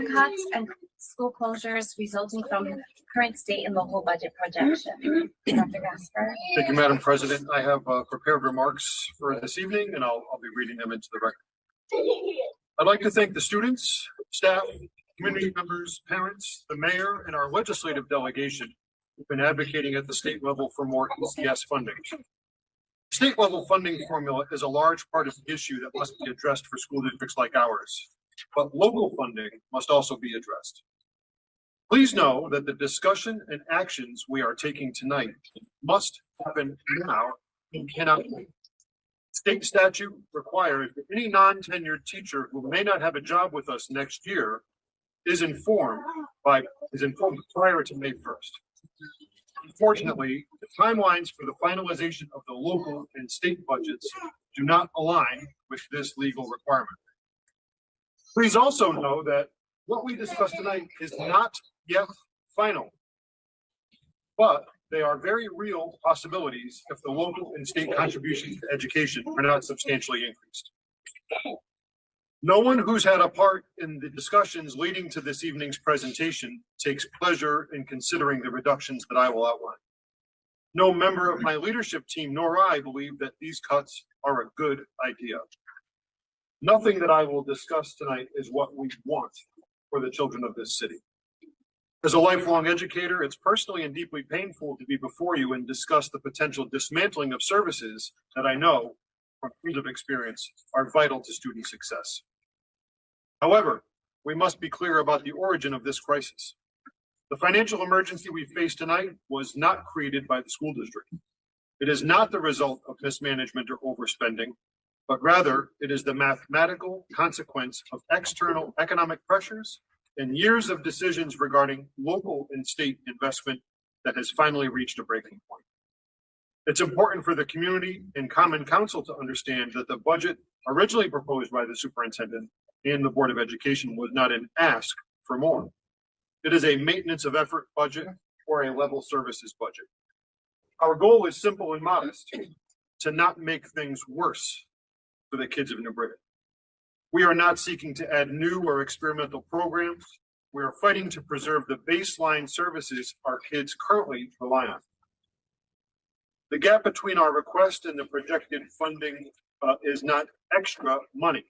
cuts and school closures resulting from current state and local budget projection. Dr. Gasper. Thank you, Madam President. I have prepared remarks for this evening, and I'll be reading them into the record. I'd like to thank the students, staff, community members, parents, the mayor, and our legislative delegation who've been advocating at the state level for more ECS funding. State level funding formula is a large part of the issue that must be addressed for school districts like ours, but local funding must also be addressed. Please know that the discussion and actions we are taking tonight must happen now and cannot wait. State statute requires that any non-tenured teacher who may not have a job with us next year is informed prior to May 1st. Unfortunately, the timelines for the finalization of the local and state budgets do not align with this legal requirement. Please also know that what we discussed tonight is not yet final, but they are very real possibilities if the local and state contributions to education are not substantially increased. No one who's had a part in the discussions leading to this evening's presentation takes pleasure in considering the reductions that I will outline. No member of my leadership team nor I believe that these cuts are a good idea. Nothing that I will discuss tonight is what we want for the children of this city. As a lifelong educator, it's personally and deeply painful to be before you and discuss the potential dismantling of services that I know from years of experience are vital to student success. However, we must be clear about the origin of this crisis. The financial emergency we face tonight was not created by the school district. It is not the result of mismanagement or overspending, but rather it is the mathematical consequence of external economic pressures and years of decisions regarding local and state investment that has finally reached a breaking point. It's important for the community and Common Council to understand that the budget originally proposed by the superintendent and the Board of Education was not an ask for more. It is a maintenance of effort budget or a level services budget. Our goal is simple and modest: to not make things worse for the kids of New Britain. We are not seeking to add new or experimental programs. We are fighting to preserve the baseline services our kids currently rely on. The gap between our request and the projected funding is not extra money.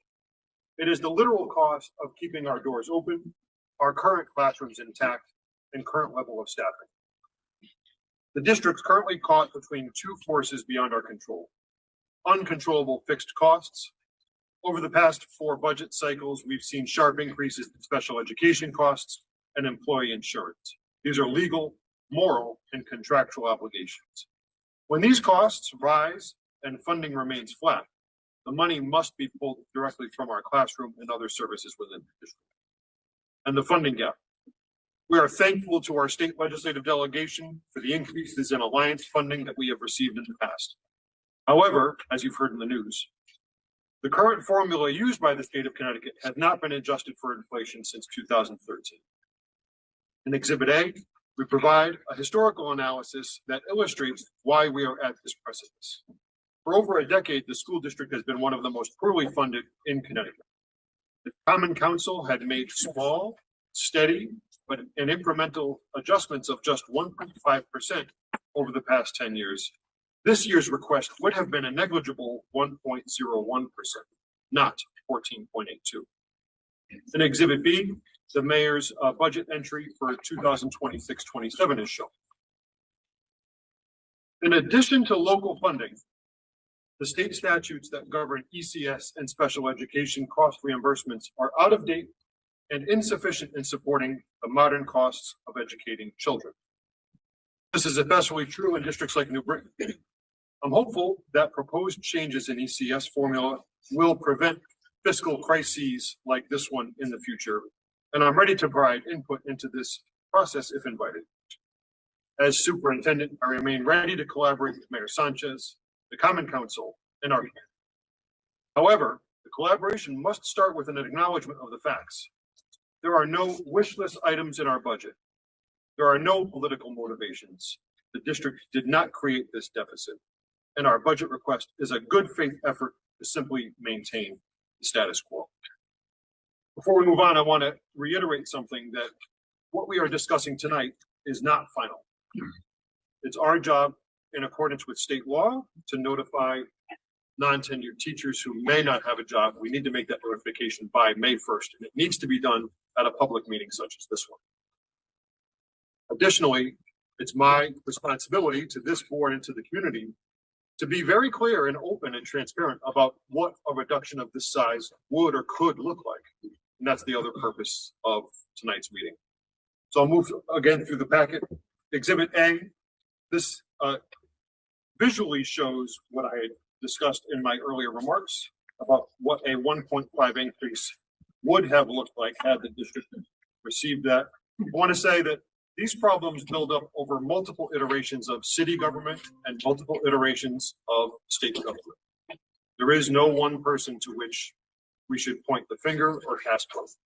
It is the literal cost of keeping our doors open, our current classrooms intact, and current level of staffing. The district's currently caught between two forces beyond our control: uncontrollable fixed costs. Over the past 4 budget cycles, we've seen sharp increases in special education costs and employee insurance. These are legal, moral, and contractual obligations. When these costs rise and funding remains flat, the money must be pulled directly from our classroom and other services within the district. And the funding gap. We are thankful to our state legislative delegation for the increases in alliance funding that we have received in the past. However, as you've heard in the news, the current formula used by the state of Connecticut has not been adjusted for inflation since 2013. In Exhibit A, we provide a historical analysis that illustrates why we are at this precipice. For over a decade, the school district has been one of the most poorly funded in Connecticut. The Common Council had made small, steady, but an incremental adjustments of just 1.5% over the past 10 years. This year's request would have been a negligible 1.01%, not 14.82. In Exhibit B, the mayor's budget entry for 2026-27 is shown. In addition to local funding, the state statutes that govern ECS and special education cost reimbursements are out of date and insufficient in supporting the modern costs of educating children. This is especially true in districts like New Britain. I'm hopeful that proposed changes in ECS formula will prevent fiscal crises like this one in the future, and I'm ready to provide input into this process if invited. As superintendent, I remain ready to collaborate with Mayor Sanchez, the Common Council, and our community. However, the collaboration must start with an acknowledgement of the facts. There are no wish list items in our budget. There are no political motivations. The district did not create this deficit, and our budget request is a good faith effort to simply maintain the status quo. Before we move on, I want to reiterate something that what we are discussing tonight is not final. It's our job, in accordance with state law, to notify non-tenured teachers who may not have a job. We need to make that notification by May 1st, and it needs to be done at a public meeting such as this one. Additionally, it's my responsibility to this board and to the community to be very clear and open and transparent about what a reduction of this size would or could look like. And that's the other purpose of tonight's meeting. So I'll move again through the packet. Exhibit A, this visually shows what I had discussed in my earlier remarks about what a 1.5 increase would have looked like had the district received that. I want to say that these problems build up over multiple iterations of city government and multiple iterations of state government. There is no one person to which we should point the finger or cast both.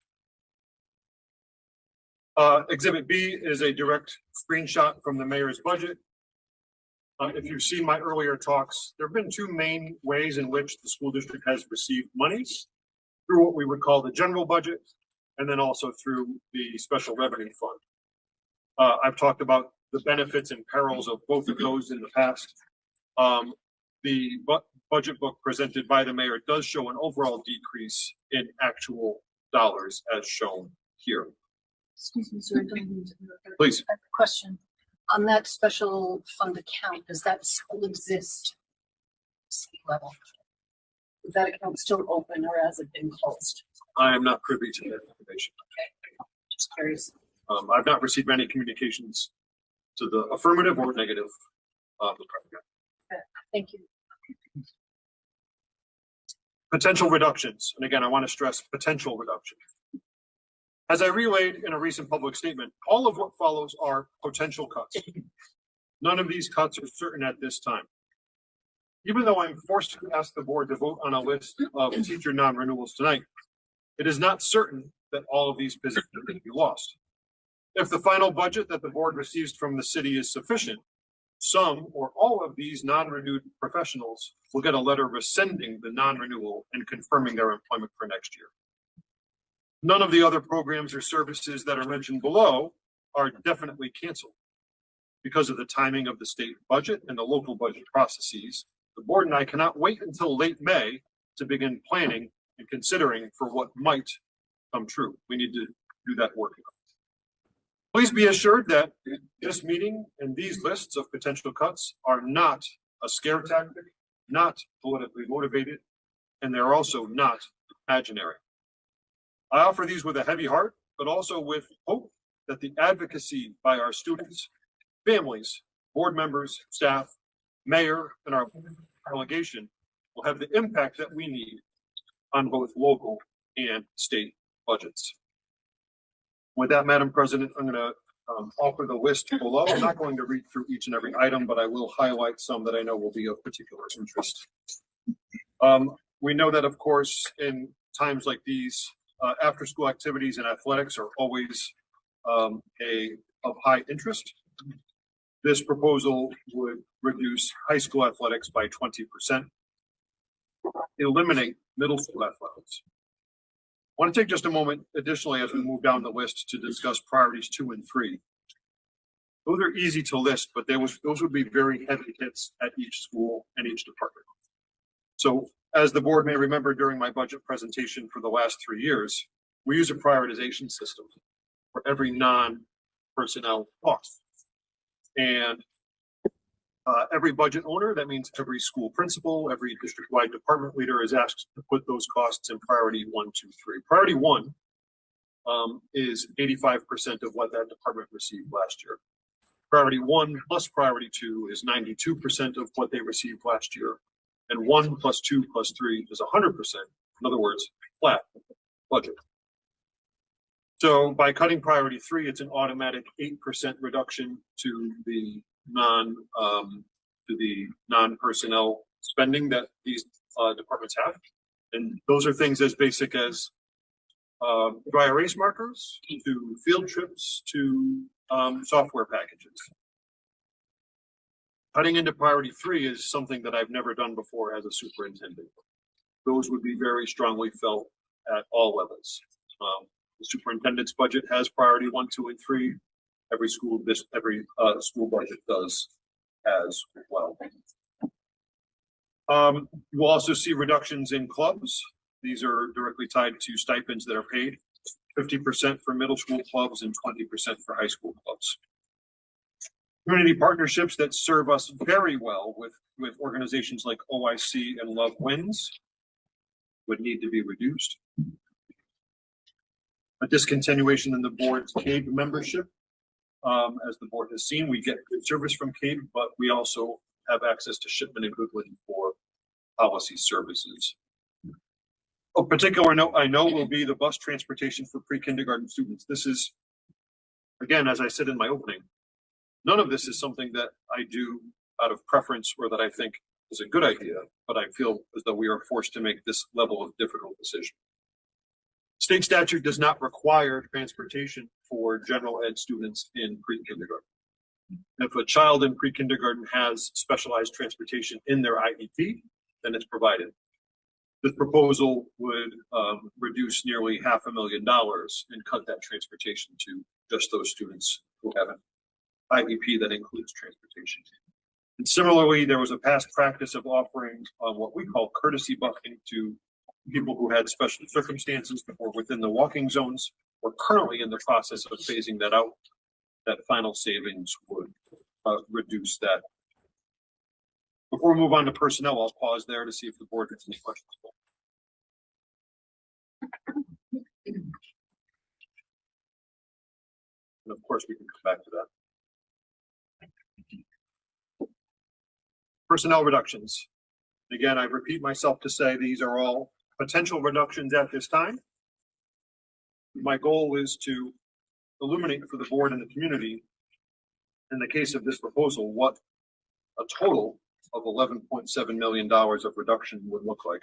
Exhibit B is a direct screenshot from the mayor's budget. If you've seen my earlier talks, there have been two main ways in which the school district has received monies: through what we would call the general budget, and then also through the special revenue fund. I've talked about the benefits and perils of both of those in the past. The budget book presented by the mayor does show an overall decrease in actual dollars as shown here. Excuse me, sir, I don't mean to interrupt. Please. I have a question. On that special fund account, does that still exist? City level? Is that account still open or has it been closed? I am not privy to that information. Okay, just curious. I've not received any communications to the affirmative or negative of the program. Okay, thank you. Potential reductions, and again, I want to stress potential reductions. As I relayed in a recent public statement, all of what follows are potential cuts. None of these cuts are certain at this time. Even though I'm forced to ask the board to vote on a list of teacher non-renewals tonight, it is not certain that all of these positions will be lost. If the final budget that the board receives from the city is sufficient, some or all of these non-renewed professionals will get a letter rescinding the non-renewal and confirming their employment for next year. None of the other programs or services that are mentioned below are definitely canceled. Because of the timing of the state budget and the local budget processes, the board and I cannot wait until late May to begin planning and considering for what might come true. We need to do that work. Please be assured that this meeting and these lists of potential cuts are not a scare tactic, not politically motivated, and they're also not imaginary. I offer these with a heavy heart, but also with hope that the advocacy by our students, families, board members, staff, mayor, and our delegation will have the impact that we need on both local and state budgets. With that, Madam President, I'm going to offer the list below. I'm not going to read through each and every item, but I will highlight some that I know will be of particular interest. We know that, of course, in times like these, after-school activities and athletics are always of high interest. This proposal would reduce high school athletics by 20%, eliminate middle school athletics. I want to take just a moment additionally as we move down the list to discuss priorities 2 and 3. Those are easy to list, but those would be very heavy hits at each school and each department. So as the board may remember during my budget presentation for the last 3 years, we use a prioritization system for every non-personnel cost. And every budget owner, that means every school principal, every district-wide department leader is asked to put those costs in priority 1, 2, 3. Priority 1 is 85% of what that department received last year. Priority 1 plus priority 2 is 92% of what they received last year. And 1 plus 2 plus 3 is 100%. In other words, flat budget. So by cutting priority 3, it's an automatic 8% reduction to the non-personnel spending that these departments have. And those are things as basic as dry erase markers, to field trips, to software packages. Cutting into priority 3 is something that I've never done before as a superintendent. Those would be very strongly felt at all levels. The superintendent's budget has priority 1, 2, and 3. Every school budget does as well. You'll also see reductions in clubs. These are directly tied to stipends that are paid. 50% for middle school clubs and 20% for high school clubs. Community partnerships that serve us very well with organizations like OIC and Love Wins would need to be reduced. A discontinuation in the board's CABE membership. As the board has seen, we get good service from CABE, but we also have access to Shipman and Goodwin for policy services. A particular note I know will be the bus transportation for pre-kindergarten students. This is, again, as I said in my opening, none of this is something that I do out of preference or that I think is a good idea, but I feel as though we are forced to make this level of difficult decision. State statute does not require transportation for general ed students in pre-kindergarten. If a child in pre-kindergarten has specialized transportation in their IEP, then it's provided. This proposal would reduce nearly $500,000 and cut that transportation to just those students who have an IEP that includes transportation. And similarly, there was a past practice of offering what we call courtesy busing to people who had special circumstances that were within the walking zones. We're currently in the process of phasing that out. That final savings would reduce that. Before we move on to personnel, I'll pause there to see if the board has any questions. And of course, we can come back to that. Personnel reductions. Again, I repeat myself to say these are all potential reductions at this time. My goal is to illuminate for the board and the community, in the case of this proposal, what a total of $11.7 million of reduction would look like.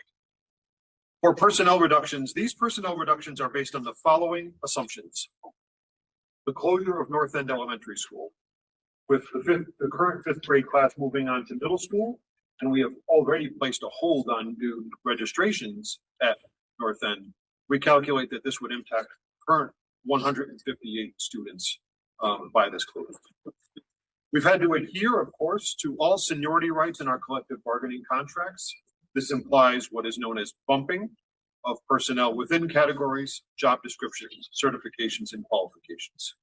For personnel reductions, these personnel reductions are based on the following assumptions. The closure of North End Elementary School, with the current 5th grade class moving on to middle school, and we have already placed a hold on new registrations at North End. We calculate that this would impact current 158 students by this closure. We've had to adhere, of course, to all seniority rights in our collective bargaining contracts. This implies what is known as bumping of personnel within categories, job descriptions, certifications, and qualifications.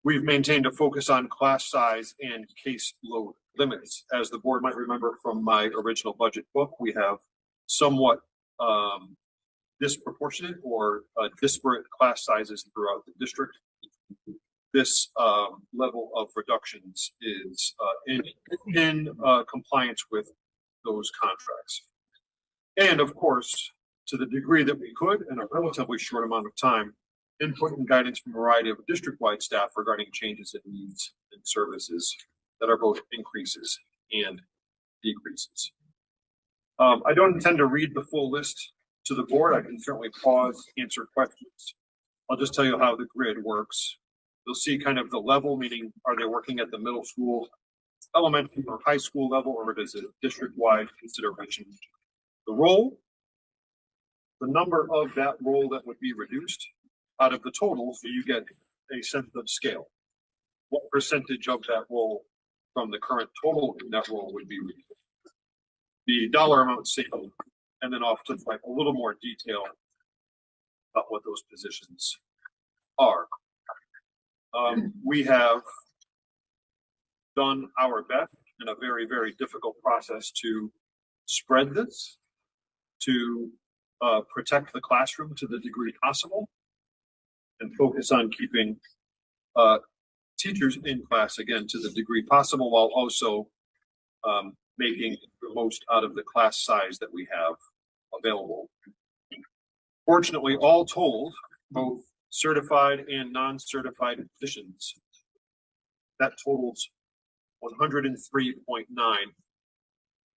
We've maintained a focus on class size and case load limits. As the board might remember from my original budget book, we have somewhat disproportionate or disparate class sizes throughout the district. This level of reductions is in compliance with those contracts. And of course, to the degree that we could in a relatively short amount of time, input and guidance from a variety of district-wide staff regarding changes in needs and services that are both increases and decreases. I don't intend to read the full list to the board. I can certainly pause, answer questions. I'll just tell you how the grid works. You'll see kind of the level, meaning are they working at the middle school, elementary, or high school level, or is it district-wide consideration? The role, the number of that role that would be reduced out of the total, so you get a sense of scale. What percentage of that role from the current total in that role would be reduced? The dollar amount saved, and then off to like a little more detail about what those positions are. We have done our best in a very, very difficult process to spread this, to protect the classroom to the degree possible, and focus on keeping teachers in class, again, to the degree possible, while also making the most out of the class size that we have available. Fortunately, all told, both certified and non-certified positions, that totals 103.9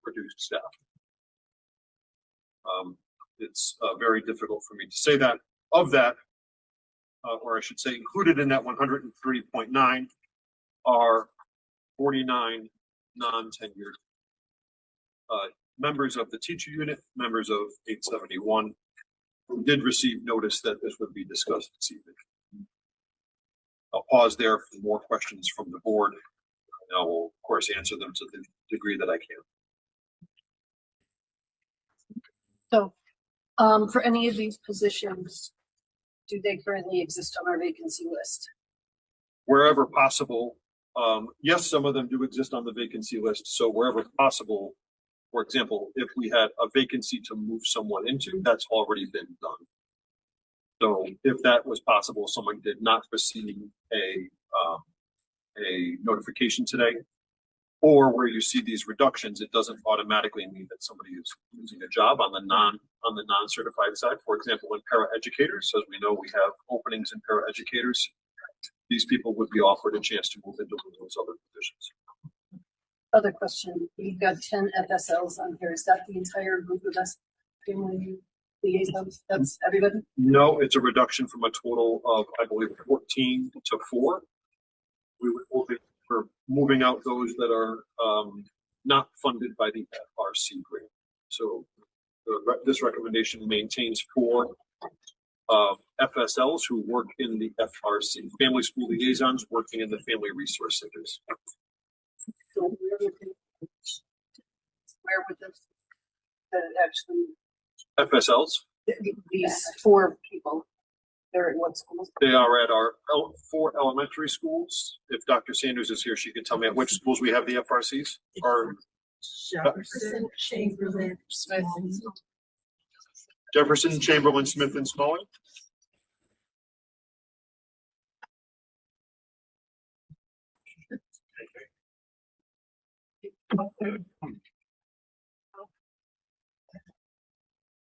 reduced staff. It's very difficult for me to say that. Of that, or I should say included in that 103.9 are 49 non-tenured members of the teacher unit, members of 871, did receive notice that this would be discussed this evening. I'll pause there for more questions from the board. And I will, of course, answer them to the degree that I can. So, for any of these positions, do they currently exist on our vacancy list? Wherever possible, yes, some of them do exist on the vacancy list. So wherever possible, for example, if we had a vacancy to move someone into, that's already been done. So if that was possible, someone did not receive a notification today, or where you see these reductions, it doesn't automatically mean that somebody is losing a job on the non-certified side. For example, when paraeducators, as we know, we have openings in paraeducators, these people would be offered a chance to move into those other positions. Other question, you've got 10 FSLs on here. Is that the entire group of us family liaisons? That's everybody? No, it's a reduction from a total of, I believe, 14 to 4. We're moving out those that are not funded by the FRC grant. So this recommendation maintains 4 FSLs who work in the FRC, family school liaisons working in the family resource centers. So where would this actually FSLs, these 4 people? They're at what schools? they are at our 4 elementary schools. If Dr. Sanders is here, she could tell me at which schools we have the FRCs. Or Jefferson, Chamberlain, Smith. Jefferson, Chamberlain, Smith, and Smaller.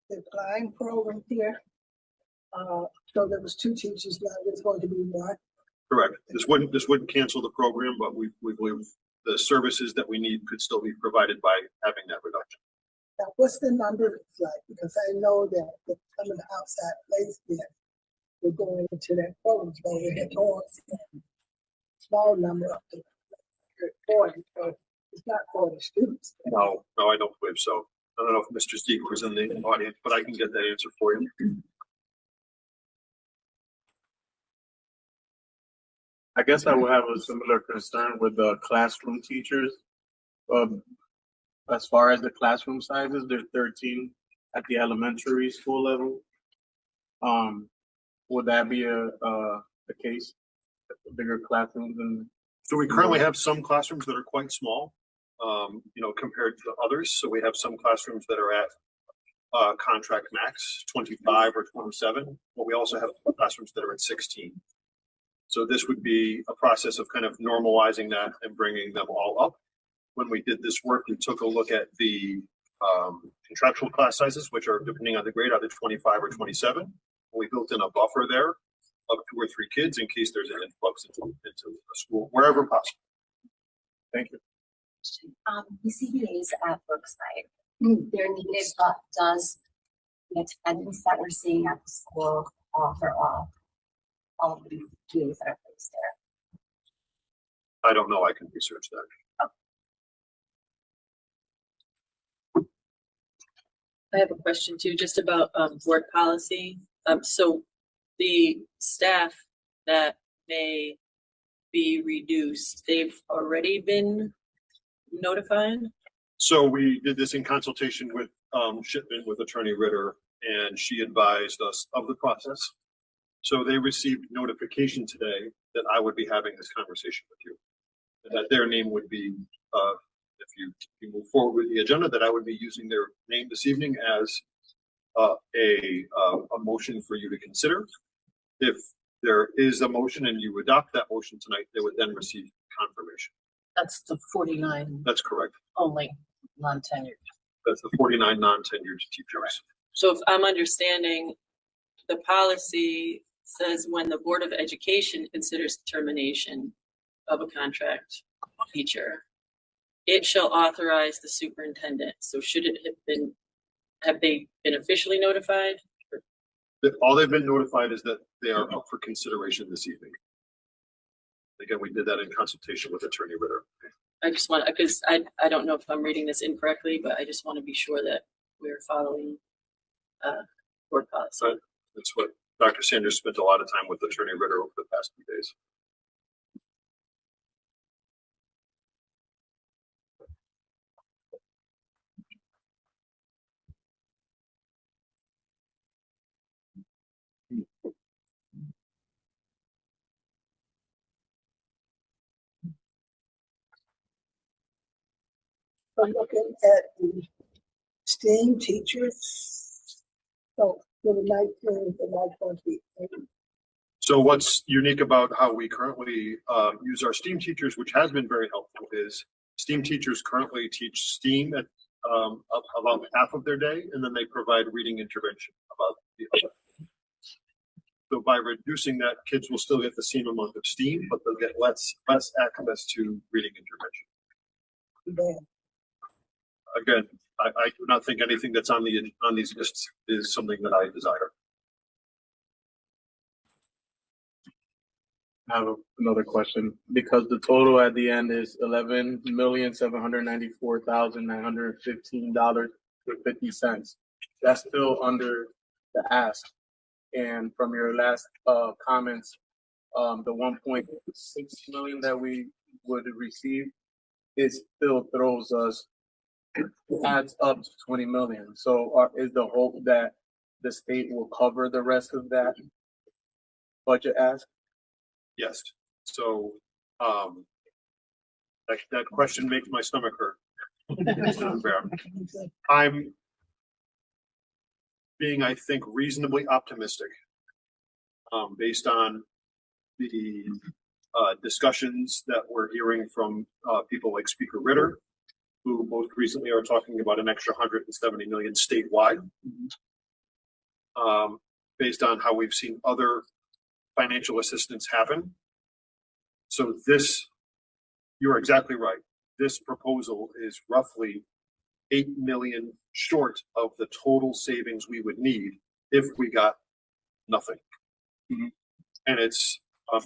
The applying program here. So there was 2 teachers, now there's going to be 1. Correct. This wouldn't cancel the program, but we believe the services that we need could still be provided by having that reduction. Now, what's the number like? Because I know that some of the outside placement we're going into that program, so we had gone from small number up to 40, so it's not 40 students. No, I don't believe so. I don't know if Mr. Steger was in the audience, but I can get that answer for you. I guess I would have a similar concern with the classroom teachers. As far as the classroom sizes, there's 13 at the elementary school level. Would that be a case? Bigger classrooms and So we currently have some classrooms that are quite small, compared to others. So we have some classrooms that are at contract max 25 or 27, but we also have classrooms that are at 16. So this would be a process of kind of normalizing that and bringing them all up. When we did this work, we took a look at the contractual class sizes, which are depending on the grade, either 25 or 27. We built in a buffer there of 2 or 3 kids in case there's an influx into a school, wherever possible. thank you. The CBAs at Brookside, they're needed, but does the attendance that we're seeing at the school offer off all of the days that are placed there? I don't know. I can research that. I have a question too, just about board policy. So the staff that may be reduced, they've already been notified? So we did this in consultation with Shipman, with Attorney Ritter, and she advised us of the process. So they received notification today that I would be having this conversation with you, and that their name would be, if you move forward with the agenda, that I would be using their name this evening as a motion for you to consider. If there is a motion and you adopt that motion tonight, they would then receive confirmation. That's the 49 That's correct. only non-tenured. That's the 49 non-tenured teachers. So if I'm understanding, the policy says when the Board of Education considers termination of a contract teacher, it shall authorize the superintendent. So have they been officially notified? All they've been notified is that they are up for consideration this evening. Again, we did that in consultation with Attorney Ritter. I just want, because I don't know if I'm reading this incorrectly, but I just want to be sure that we're following board policy. So that's what Dr. Sanders spent a lot of time with Attorney Ritter over the past few days. I'm looking at the STEAM teachers. So for the 19 and 20. So what's unique about how we currently use our STEAM teachers, which has been very helpful, is STEAM teachers currently teach STEAM at about half of their day, and then they provide reading intervention about the other. So by reducing that, kids will still get the same amount of STEAM, but they'll get less access to reading intervention. Again, I do not think anything that's on these lists is something that I desire. I have another question. Because the total at the end is $11,794,915.50. That's still under the ask. And from your last comments, the 1.6 million that we would receive, it still throws us, adds up to 20 million. So is the hope that the state will cover the rest of that budget ask? Yes. So that question makes my stomach hurt. I'm being, I think, reasonably optimistic based on the discussions that we're hearing from people like Speaker Ritter, who most recently are talking about an extra 170 million statewide, based on how we've seen other financial assistance happen. So this, you're exactly right. This proposal is roughly 8 million short of the total savings we would need if we got nothing. Mm-hmm. And it's,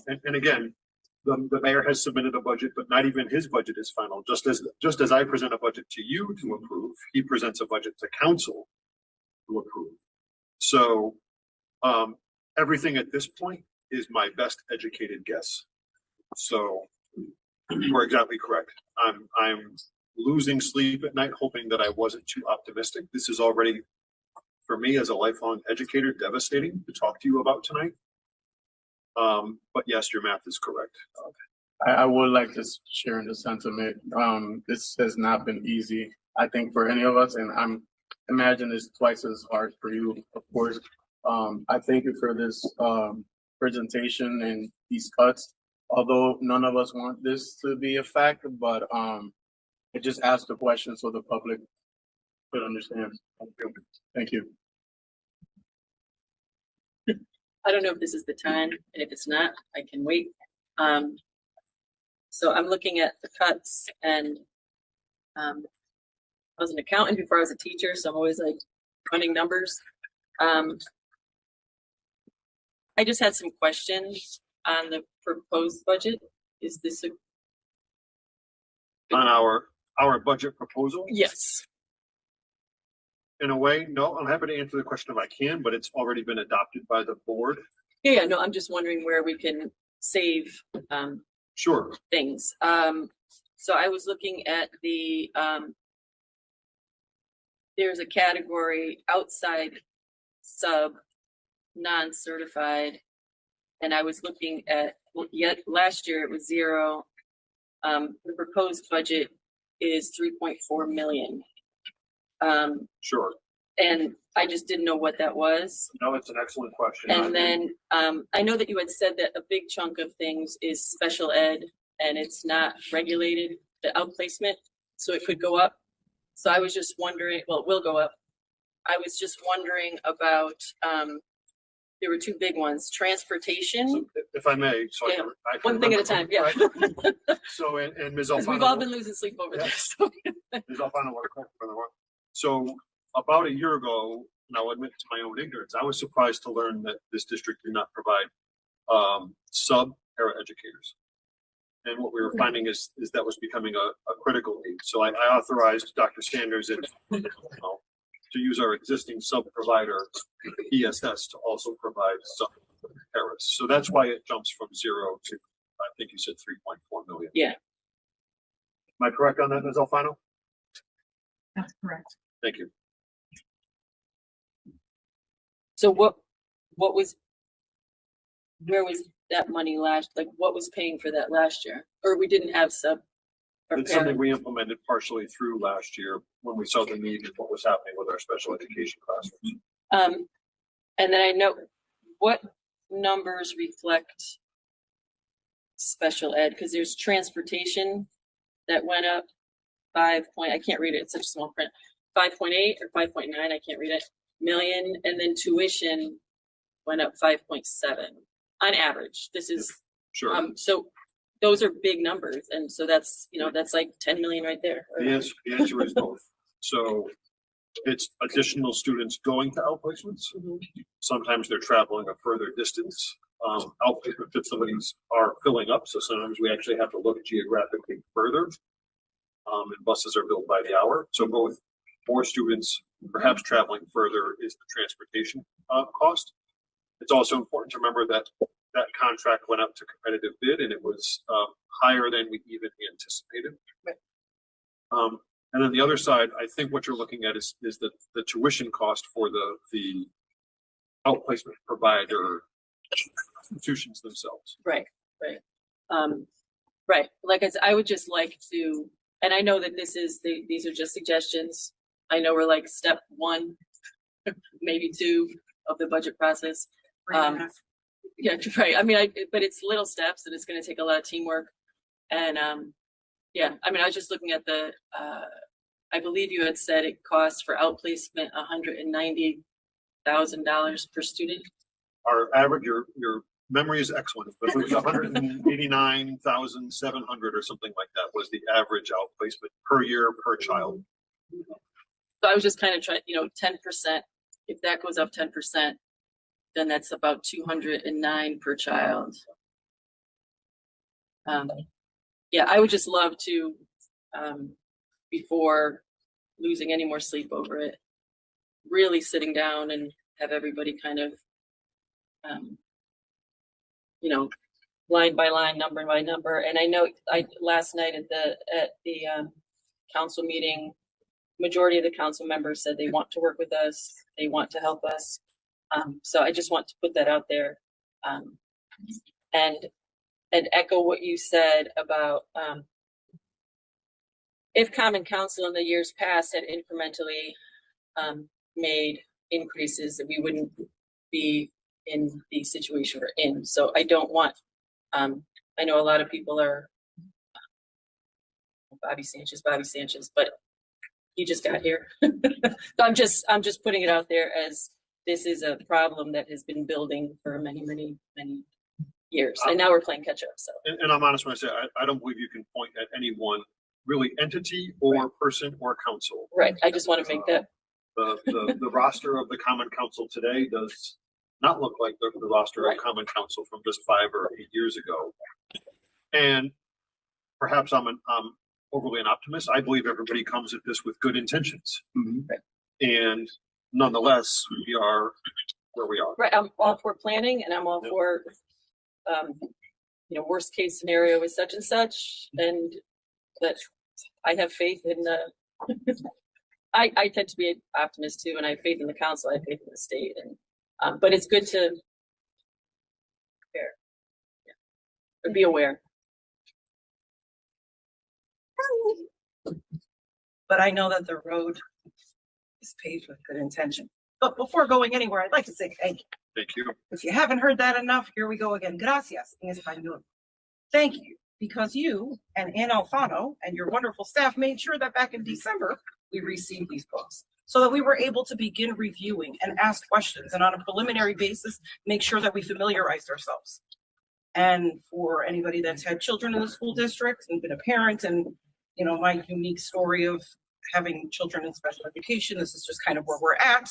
and again, the mayor has submitted a budget, but not even his budget is final. Just as I present a budget to you to approve, he presents a budget to council to approve. So everything at this point is my best educated guess. So you're exactly correct. I'm losing sleep at night, hoping that I wasn't too optimistic. This is already, for me as a lifelong educator, devastating to talk to you about tonight. But yes, your math is correct. I would like to share in the sentiment. This has not been easy, I think, for any of us, and I'm imagine it's twice as hard for you, of course. I thank you for this presentation and these cuts. Although none of us want this to be a fact, but it just asked the question so the public could understand. Thank you. I don't know if this is the time, and if it's not, I can wait. So I'm looking at the cuts, and I was an accountant before I was a teacher, so I'm always like running numbers. I just had some questions on the proposed budget. Is this On our budget proposal? Yes. In a way, no. I'm happy to answer the question if I can, but it's already been adopted by the board. Yeah, no, I'm just wondering where we can save Sure. things. So I was looking at the there's a category outside sub non-certified, and I was looking at, yet last year it was 0. The proposed budget is 3.4 million. Sure. And I just didn't know what that was. No, it's an excellent question. And then I know that you had said that a big chunk of things is special ed, and it's not regulated, the outplacement, so it could go up. So I was just wondering, well, it will go up. I was just wondering about, there were 2 big ones, transportation. So if I may, so Yeah. I can One thing at a time, yeah. Right. So, and Ms. Alfano. We've all been losing sleep over Yeah. this. So. Ms. Alfano, so about a year ago, and I'll admit to my own ignorance, I was surprised to learn that this district did not provide sub-para educators. And what we were finding is that was becoming a critical need. So I authorized Dr. Sanders and to use our existing sub-provider, ESS, to also provide some Harris. So that's why it jumps from 0 to, I think you said 3.4 million. Yeah. Am I correct on that, Ms. Alfano? That's correct. Thank you. So where was that money last, like what was paying for that last year? Or we didn't have sub? or It's something parent? we implemented partially through last year when we saw the need and what was happening with our special education classrooms. And then I know, what numbers reflect special ed? Because there's transportation that went up I can't read it, it's such a small print, 5.8 or 5.9, I can't read it, million, and then tuition went up 5.7 on average. This is, Sure. so those are big numbers. And so that's, that's like 10 million right there. The answer is both. So it's additional students going to outplacements. Sometimes they're traveling a further distance. Outplacement facilities are filling up, so sometimes we actually have to look geographically further. And buses are built by the hour. So both more students, perhaps traveling further, is the transportation cost. It's also important to remember that that contract went up to competitive bid, and it was higher than we even anticipated. And then the other side, I think what you're looking at is the tuition cost for the outplacement provider institutions themselves. Right. Right. Like I would just like to, and I know that these are just suggestions. I know we're like step 1, maybe 2 of the budget process. Yeah, right. I mean, but it's little steps and it's going to take a lot of teamwork. And yeah, I mean, I was just looking at the, I believe you had said it costs for outplacement $190,000 per student. Our average, your memory is excellent, but it was 189,700 or something like that was the average outplacement per year per child. So I was just kind of trying, 10%, if that goes up 10%, then that's about 209 per child. Yeah, I would just love to, before losing any more sleep over it, really sitting down and have everybody kind of, line by line, number by number. And I know last night at the council meeting, majority of the council members said they want to work with us, they want to help us. So I just want to put that out there, and echo what you said about if Common Council in the years past had incrementally made increases, that we wouldn't be in the situation we're in. So I don't want, I know a lot of people are Bobby Sanchez, but he just got here. So I'm just putting it out there as this is a problem that has been building for many, many, many years. And now we're playing catch up. So. And I'm honest when I say, I don't believe you can point at any one really entity or person or council. Right. I just want to make that. The roster of the Common Council today does not look like the roster of Common Council from just 5 or 8 years ago. And perhaps I'm overly an optimist. I believe everybody comes at this with good intentions. Right. And nonetheless, we are where we are. Right. I'm all for planning, and I'm all for, worst case scenario is such and such, and that I have faith in the. I tend to be an optimist too, and I have faith in the council. I have faith in the state, and but it's good to prepare. Yeah. But be aware. But I know that the road is paved with good intention. But before going anywhere, I'd like to say thank you. Thank you. If you haven't heard that enough, here we go again. Gracias en español. Thank you, because you and Ann Alfano and your wonderful staff made sure that back in December, we received these books so that we were able to begin reviewing and ask questions, and on a preliminary basis, make sure that we familiarized ourselves. And for anybody that's had children in the school district and been a parent, and my unique story of having children in special education, this is just kind of where we're at.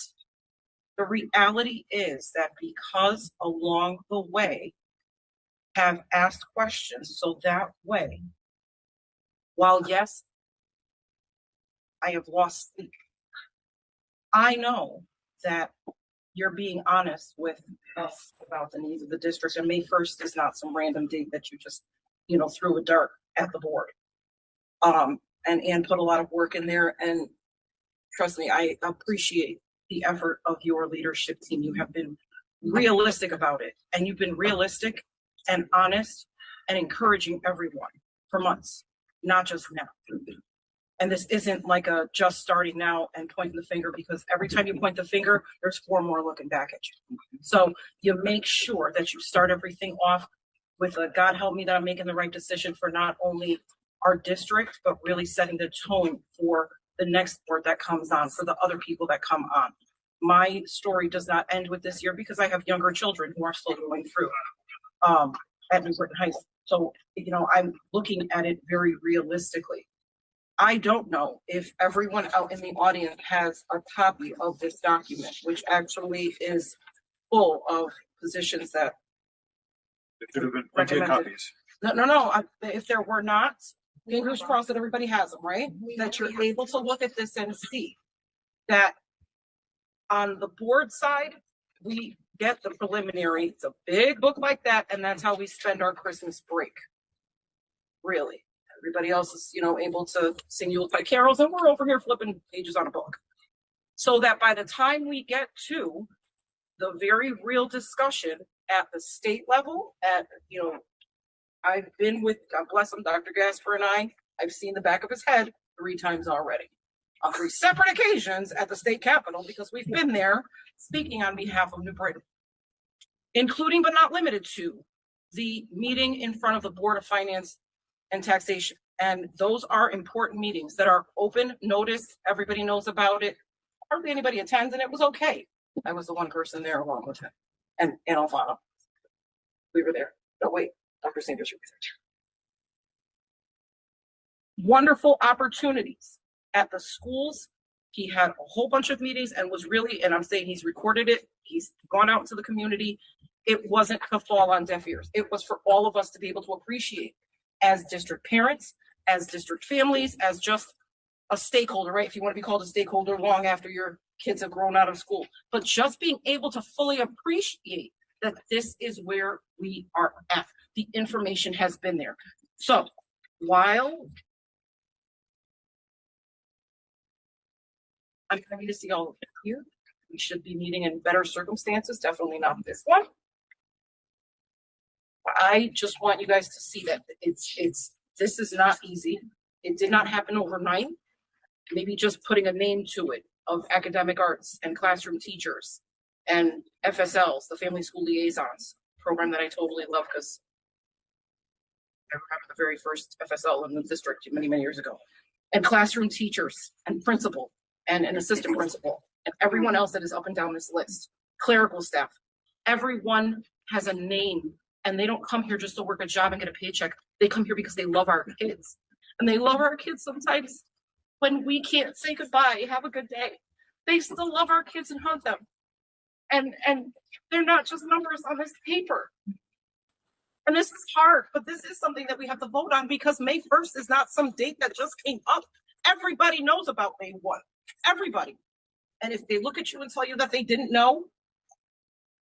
The reality is that because along the way have asked questions, so that way, while yes, I have lost sleep, I know that you're being honest with us about the needs of the district, and May 1st is not some random date that you just, threw a dart at the board. And Ann put a lot of work in there, and trust me, I appreciate the effort of your leadership team. You have been realistic about it, and you've been realistic and honest and encouraging everyone for months, not just now. And this isn't like a just starting now and pointing the finger, because every time you point the finger, there's 4 more looking back at you. So you make sure that you start everything off with a God help me that I'm making the right decision for not only our district, but really setting the tone for the next board that comes on, for the other people that come on. My story does not end with this year, because I have younger children who are still going through at New Britain High School. So, I'm looking at it very realistically. I don't know if everyone out in the audience has a copy of this document, which actually is full of positions that There should have been plenty of recommended. copies. No. If there were not, fingers crossed that everybody has them, right? That you're able to look at this and see that on the board side, we get the preliminary. It's a big book like that, and that's how we spend our Christmas break. Really. Everybody else is, able to sing Yuletide carols, and we're over here flipping pages on a book. So that by the time we get to the very real discussion at the state level, I've been with, God bless him, Dr. Gasper and I've seen the back of his head 3 times already. On 3 separate occasions at the state capitol, because we've been there speaking on behalf of New Britain, including but not limited to the meeting in front of the Board of Finance and Taxation. And those are important meetings that are open, notice, everybody knows about it. Hardly anybody attends, and it was okay. I was the one person there along with him and Alfano. We were there. No, wait, Dr. Sanders was there. Wonderful opportunities at the schools. He had a whole bunch of meetings and was really, and I'm saying he's recorded it, he's gone out into the community. It wasn't to fall on deaf ears. It was for all of us to be able to appreciate as district parents, as district families, as just a stakeholder, right? If you want to be called a stakeholder long after your kids have grown out of school, but just being able to fully appreciate that this is where we are at. The information has been there. So while I'm happy to see all of it here, we should be meeting in better circumstances, definitely not this one. I just want you guys to see that this is not easy. It did not happen overnight. Maybe just putting a name to it of academic arts and classroom teachers and FSLs, the family school liaisons program that I totally love, because I remember the very first FSL in the district many, many years ago, and classroom teachers and principal and an assistant principal and everyone else that is up and down this list, clerical staff. Everyone has a name, and they don't come here just to work a job and get a paycheck. They come here because they love our kids, and they love our kids sometimes when we can't say goodbye, have a good day. They still love our kids and hug them. And they're not just numbers on this paper. And this is hard, but this is something that we have to vote on, because May 1st is not some date that just came up. Everybody knows about May 1. Everybody. And if they look at you and tell you that they didn't know,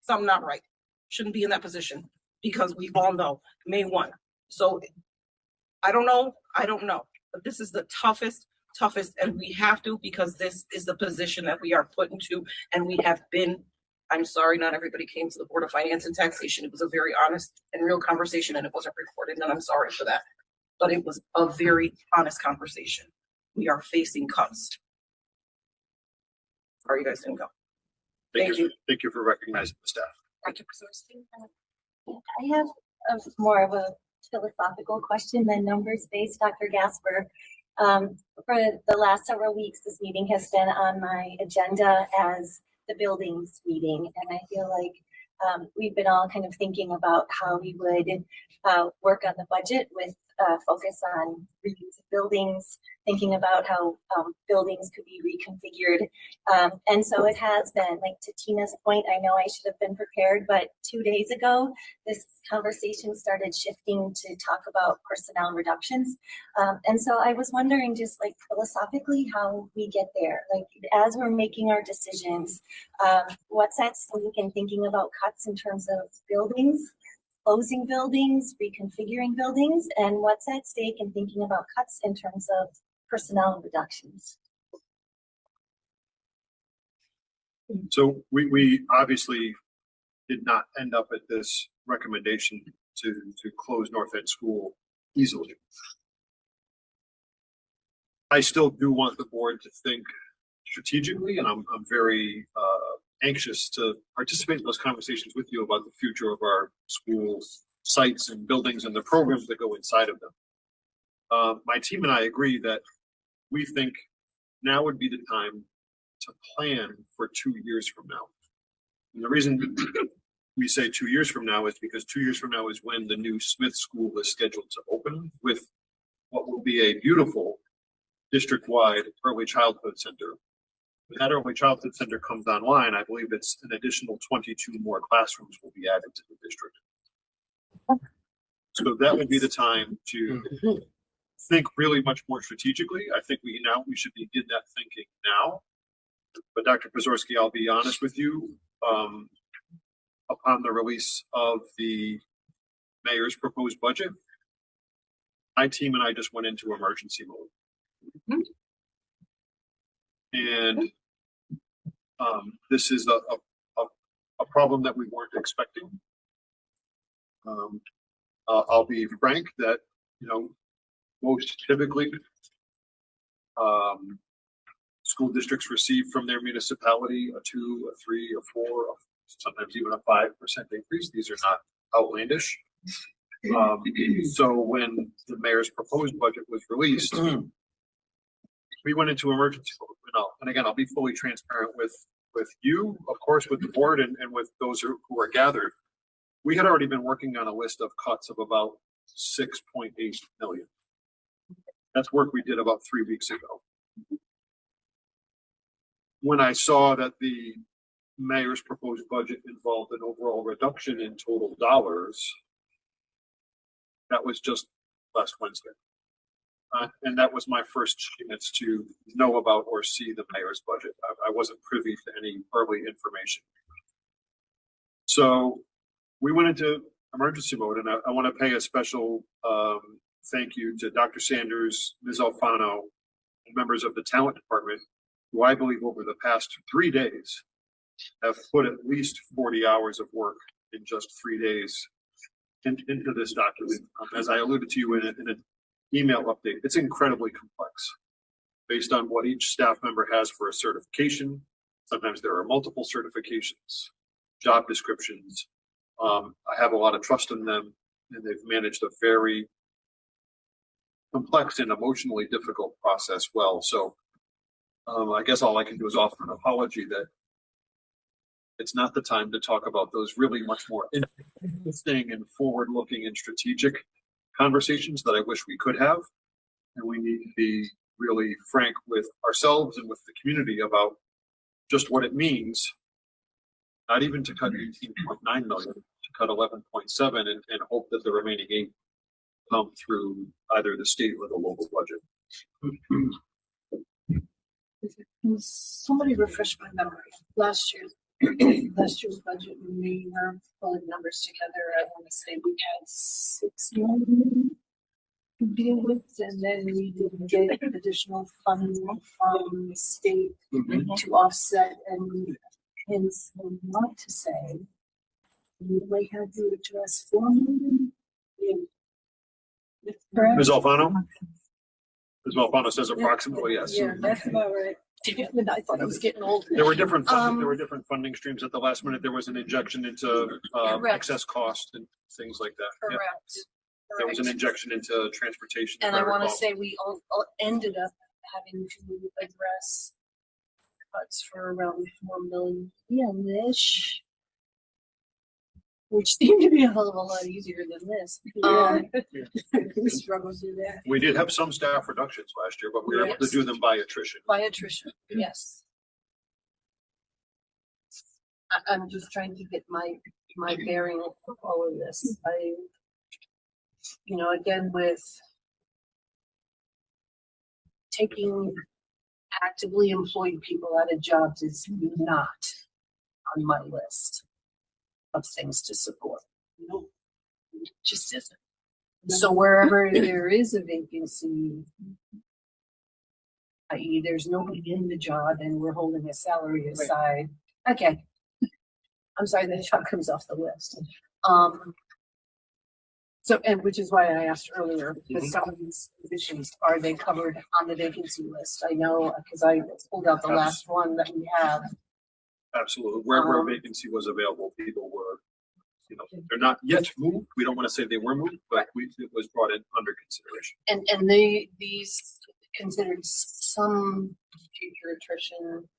something not right. Shouldn't be in that position, because we all know May 1. So I don't know, but this is the toughest, and we have to, because this is the position that we are put into, and we have been. I'm sorry, not everybody came to the Board of Finance and Taxation. It was a very honest and real conversation, and it wasn't recorded, and I'm sorry for that. But it was a very honest conversation. We are facing cuts. Sorry, you guys didn't go. Thank you. Thank you for recognizing the staff. Thank you. I have more of a philosophical question than numbers-based, Dr. Gasper. For the last several weeks, this meeting has been on my agenda as the buildings meeting, and I feel like we've been all kind of thinking about how we would work on the budget with focus on reuse of buildings, thinking about how buildings could be reconfigured. And so it has been, like to Tina's point, I know I should have been prepared, but 2 days ago, this conversation started shifting to talk about personnel reductions. And so I was wondering just like philosophically how we get there, like as we're making our decisions, what's at stake in thinking about cuts in terms of buildings, closing buildings, reconfiguring buildings, and what's at stake in thinking about cuts in terms of personnel reductions. So we obviously did not end up at this recommendation to close North End School easily. I still do want the board to think strategically, and I'm very anxious to participate in those conversations with you about the future of our schools, sites, and buildings, and the programs that go inside of them. My team and I agree that we think now would be the time to plan for 2 years from now. And the reason we say 2 years from now is because 2 years from now is when the new Smith School is scheduled to open with what will be a beautiful district-wide early childhood center. When that early childhood center comes online, I believe it's an additional 22 more classrooms will be added to the district. So that would be the time to think really much more strategically. I think we should begin that thinking now. But Dr. Pazorski, I'll be honest with you, upon the release of the mayor's proposed budget, my team and I just went into emergency mode. And this is a problem that we weren't expecting. I'll be frank that, most typically, school districts receive from their municipality a 2, a 3, a 4, sometimes even a 5% increase. These are not outlandish. So when the mayor's proposed budget was released, we went into emergency mode. And again, I'll be fully transparent with you, of course, with the board and with those who are gathered. We had already been working on a list of cuts of about 6.8 million. That's work we did about 3 weeks ago. When I saw that the mayor's proposed budget involved an overall reduction in total dollars, that was just last Wednesday. And that was my first chance to know about or see the mayor's budget. I wasn't privy to any early information. So we went into emergency mode, and I want to pay a special thank you to Dr. Sanders, Ms. Alfano, and members of the talent department, who I believe over the past 3 days have put at least 40 hours of work in just 3 days into this document. As I alluded to you in an email update, it's incredibly complex based on what each staff member has for a certification. Sometimes there are multiple certifications, job descriptions. I have a lot of trust in them, and they've managed a very complex and emotionally difficult process well. So I guess all I can do is offer an apology that it's not the time to talk about those really much more interesting and forward-looking and strategic conversations that I wish we could have. And we need to be really frank with ourselves and with the community about just what it means, not even to cut 18.9 million, to cut 11.7 and hope that the remaining 8 come through either the state or the local budget. Somebody refresh my memory. Last year's budget, we were pulling numbers together. I want to say we had 6 million to deal with, and then we didn't get additional funding from the state to offset. And hence, I want to say we might have to address 4 million. Ms. Alfano? Ms. Alfano says approximately, yes. Yeah, that's about right. I thought I was getting old. There were different funding streams at the last minute. There was an injection into excess cost and things like that. Correct. Yep. There was an injection into transportation. And I want to say we all ended up having to address cuts for around 4 million-ish. which seemed to be a hell of a lot easier than this. We struggled through that. We did have some staff reductions last year, but we were able to do them by attrition. By attrition, yes. I'm just trying to get my bearing of all of this. Again, with taking actively employed people out of jobs is not on my list of things to support. No, it just isn't. So wherever there is a vacancy, i.e. there's nobody in the job and we're holding a salary aside, okay. I'm sorry, the job comes off the list. And which is why I asked earlier, because some of these positions, are they covered on the vacancy list? I know, because I pulled out the last one that we have. Absolutely. Wherever a vacancy was available, people were, they're not yet moved. We don't want to say they were moved, but it was brought in under consideration. And these considered some future attrition,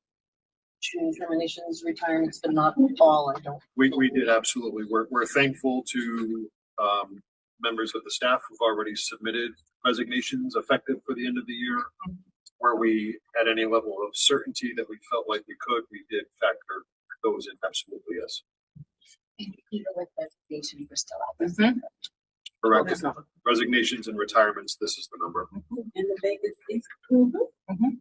terminations, retirements, but not all, I don't. We did absolutely. We're thankful to members of the staff who've already submitted resignations effective for the end of the year. Where we had any level of certainty that we felt like we could, we did factor those in. Absolutely, yes. Even with resignation, we're still out there. Correct. Resignations and retirements, this is the number. And the vacancies.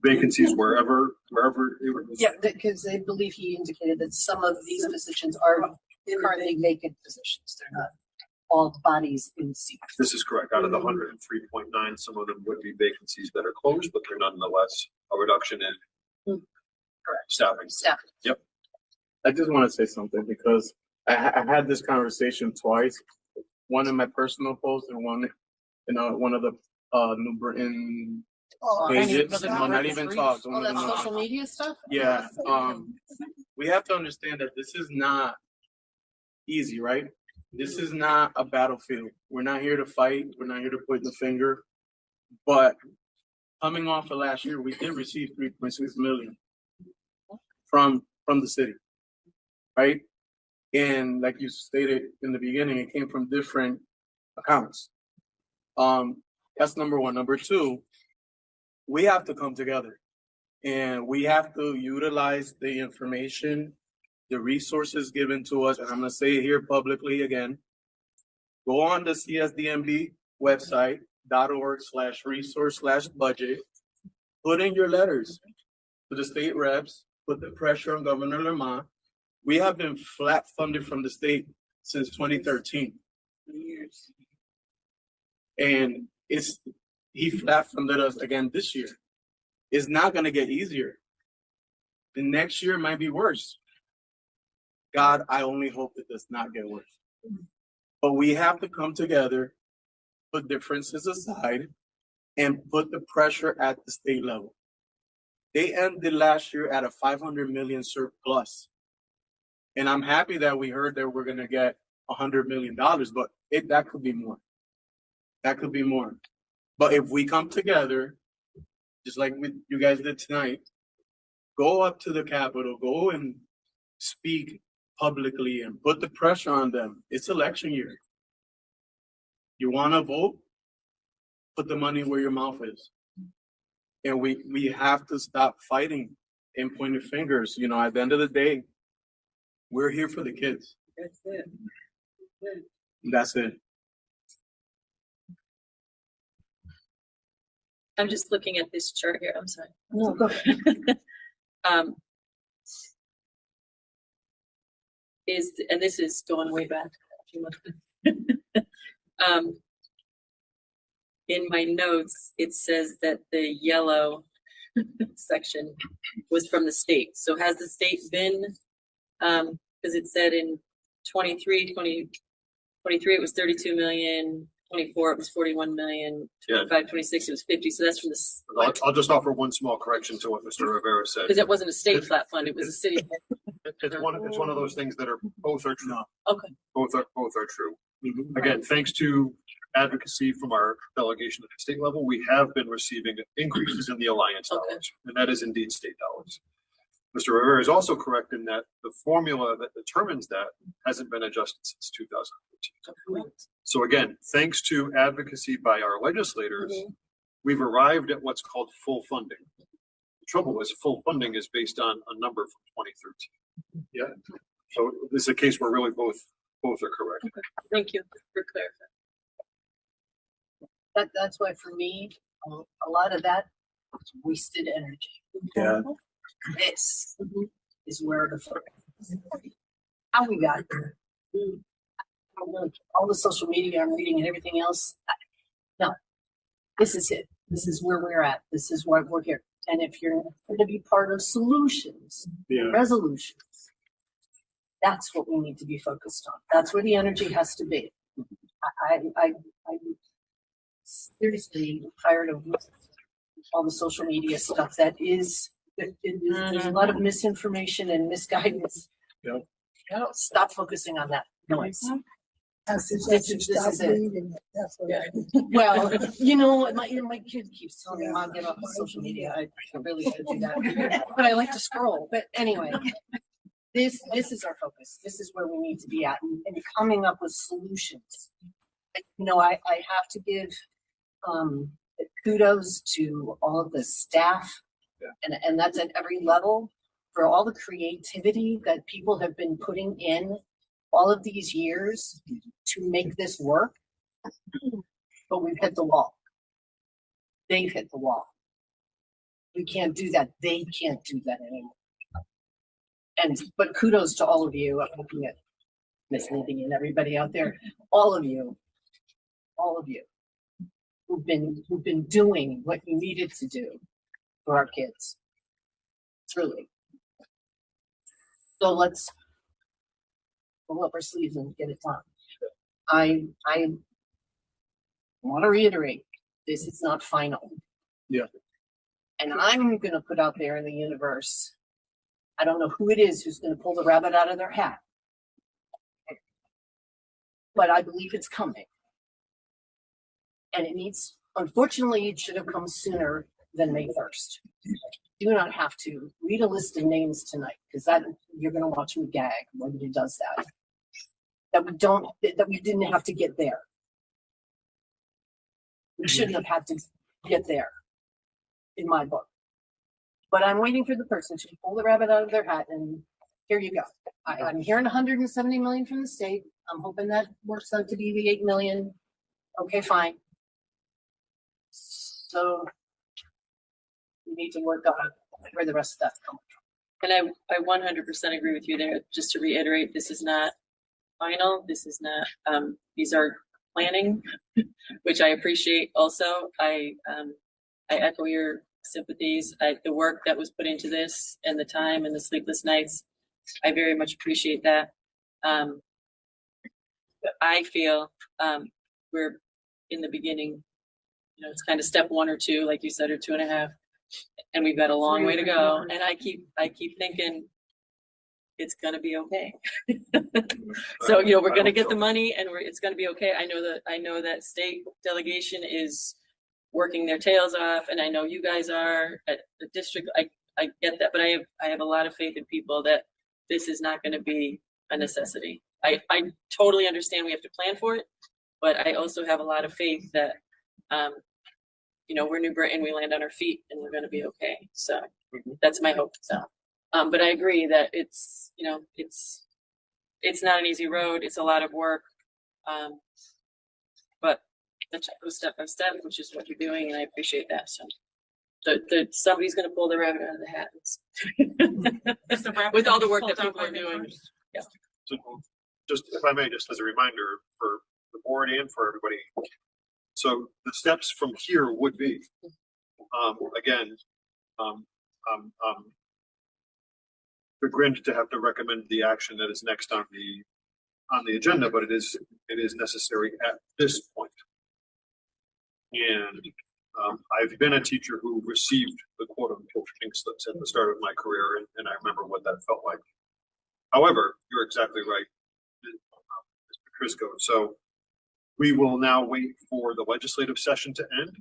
Vacancies wherever it was. Yeah, because I believe he indicated that some of these positions are currently vacant positions. They're not all bodies in seats. This is correct. Out of the 103.9, some of them would be vacancies that are closed, but they're nonetheless a reduction in staffing. Yep. I just want to say something because I had this conversation twice. One in my personal post and one in one of the New Britain pages. No, not even talks. Oh, that's social media stuff? Yeah. We have to understand that this is not easy, right? This is not a battlefield. We're not here to fight. We're not here to point the finger. But coming off of last year, we did receive 3.6 million from the city, right? And like you stated in the beginning, it came from different accounts. That's number one. Number two, we have to come together and we have to utilize the information, the resources given to us. And I'm going to say it here publicly again. Go on the CSDMB website, .org/resource/budget. Put in your letters to the state reps, put the pressure on Governor Lamont. We have been flat funded from the state since 2013. And he flat funded us again this year. It's not going to get easier. The next year might be worse. God, I only hope it does not get worse. But we have to come together, put differences aside, and put the pressure at the state level. They ended last year at a $500 million surplus. And I'm happy that we heard that we're going to get $100 million, but that could be more. That could be more. But if we come together, just like you guys did tonight, go up to the Capitol, go and speak publicly and put the pressure on them. It's election year. You want to vote? Put the money where your mouth is. And we have to stop fighting and pointing fingers. At the end of the day, we're here for the kids. That's it. That's it. I'm just looking at this chart here. I'm sorry. No, go ahead. And this is going way back a few months. In my notes, it says that the yellow section was from the state. So has the state been, because it said in 23 it was 32 million, 24 it was 41 million, 25, 26 it was 50. So that's from the. I'll just offer one small correction to what Mr. Rivera said. Because it wasn't a state flat fund, it was a city. It's one of those things that are both are true. Okay. Both are true. Again, thanks to advocacy from our delegation at the state level, we have been receiving increases in the alliance dollars, and that is indeed state dollars. Mr. Rivera is also correct in that the formula that determines that hasn't been adjusted since 2014. So again, thanks to advocacy by our legislators, we've arrived at what's called full funding. The trouble is full funding is based on a number from 2013. Yeah. So this is a case where really both are correct. Okay. Thank you for clarifying. That's why for me, a lot of that is wasted energy. Yeah. This is where the focus. How we got there. All the social media I'm reading and everything else. No, this is it. This is where we're at. This is why we're here. And if you're going to be part of solutions, resolutions, that's what we need to be focused on. That's where the energy has to be. I'm seriously tired of all the social media stuff that is, there's a lot of misinformation and misguidance. Yep. Stop focusing on that noise. I suggest you stop reading it. That's what I do. Well, you know, my kid keeps telling me, Mom, get off of social media. I really should do that. But I like to scroll. But anyway, this is our focus. This is where we need to be at and coming up with solutions. You know, I have to give kudos to all of the staff, and that's at every level, for all the creativity that people have been putting in all of these years to make this work. But we've hit the wall. They've hit the wall. We can't do that. They can't do that anymore. But kudos to all of you. I'm looking at Miss Lindy and everybody out there. All of you who've been doing what you needed to do for our kids. Truly. So let's roll up our sleeves and get it done. I want to reiterate, this is not final. Yeah. And I'm going to put out there in the universe, I don't know who it is who's going to pull the rabbit out of their hat, but I believe it's coming. And it needs, unfortunately, it should have come sooner than May 1st. Do not have to read a list of names tonight, because that you're going to watch me gag when he does that. That we didn't have to get there. We shouldn't have had to get there, in my book. But I'm waiting for the person to pull the rabbit out of their hat, and here you go. I'm hearing 170 million from the state. I'm hoping that works out to be the 8 million. Okay, fine. So we need to work on where the rest of that's coming from. And I 100% agree with you there. Just to reiterate, this is not final. This is not, these are planning, which I appreciate also. I echo your sympathies. The work that was put into this and the time and the sleepless nights, I very much appreciate that. I feel we're in the beginning. You know, it's kind of step 1 or 2, like you said, or 2.5, and we've got a long way to go. And I keep thinking it's going to be okay. So, you know, we're going to get the money, and it's going to be okay. I know that state delegation is working their tails off, and I know you guys are at the district. I get that, but I have a lot of faith in people that this is not going to be a necessity. I totally understand we have to plan for it, but I also have a lot of faith that you know, we're New Britain, we land on our feet, and we're going to be okay. So that's my hope. So, but I agree that it's, you know, it's not an easy road. It's a lot of work. But let's go step by step, which is what you're doing, and I appreciate that. So, somebody's going to pull the rabbit out of the hat with all the work that people are doing. Yeah. So just, if I may, just as a reminder for the board and for everybody. So the steps from here would be, again, begrudged to have to recommend the action that is next on the agenda, but it is necessary at this point. And I've been a teacher who received the quote-unquote pink slips at the start of my career, and I remember what that felt like. However, you're exactly right, Mr. Crisco. So we will now wait for the legislative session to end.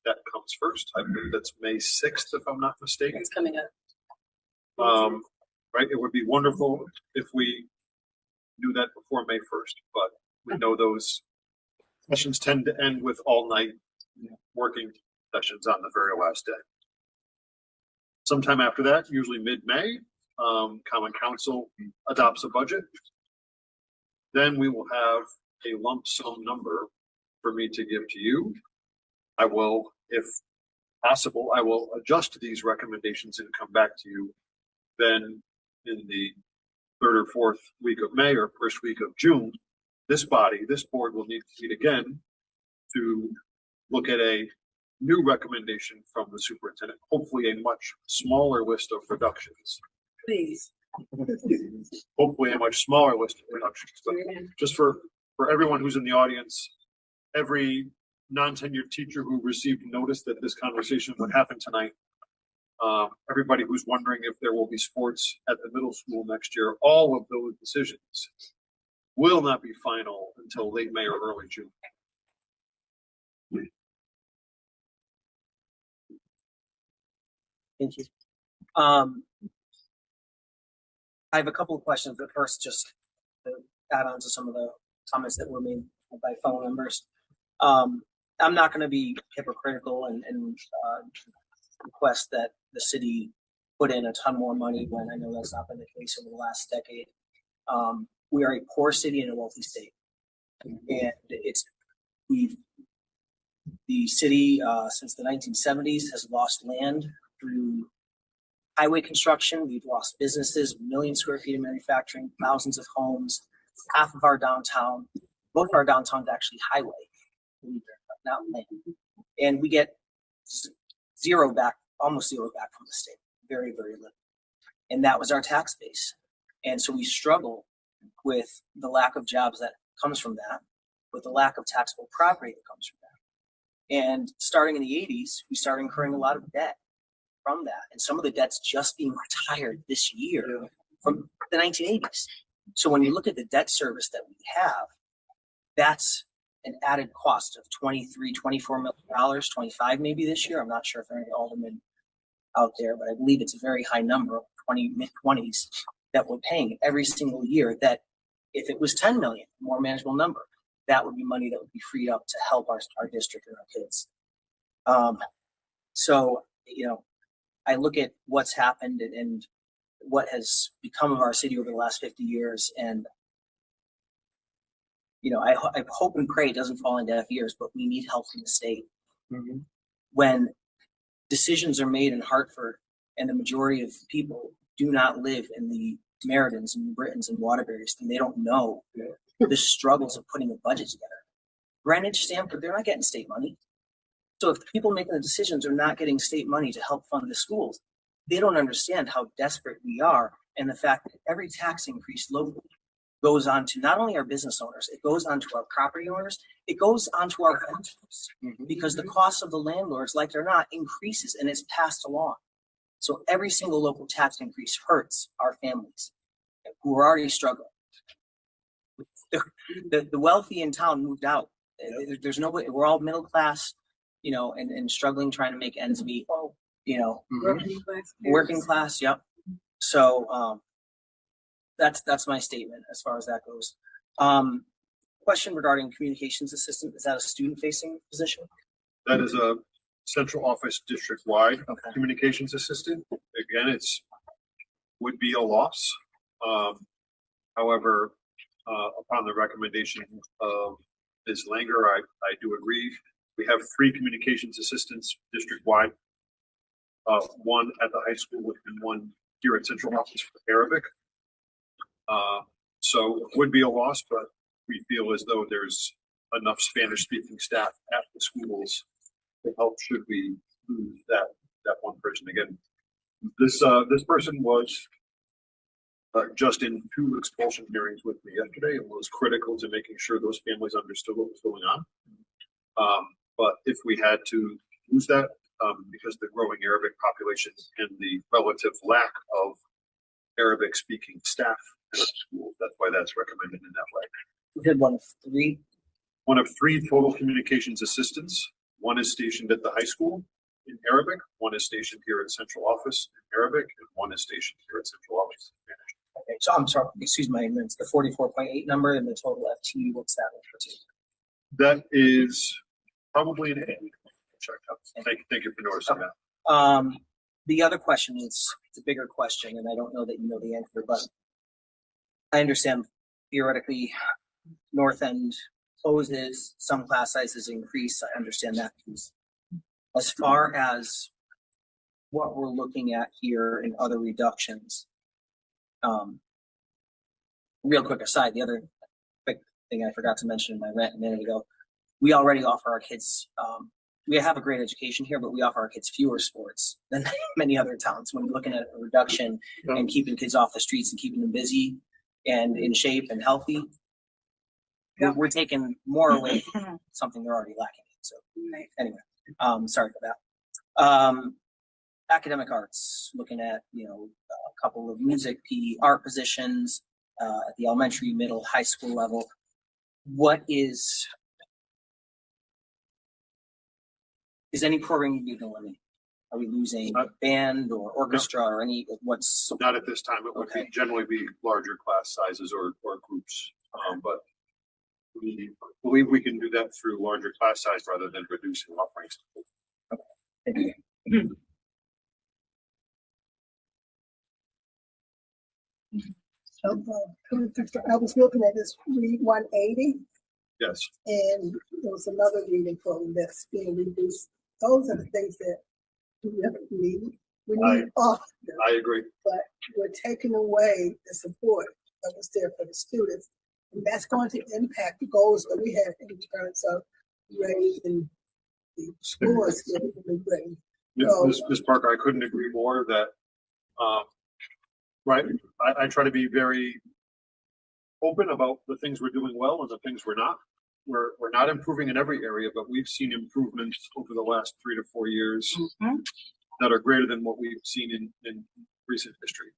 That comes first. I believe that's May 6th, if I'm not mistaken. It's coming up. Right, it would be wonderful if we knew that before May 1st, but we know those sessions tend to end with all night working sessions on the very last day. Sometime after that, usually mid-May, Common Council adopts a budget. Then we will have a lump sum number for me to give to you. I will, if possible, I will adjust these recommendations and come back to you then in the third or fourth week of May or first week of June. This board will need to meet again to look at a new recommendation from the superintendent, hopefully a much smaller list of reductions. Please. Hopefully a much smaller list of reductions. But just for everyone who's in the audience, every non-tenured teacher who received notice that this conversation would happen tonight, everybody who's wondering if there will be sports at the middle school next year, all of those decisions will not be final until late May or early June. Thank you. I have a couple of questions, but first, just to add on to some of the comments that were made by fellow members. I'm not going to be hypocritical and request that the city put in a ton more money when I know that's not been the case over the last decade. We are a poor city in a wealthy state, and the city since the 1970s has lost land through highway construction. We've lost businesses, 1 million square feet of manufacturing, thousands of homes, half of our downtown. Most of our downtown is actually highway, not land. And we get zero back, almost zero back from the state, very, very little. And that was our tax base. And so we struggle with the lack of jobs that comes from that, with the lack of taxable property that comes from that. And starting in the 80s, we started incurring a lot of debt from that. And some of the debt's just being retired this year from the 1980s. So when you look at the debt service that we have, that's an added cost of $23, $24 million, 25 maybe this year. I'm not sure if there are any aldermen out there, but I believe it's a very high number, mid-20s, that we're paying every single year. That if it was 10 million, more manageable number, that would be money that would be freed up to help our district and our kids. So, you know, I look at what's happened and what has become of our city over the last 50 years. And, you know, I hope and pray it doesn't fall into deaf ears, but we need help from the state. Mm-hmm. When decisions are made in Hartford and the majority of people do not live in the Meridans and Britons and Waterburys, and they don't know the struggles of putting a budget together. Greenwich, Stamford, they're not getting state money. So if the people making the decisions are not getting state money to help fund the schools, they don't understand how desperate we are, and the fact that every tax increase locally goes on to not only our business owners, it goes on to our property owners, it goes on to our renters, because the cost of the landlords, like it or not, increases and it's passed along. So every single local tax increase hurts our families who are already struggling. The wealthy in town moved out. There's nobody, we're all middle class, you know, and struggling, trying to make ends meet, you know, working class. Yep. So that's my statement as far as that goes. Question regarding communications assistant. Is that a student facing position? That is a central office district wide communications assistant. Again, would be a loss. However, upon the recommendation of Ms. Langer, I do agree. We have 3 communications assistants district-wide, one at the high school and one here at central office for Arabic. So it would be a loss, but we feel as though there's enough Spanish-speaking staff at the schools to help should we lose that one person. Again, this person was just in 2 expulsion hearings with me yesterday and was critical to making sure those families understood what was going on. But if we had to lose that, because the growing Arabic population and the relative lack of Arabic speaking staff in our schools, that's why that's recommended in that way. We had one of 3. One of 3 total communications assistants. One is stationed at the high school in Arabic. One is stationed here at central office in Arabic, and one is stationed here at central office in Spanish. Okay, so I'm sorry, excuse my ignorance, the 44.8 number and the total FTE, what's that refer to? That is probably an A. Check out. Thank you for noticing that. The other question is the bigger question, and I don't know that you know the answer, but I understand theoretically North End closes, some class sizes increase. I understand that piece. As far as what we're looking at here in other reductions, real quick aside, the other quick thing I forgot to mention in my rant a minute ago, we already offer our kids, we have a great education here, but we offer our kids fewer sports than many other towns. When we're looking at a reduction and keeping kids off the streets and keeping them busy and in shape and healthy, we're taking more away from something they're already lacking. So anyway, sorry for that. Academic arts, looking at, a couple of music, PE, art positions at the elementary, middle, high school level. What is any program you can eliminate? Are we losing band or orchestra or any, what's? Not at this time. It would generally be larger class sizes or groups. But we believe we can do that through larger class size rather than reducing offerings. Okay. Thank you. So, I was looking at this read 180. Yes. And there was another reading program that's being reduced. Those are the things that we really need. We need all of them. I agree. But we're taking away the support that was there for the students. And that's going to impact the goals that we have in terms of raising the scores in the grade. Ms. Parker, I couldn't agree more that, right, I try to be very open about the things we're doing well and the things we're not. We're not improving in every area, but we've seen improvements over the last 3 to 4 years that are greater than what we've seen in recent history.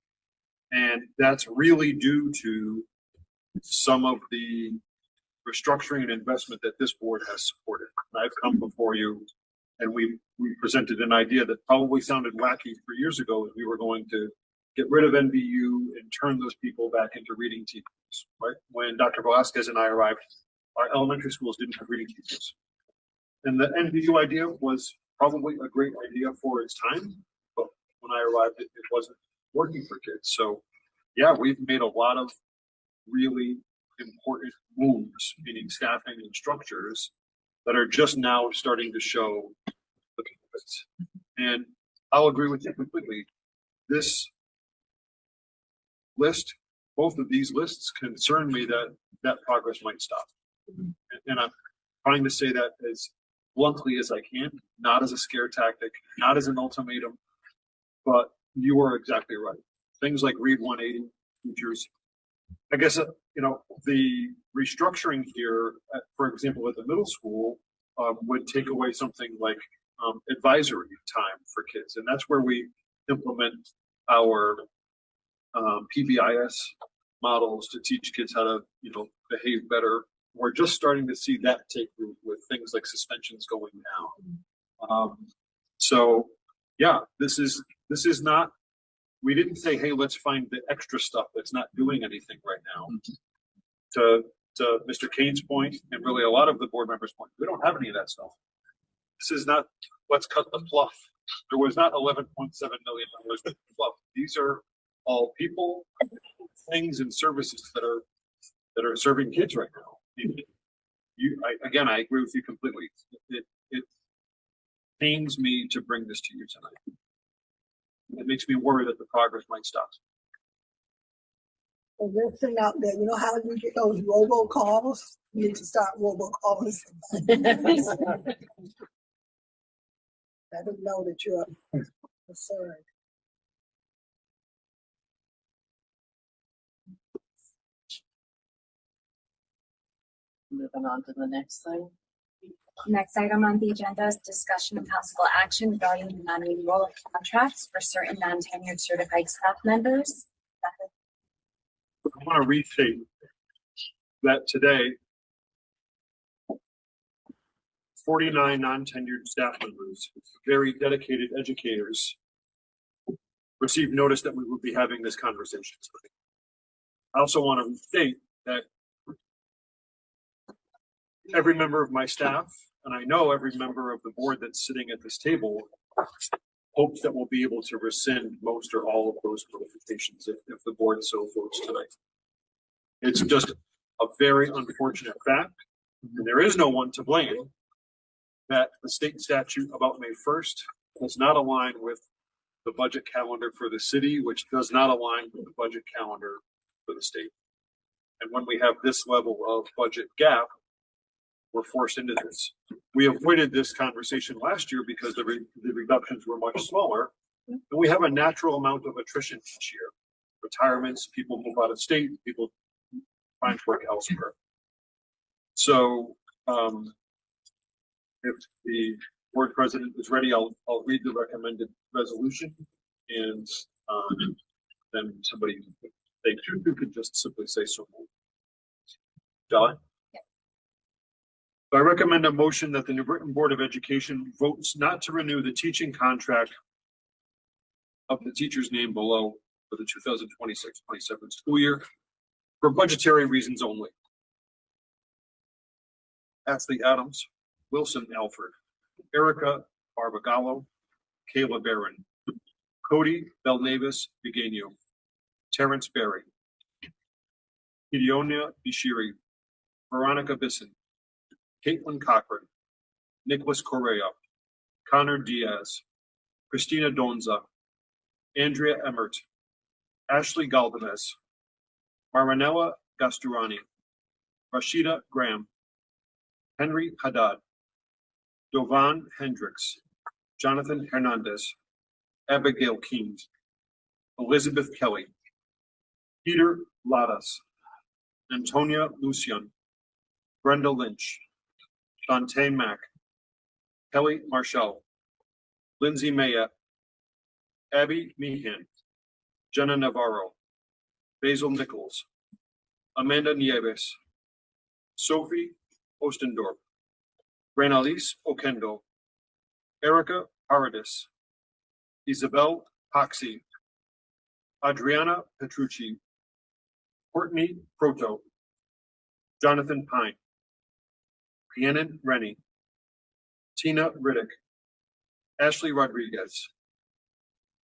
And that's really due to some of the restructuring and investment that this board has supported. I've come before you and we presented an idea that probably sounded wacky 3 years ago, that we were going to get rid of NBU and turn those people back into reading teachers, right? When Dr. Velasquez and I arrived, our elementary schools didn't have reading teachers. And the NBU idea was probably a great idea for its time, but when I arrived, it wasn't working for kids. So yeah, we've made a lot of really important moves, meaning staffing and structures, that are just now starting to show the benefits. And I'll agree with you completely. This list, both of these lists concern me that progress might stop. And I'm trying to say that as bluntly as I can, not as a scare tactic, not as an ultimatum, but you are exactly right. Things like Read 180 teachers, I guess, the restructuring here, for example, at the middle school, would take away something like advisory time for kids. And that's where we implement our PBIS models to teach kids how to, behave better. We're just starting to see that take root with things like suspensions going down. So yeah, this is not, we didn't say, hey, let's find the extra stuff that's not doing anything right now. To Mr. Kane's point, and really a lot of the board members' point, we don't have any of that stuff. This is not, let's cut the fluff. There was not $11.7 million worth of fluff. These are all people, things, and services that are serving kids right now. I agree with you completely. It pains me to bring this to you tonight. It makes me worry that the progress might stop. And listen out there, you know how you get those robocalls? You need to start robocalling somebody. Let them know that you're concerned. Moving on to the next thing. Next item on the agenda is discussion and possible action regarding the non-renewal of contracts for certain non-tenured certified staff members. I want to restate that today 49 non-tenured staff members, very dedicated educators, received notice that we would be having this conversation tonight. I also want to state that every member of my staff, and I know every member of the board that's sitting at this table, hopes that we'll be able to rescind most or all of those notifications if the board so votes tonight. It's just a very unfortunate fact, and there is no one to blame that the state statute about May 1st does not align with the budget calendar for the city, which does not align with the budget calendar for the state. And when we have this level of budget gap, we're forced into this. We avoided this conversation last year because the reductions were much smaller. And we have a natural amount of attrition each year. Retirements, people move out of state, people find work elsewhere. So if the board president is ready, I'll read the recommended resolution, and then somebody, they could just simply say so moved. John? So I recommend a motion that the New Britain Board of Education votes not to renew the teaching contract of the teachers named below for the 2026-27 school year for budgetary reasons only. Ashley Adams, Wilson Alford, Erica Barbagallo, Kayla Barron, Cody Belnavis Viganio, Terrence Berry, Gideonia Bishiri, Veronica Bisson, Caitlin Cochran, Nicholas Correa, Connor Diaz, Christina Donza, Andrea Emmert, Ashley Galvanez, Marinella Gasturani, Rashida Graham, Henry Haddad, Dovan Hendricks, Jonathan Hernandez, Abigail Keynes, Elizabeth Kelly, Peter Ladas, Antonia Lucian, Brenda Lynch, Shantae Mack, Kelly Marshall, Lindsay Mayette, Abby Meehan, Jenna Navarro, Basil Nichols, Amanda Nieves, Sophie Ostendorp, Renalise Okendo, Erica Paradis, Isabel Poxy, Adriana Petrucci, Courtney Proto, Jonathan Pine, Rhiannon Rennie, Tina Riddick, Ashley Rodriguez,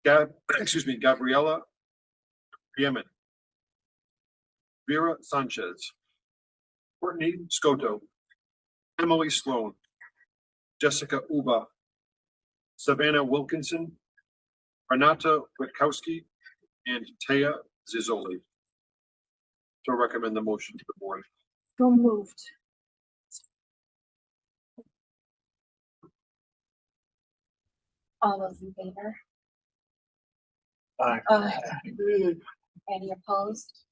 Gabriella Yemen, Vera Sanchez, Courtney Scotto, Emily Sloan, Jessica Uba, Savannah Wilkinson, Renata Witkowski, and Taya Zizoli. So recommend the motion to the board. So moved. All those in favor? Aye. Any opposed?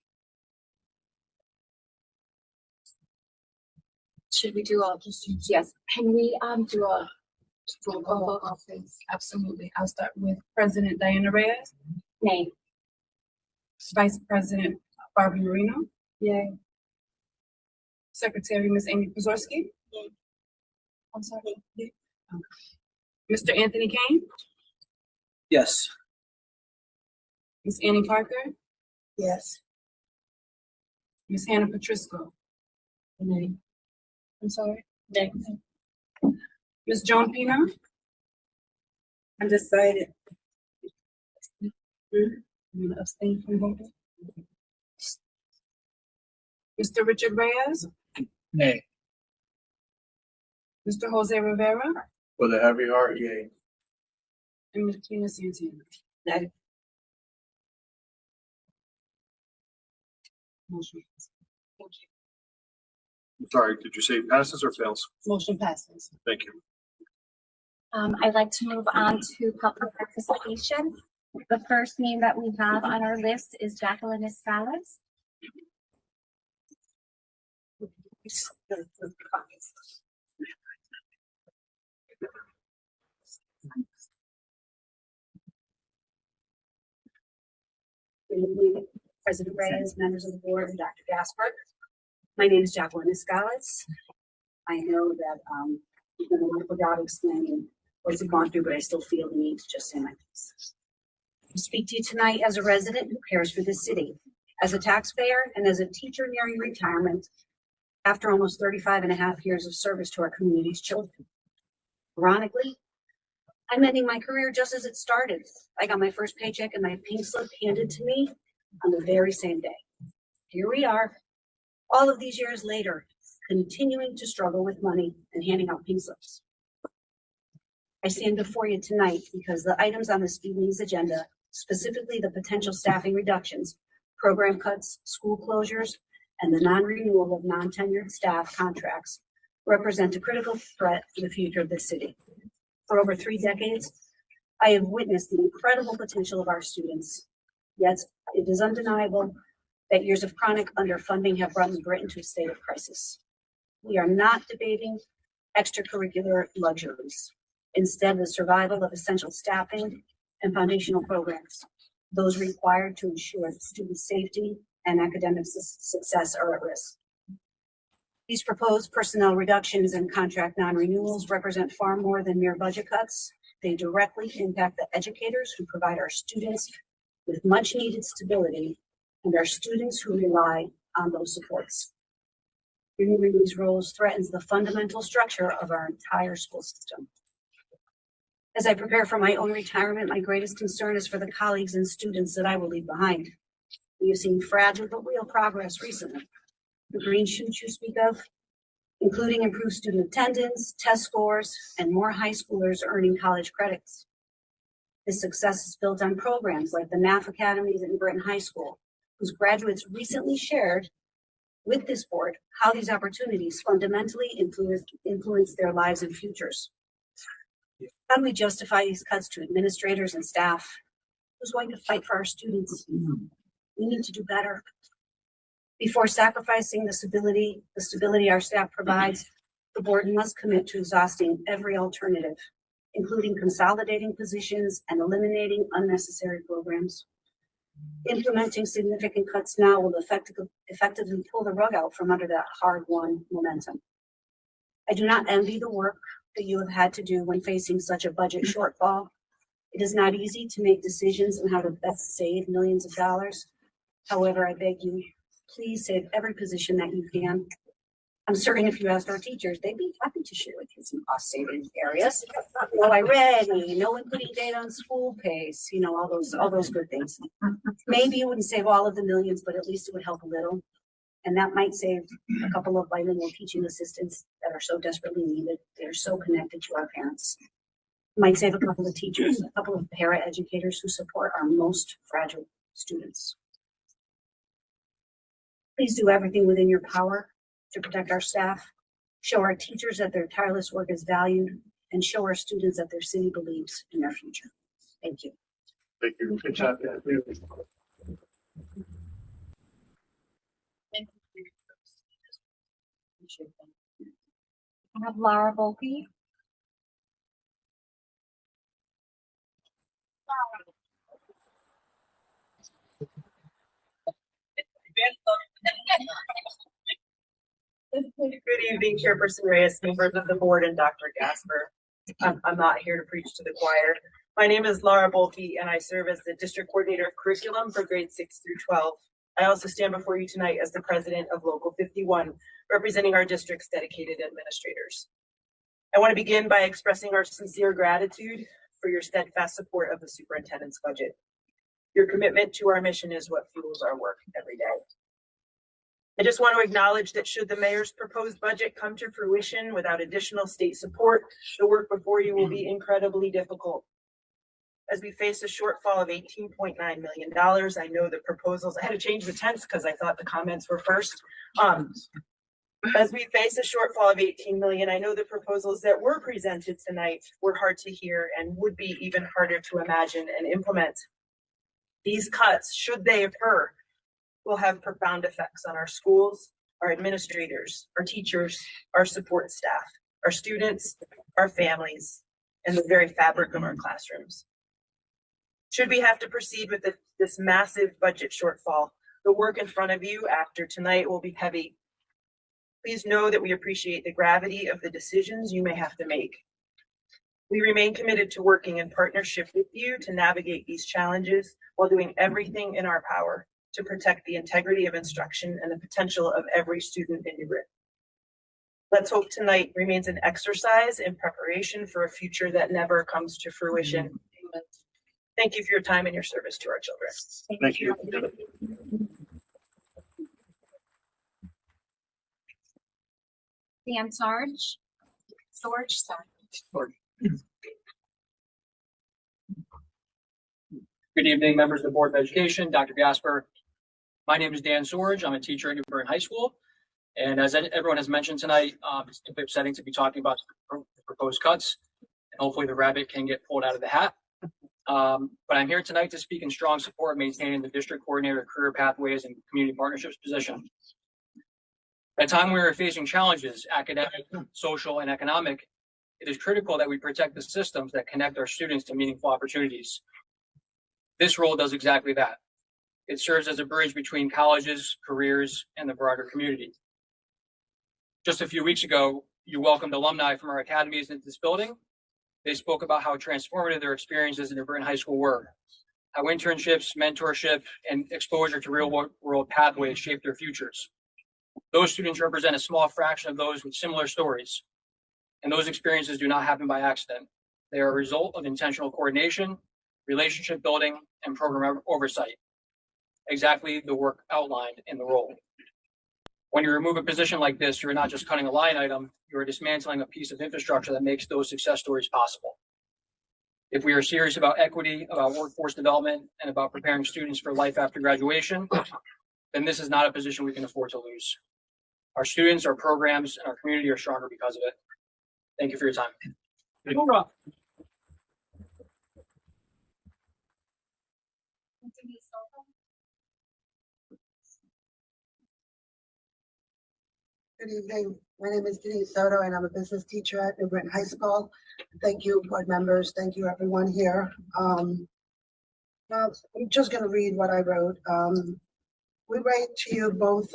Should we do all just, yes, can we do a roll call vote, please? Absolutely. I'll start with President Diana Reyes, Nay. Vice President Barbara Marino, Yay. Secretary Ms. Amy Pazorski. I'm sorry. Mr. Anthony Kane, Yes. Ms. Annie Parker, Yes. Ms. Hannah Patrisco. Nay. I'm sorry. Nay. Ms. Joan Pina, Undecided. I'm gonna abstain from voting. Mr. Richard Reyes, Nay. Mr. Jose Rivera, With a heavy heart, yay. and Ms. Tina Santana. Nay. Motion I'm sorry, did you say passes or fails? passes. Thank you. I'd like to move on to public participation. The first name that we have on our list is Jacqueline Escalez. Good evening, President Reyes, members of the board, and Dr. Gasper. My name is Jacqueline Escalez. I know that You've done a wonderful job explaining what you've gone through, but I still feel the need to just say my piece. I speak to you tonight as a resident who cares for this city, as a taxpayer, and as a teacher nearing retirement after almost 35 and a half years of service to our community's children. Ironically, I'm ending my career just as it started. I got my first paycheck and my pink slip handed to me on the very same day. Here we are, all of these years later, continuing to struggle with money and handing out pink slips. I stand before you tonight because the items on this evening's agenda, specifically the potential staffing reductions, program cuts, school closures, and the non-renewal of non-tenured staff contracts, represent a critical threat to the future of this city. For over 3 decades, I have witnessed the incredible potential of our students. Yet it is undeniable that years of chronic underfunding have brought Grit into a state of crisis. We are not debating extracurricular luxuries. Instead, the survival of essential staffing and foundational programs, those required to ensure student safety and academic success, are at risk. These proposed personnel reductions and contract non-renewals represent far more than mere budget cuts. They directly impact the educators who provide our students with much needed stability and our students who rely on those supports. Removing these roles threatens the fundamental structure of our entire school system. As I prepare for my own retirement, my greatest concern is for the colleagues and students that I will leave behind. We have seen fragile but real progress recently. The green shoots you speak of, including improved student attendance, test scores, and more high schoolers earning college credits. This success is built on programs like the NAF Academies in Britain High School, whose graduates recently shared with this board how these opportunities fundamentally influence their lives and futures. How do we justify these cuts to administrators and staff? Who's going to fight for our students? We need to do better. Before sacrificing the stability our staff provides, the board must commit to exhausting every alternative, including consolidating positions and eliminating unnecessary programs. Implementing significant cuts now will effectively pull the rug out from under that hard-won momentum. I do not envy the work that you have had to do when facing such a budget shortfall. It is not easy to make decisions on how to best save millions of dollars. However, I beg you, please save every position that you can. I'm certain if you asked our teachers, they'd be happy to share with you some cost saving areas. No irony, no inputting data on school pace, all those good things. Maybe it wouldn't save all of the millions, but at least it would help a little. And that might save a couple of bilingual teaching assistants that are so desperately needed. They're so connected to our parents. It might save a couple of teachers, a couple of para-educators who support our most fragile students. Please do everything within your power to protect our staff, show our teachers that their tireless work is valued, and show our students that their city believes in their future. Thank you. Thank you. Good job. I have Laura Volpe. Good evening, Chairperson Reyes, members of the board, and Dr. Gasper. I'm not here to preach to the choir. My name is Laura Bolke, and I serve as the District Coordinator of Curriculum for grades 6 through 12. I also stand before you tonight as the President of Local 51, representing our district's dedicated administrators. I want to begin by expressing our sincere gratitude for your steadfast support of the superintendent's budget. Your commitment to our mission is what fuels our work every day. I just want to acknowledge that should the mayor's proposed budget come to fruition without additional state support, the work before you will be incredibly difficult. As we face a shortfall of $18.9 million, I know the proposals, I had to change the tense because I thought the comments were first. As we face a shortfall of $18 million, I know the proposals that were presented tonight were hard to hear and would be even harder to imagine and implement. These cuts, should they occur, will have profound effects on our schools, our administrators, our teachers, our support staff, our students, our families, and the very fabric of our classrooms. Should we have to proceed with this massive budget shortfall, the work in front of you after tonight will be heavy. Please know that we appreciate the gravity of the decisions you may have to make. We remain committed to working in partnership with you to navigate these challenges while doing everything in our power to protect the integrity of instruction and the potential of every student in New Britain. Let's hope tonight remains an exercise in preparation for a future that never comes to fruition. Thank you for your time and your service to our children. Thank you. Dan Sarge. Good evening, members of the Board of Education, Dr. Gasper. My name is Dan Sorge. I'm a teacher at New Britain High School. And as everyone has mentioned tonight, it's a bit upsetting to be talking about the proposed cuts. And hopefully the rabbit can get pulled out of the hat. But I'm here tonight to speak in strong support of maintaining the District Coordinator of Career Pathways and Community Partnerships position. At a time we are facing challenges, academic, social, and economic, it is critical that we protect the systems that connect our students to meaningful opportunities. This role does exactly that. It serves as a bridge between colleges, careers, and the broader community. Just a few weeks ago, you welcomed alumni from our academies into this building. They spoke about how transformative their experiences in New Britain High School were, how internships, mentorship, and exposure to real-world pathways shaped their futures. Those students represent a small fraction of those with similar stories, and those experiences do not happen by accident. They are a result of intentional coordination, relationship building, and program oversight. Exactly the work outlined in the role. When you remove a position like this, you're not just cutting a line item, you're dismantling a piece of infrastructure that makes those success stories possible. If we are serious about equity, about workforce development, and about preparing students for life after graduation, then this is not a position we can afford to lose. Our students, our programs, and our community are stronger because of it. Thank you for your time. Good evening. My name is Denise Soto, and I'm a business teacher at New Britain High School. Thank you, board members. Thank you, everyone here. Now, I'm just going to read what I wrote. We write to you both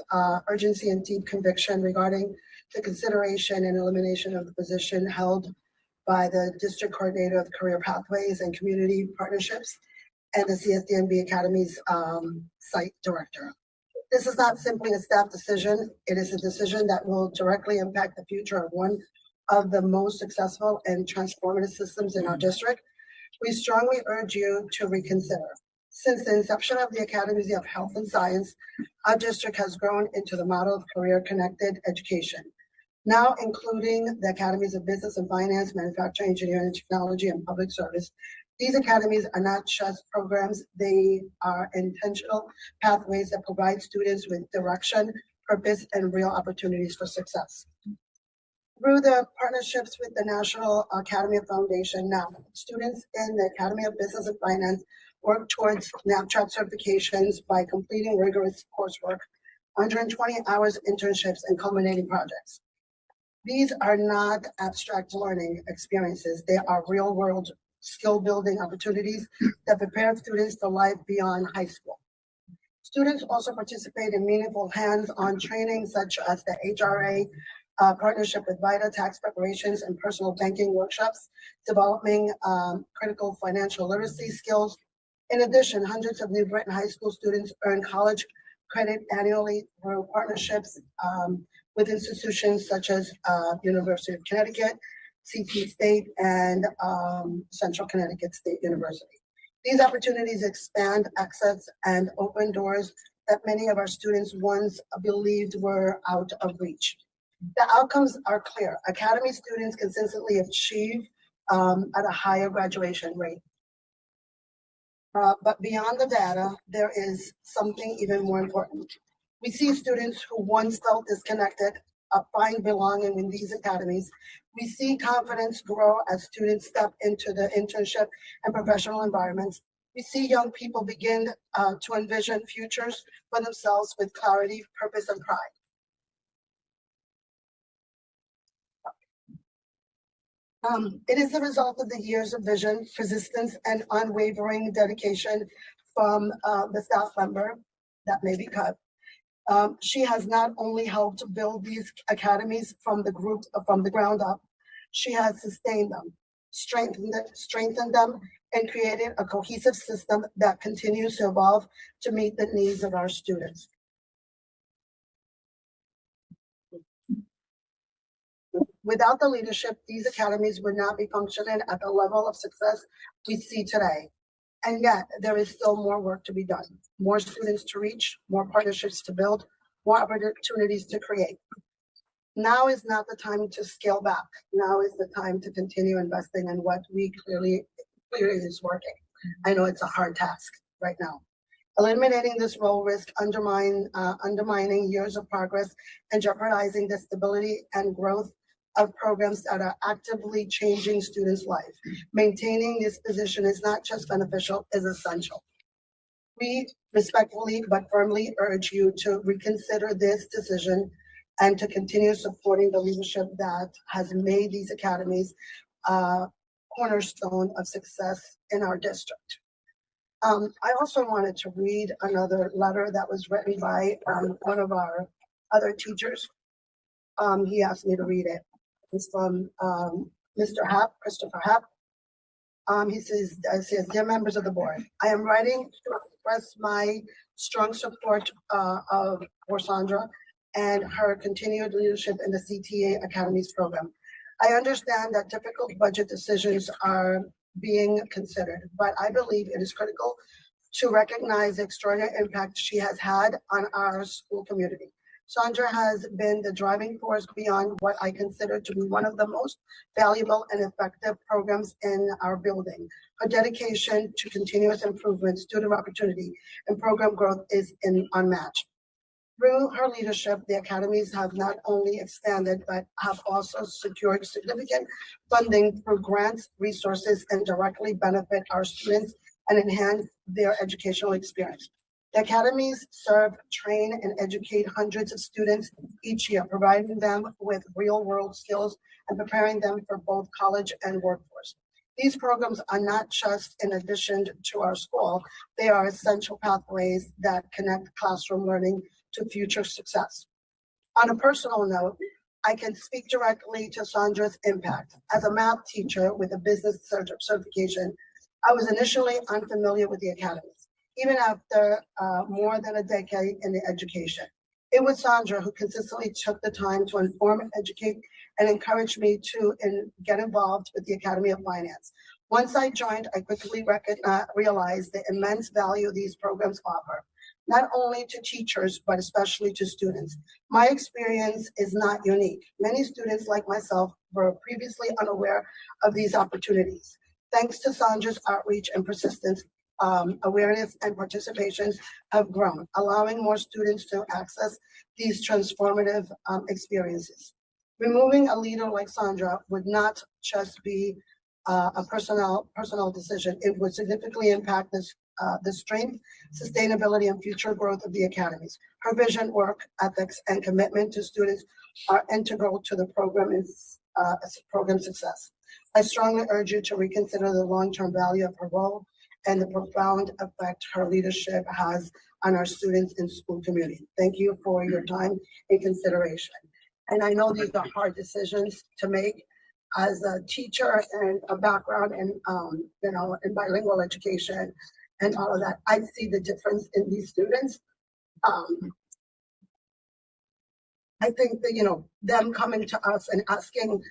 urgency and deep conviction regarding the consideration and elimination of the position held by the District Coordinator of Career Pathways and Community Partnerships and the CSDMB Academy's site director. This is not simply a staff decision. It is a decision that will directly impact the future of one of the most successful and transformative systems in our district. We strongly urge you to reconsider. Since the inception of the Academy of Health and Science, our district has grown into the model of career-connected education, now including the Academies of Business and Finance, Manufacturing, Engineering, and Technology, and Public Service. These academies are not just programs, they are intentional pathways that provide students with direction, purpose, and real opportunities for success. Through the partnerships with the National Academy of Foundation, now students in the Academy of Business and Finance work towards NAPTRAP certifications by completing rigorous coursework, 120 hours internships, and culminating projects. These are not abstract learning experiences. They are real-world skill-building opportunities that prepare students for life beyond high school. Students also participate in meaningful hands-on training such as the HRA partnership with VITA, tax preparations, and personal banking workshops, developing critical financial literacy skills. In addition, hundreds of New Britain High School students earn college credit annually through partnerships with institutions such as University of Connecticut, CT State, and Central Connecticut State University. These opportunities expand access and open doors that many of our students once believed were out of reach. The outcomes are clear. Academy students consistently achieve at a higher graduation rate. But beyond the data, there is something even more important. We see students who once felt disconnected find belonging in these academies. We see confidence grow as students step into the internship and professional environments. We see young people begin to envision futures for themselves with clarity, purpose, and pride. It is the result of the years of vision, persistence, and unwavering dedication from the staff member that may be cut. She has not only helped build these academies from the ground up, she has sustained them, strengthened them, and created a cohesive system that continues to evolve to meet the needs of our students. Without the leadership, these academies would not be functioning at the level of success we see today. And yet, there is still more work to be done, more students to reach, more partnerships to build, more opportunities to create. Now is not the time to scale back. Now is the time to continue investing in what we clearly is working. I know it's a hard task right now. Eliminating this role risk undermining years of progress and jeopardizing the stability and growth of programs that are actively changing students' life. Maintaining this position is not just beneficial, it's essential. We respectfully but firmly urge you to reconsider this decision and to continue supporting the leadership that has made these academies a cornerstone of success in our district. I also wanted to read another letter that was written by one of our other teachers. He asked me to read it. It's from Mr. Happ, Christopher Happ. He says, dear members of the board, I am writing to express my strong support for Sandra and her continued leadership in the CTA Academies program. I understand that difficult budget decisions are being considered, but I believe it is critical to recognize the extraordinary impact she has had on our school community. Sandra has been the driving force beyond what I consider to be one of the most valuable and effective programs in our building. Her dedication to continuous improvement, student opportunity, and program growth is unmatched. Through her leadership, the academies have not only expanded, but have also secured significant funding through grants, resources, and directly benefit our students and enhance their educational experience. The academies serve, train, and educate hundreds of students each year, providing them with real-world skills and preparing them for both college and workforce. These programs are not just in addition to our school, they are essential pathways that connect classroom learning to future success. On a personal note, I can speak directly to Sandra's impact. As a math teacher with a business certification, I was initially unfamiliar with the academies, even after more than a decade in the education. It was Sandra who consistently took the time to inform, educate, and encourage me to get involved with the Academy of Finance. Once I joined, I quickly realized the immense value these programs offer, not only to teachers, but especially to students. My experience is not unique. Many students like myself were previously unaware of these opportunities. Thanks to Sandra's outreach and persistence, awareness and participations have grown, allowing more students to access these transformative experiences. Removing a leader like Sandra would not just be a personal decision. It would significantly impact the strength, sustainability, and future growth of the academies. Her vision, work ethics, and commitment to students are integral to the program success. I strongly urge you to reconsider the long-term value of her role and the profound effect her leadership has on our students and school community. Thank you for your time and consideration. And I know these are hard decisions to make. As a teacher and a background in in bilingual education and all of that, I see the difference in these students. I think that them coming to us and asking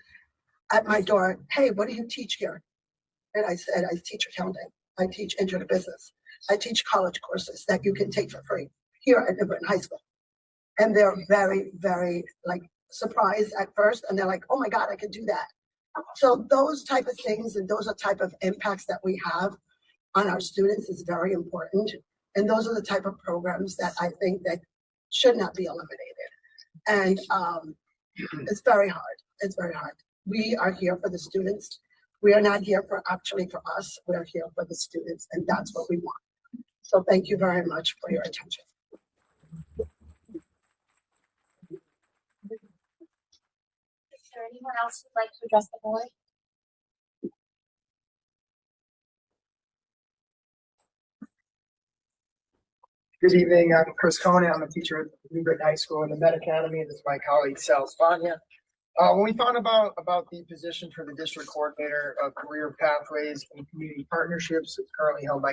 at my door, hey, what do you teach here? And I said, I teach accounting. I teach intro to business. I teach college courses that you can take for free here at New High School. And they're very, very surprised at first. And they're like, oh my God, I could do that. So those type of things and those are type of impacts that we have on our students is very important. And those are the type of programs that I think that should not be eliminated. And it's very hard. It's very hard. We are here for the students. We are not here for us. We're here for the students, and that's what we want. So thank you very much for your attention. Is there anyone else who'd like to address the board? Good evening. I'm Chris Conant. I'm a teacher at New Britain High School in the Med Academy. This is my colleague Sal Spagna. When we thought about the position for the district coordinator of career pathways and community partnerships, it's currently held by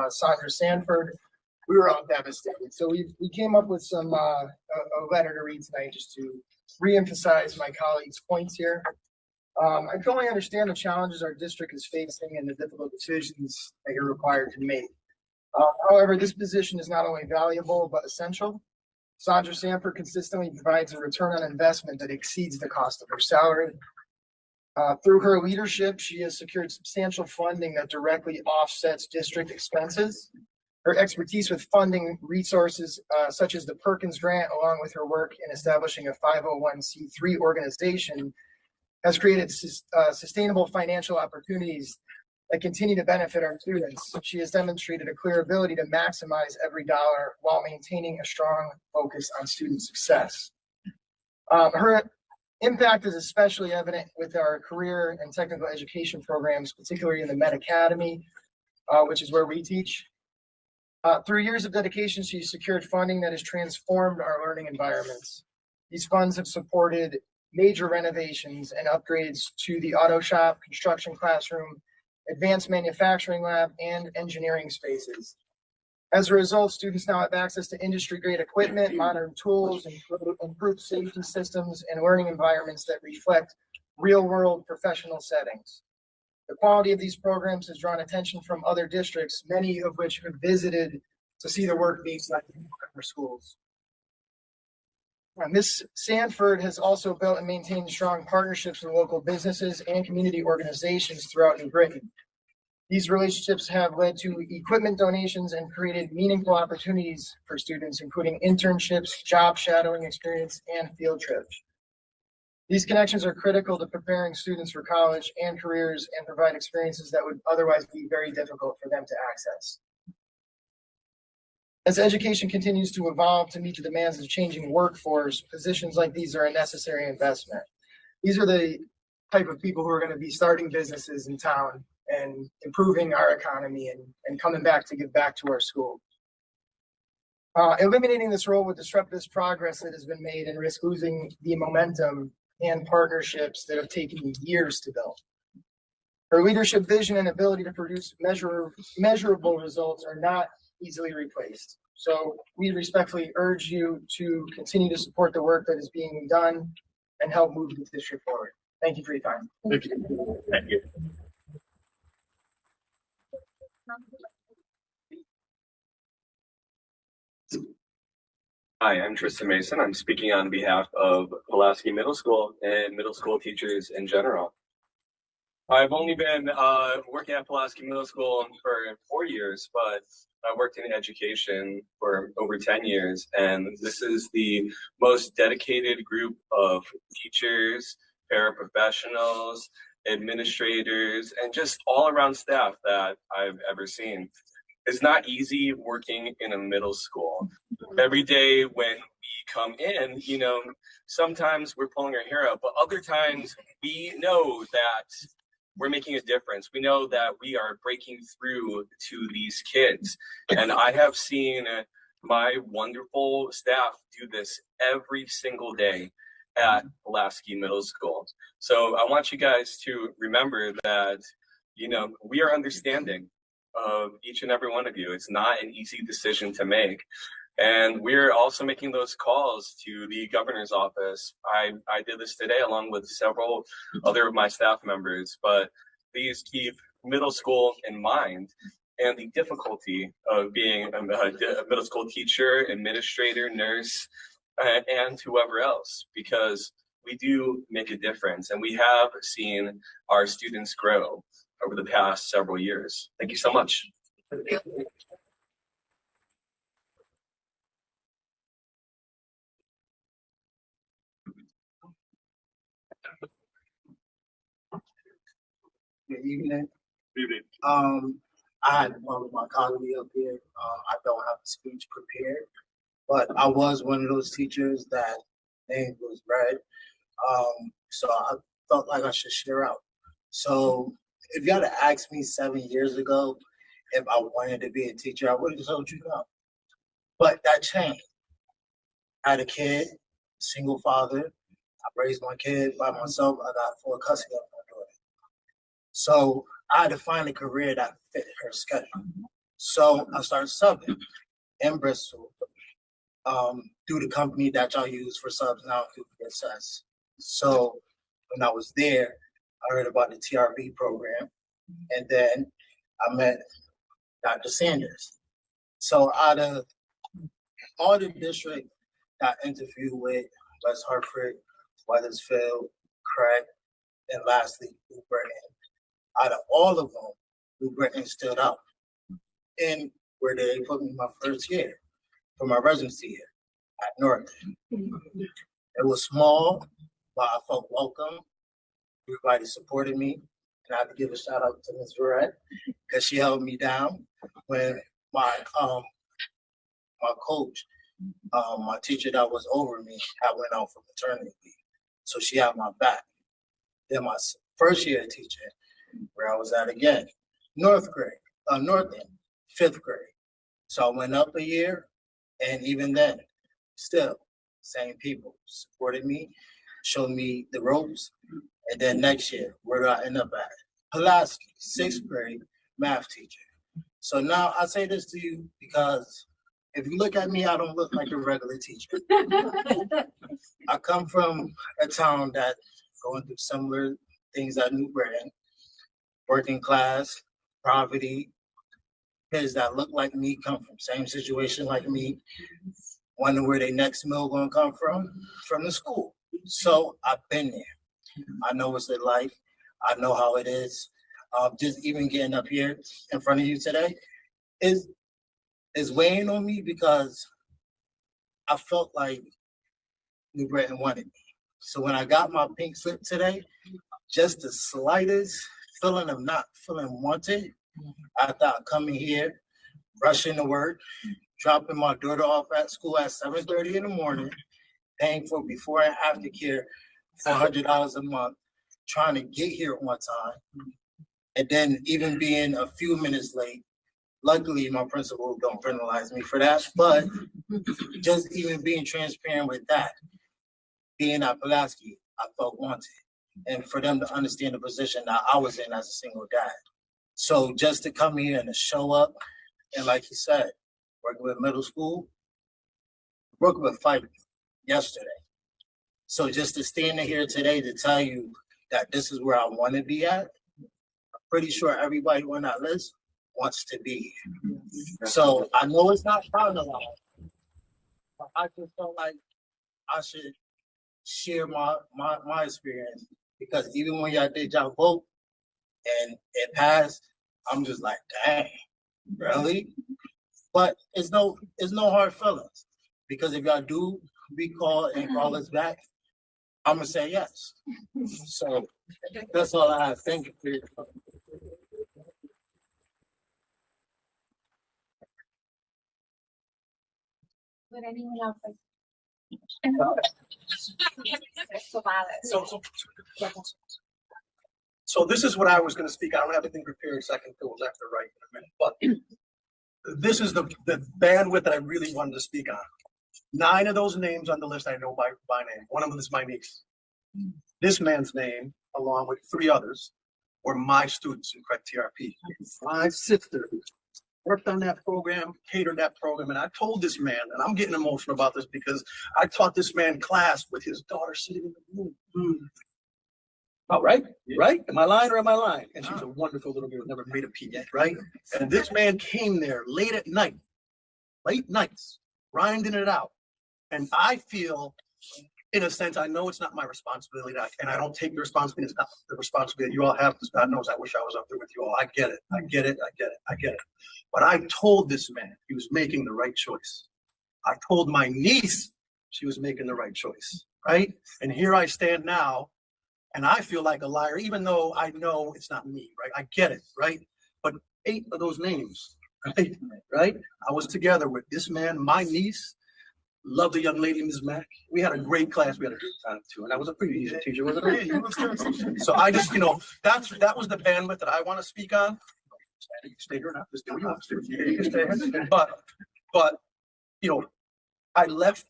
Sandra Sanford. We were all devastated. So we came up with some a letter to read tonight just to reemphasize my colleague's points here. I fully understand the challenges our district is facing and the difficult decisions that you're required to make. However, this position is not only valuable but essential. Sandra Sanford consistently provides a return on investment that exceeds the cost of her salary. Through her leadership, she has secured substantial funding that directly offsets district expenses. Her expertise with funding resources such as the Perkins Grant, along with her work in establishing a 501c3 organization, has created sustainable financial opportunities that continue to benefit our students. She has demonstrated a clear ability to maximize every dollar while maintaining a strong focus on student success. Her impact is especially evident with our career and technical education programs, particularly in the Med Academy, which is where we teach. Through years of dedication, she's secured funding that has transformed our learning environments. These funds have supported major renovations and upgrades to the auto shop, construction classroom, advanced manufacturing lab, and engineering spaces. As a result, students now have access to industry-grade equipment, modern tools, improved safety systems, and learning environments that reflect real-world professional settings. The quality of these programs has drawn attention from other districts, many of which have visited to see the work being done in our schools. Ms. Sanford has also built and maintained strong partnerships with local businesses and community organizations throughout New Britain. These relationships have led to equipment donations and created meaningful opportunities for students, including internships, job shadowing experience, and field trips. These connections are critical to preparing students for college and careers and provide experiences that would otherwise be very difficult for them to access. As education continues to evolve to meet the demands of the changing workforce, positions like these are a necessary investment. These are the type of people who are going to be starting businesses in town and improving our economy and coming back to give back to our school. Eliminating this role would disrupt this progress that has been made and risk losing the momentum and partnerships that have taken years to build. Her leadership, vision, and ability to produce measurable results are not easily replaced. So we respectfully urge you to continue to support the work that is being done and help move the district forward. Thank you for your time. Thank you. Thank you. Hi, I'm Tristan Mason. I'm speaking on behalf of Pulaski Middle School and middle school teachers in general. I've only been working at Pulaski Middle School for 4 years, but I worked in education for over 10 years, and this is the most dedicated group of teachers, paraprofessionals, administrators, and just all around staff that I've ever seen. It's not easy working in a middle school. Every day when we come in, sometimes we're pulling our hair out, but other times we know that we're making a difference. We know that we are breaking through to these kids. And I have seen my wonderful staff do this every single day at Pulaski Middle School. So I want you guys to remember that, we are understanding of each and every one of you. It's not an easy decision to make. And we're also making those calls to the governor's office. I did this today along with several other of my staff members, but please keep middle school in mind and the difficulty of being a middle school teacher, administrator, nurse, and whoever else, because we do make a difference and we have seen our students grow over the past several years. Thank you so much. Good evening. Good evening. I had one of my colleagues up here. I don't have a speech prepared, but I was one of those teachers that name was read. So I felt like I should share out. So if you had to ask me 7 years ago if I wanted to be a teacher, I would have told you no. But that changed. I had a kid, single father. I raised my kid by myself. I got full custody of my daughter. So I had to find a career that fit her schedule. So I started subbing in Bristol through the company that y'all use for subs now through PSS. So when I was there, I heard about the TRV program, and then I met Dr. Sanders. So out of all the district that I interviewed with, West Hartford, Weathersfield, Craig, and lastly, New Britain, out of all of them, New Britain stood out. And where they put me my first year for my residency year at Northern. It was small, but I felt welcome. Everybody supported me. And I have to give a shout out to Ms. Verrett because she held me down when my coach, my teacher that was over me, I went out for maternity leave. So she had my back. Then my first year teaching, where I was at again, North End, fifth grade. So I went up a year, and even then, still, same people supported me, showed me the ropes, and then next year, where do I end up at? Pulaski, sixth grade math teacher. So now I say this to you because if you look at me, I don't look like a regular teacher. I come from a town that going through similar things at New Britain, working class, poverty, kids that look like me come from same situation like me, wondering where their next meal gonna come from the school. So I've been there. I know what's it like. I know how it is. Just even getting up here in front of you today is weighing on me because I felt like New Britain wanted me. So when I got my pink slip today, just the slightest feeling of not feeling wanted, I thought coming here, rushing to work, dropping my daughter off at school at 7:30 in the morning, paying for before and after care $400 a month, trying to get here on time, and then even being a few minutes late. Luckily, my principal don't penalize me for that, but just even being transparent with that, being at Pulaski, I felt wanted. And for them to understand the position that I was in as a single dad. So just to come here and to show up, and like you said, working with middle school, working with fight yesterday. So just to stand here today to tell you that this is where I want to be at, I'm pretty sure everybody on that list wants to be here. So I know it's not finalized, but I just felt like I should share my experience because even when y'all did y'all vote and it passed, I'm just like, dang, really? But it's no hard feelings because if y'all do recall and call us back, I'm gonna say yes. So that's all I have. Thank you for your time. Would anyone else like? So this is what I was going to speak. I don't have anything prepared, so I can go left or right in a minute. But this is the bandwidth that I really wanted to speak on. 9 of those names on the list I know by name. One of them is my niece. This man's name, along with 3 others, were my students in Craig TRP. My sister worked on that program, catered that program, and I told this man, and I'm getting emotional about this because I taught this man class with his daughter sitting in the room. Oh, right? Right? Am I lying or am I lying? And she's a wonderful little girl, never made a pee yet, right? And this man came there late nights, grinding it out. And I feel, in a sense, I know it's not my responsibility, and I don't take the responsibility. It's not the responsibility you all have, because God knows I wish I was up there with you all. I get it. But I told this man he was making the right choice. I told my niece she was making the right choice, right? And here I stand now, and I feel like a liar, even though I know it's not me, right? I get it, right? But 8 of those names, right? I was together with this man, my niece, lovely young lady, Ms. Mack. We had a great class. We had a good time too. And I was a pretty easy teacher, wasn't I? So I just, that was the bandwidth that I want to speak on. You can stay here now. Just do what you want to do. You can stay here. But you know, I left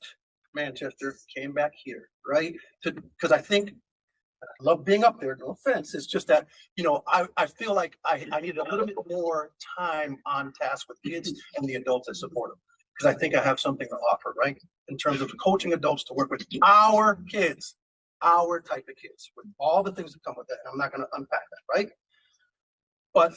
Manchester, came back here, right? Because I think I love being up there, no offense. It's just that, I feel like I needed a little bit more time on task with kids and the adults that support them. Because I think I have something to offer, right? In terms of coaching adults to work with our kids, our type of kids, with all the things that come with that. And I'm not going to unpack that, right? But,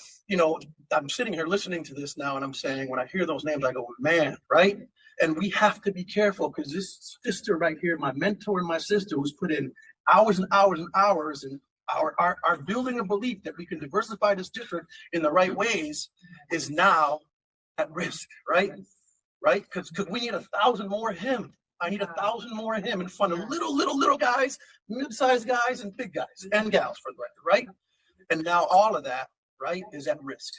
I'm sitting here listening to this now and I'm saying, when I hear those names, I go, man, right? And we have to be careful because this sister right here, my mentor and my sister, who's put in hours and hours and hours and our building a belief that we can diversify this district in the right ways is now at risk, right? Right? Because we need 1,000 more of him. I need 1,000 more of him in front of little guys, mid-sized guys, and big guys and gals for the record, right? And now all of that, right, is at risk.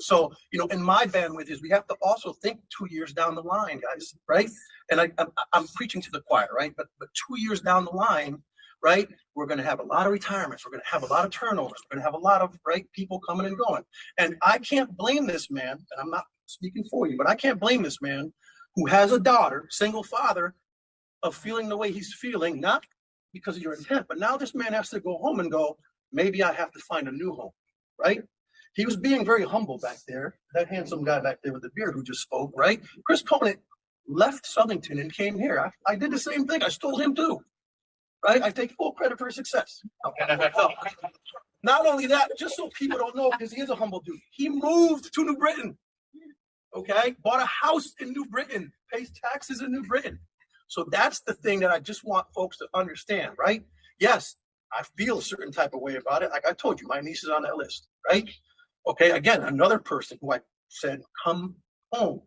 So in my bandwidth is we have to also think 2 years down the line, guys, right? And I'm preaching to the choir, right? But 2 years down the line, right, we're going to have a lot of retirements. We're going to have a lot of turnovers. We're going to have a lot of people coming and going. And I can't blame this man, and I'm not speaking for you, but I can't blame this man who has a daughter, single father, of feeling the way he's feeling, not because of your intent, but now this man has to go home and go, maybe I have to find a new home, right? He was being very humble back there. That handsome guy back there with the beard who just spoke, right? Chris Conant left Southington and came here. I did the same thing. I stole him too, right? I take full credit for his success. Not only that, just so people don't know, because he is a humble dude, he moved to New Britain, okay? Bought a house in New Britain, pays taxes in New Britain. So that's the thing that I just want folks to understand, right? Yes, I feel a certain type of way about it. Like I told you, my niece is on that list, right? Okay, again, another person who I said, come home,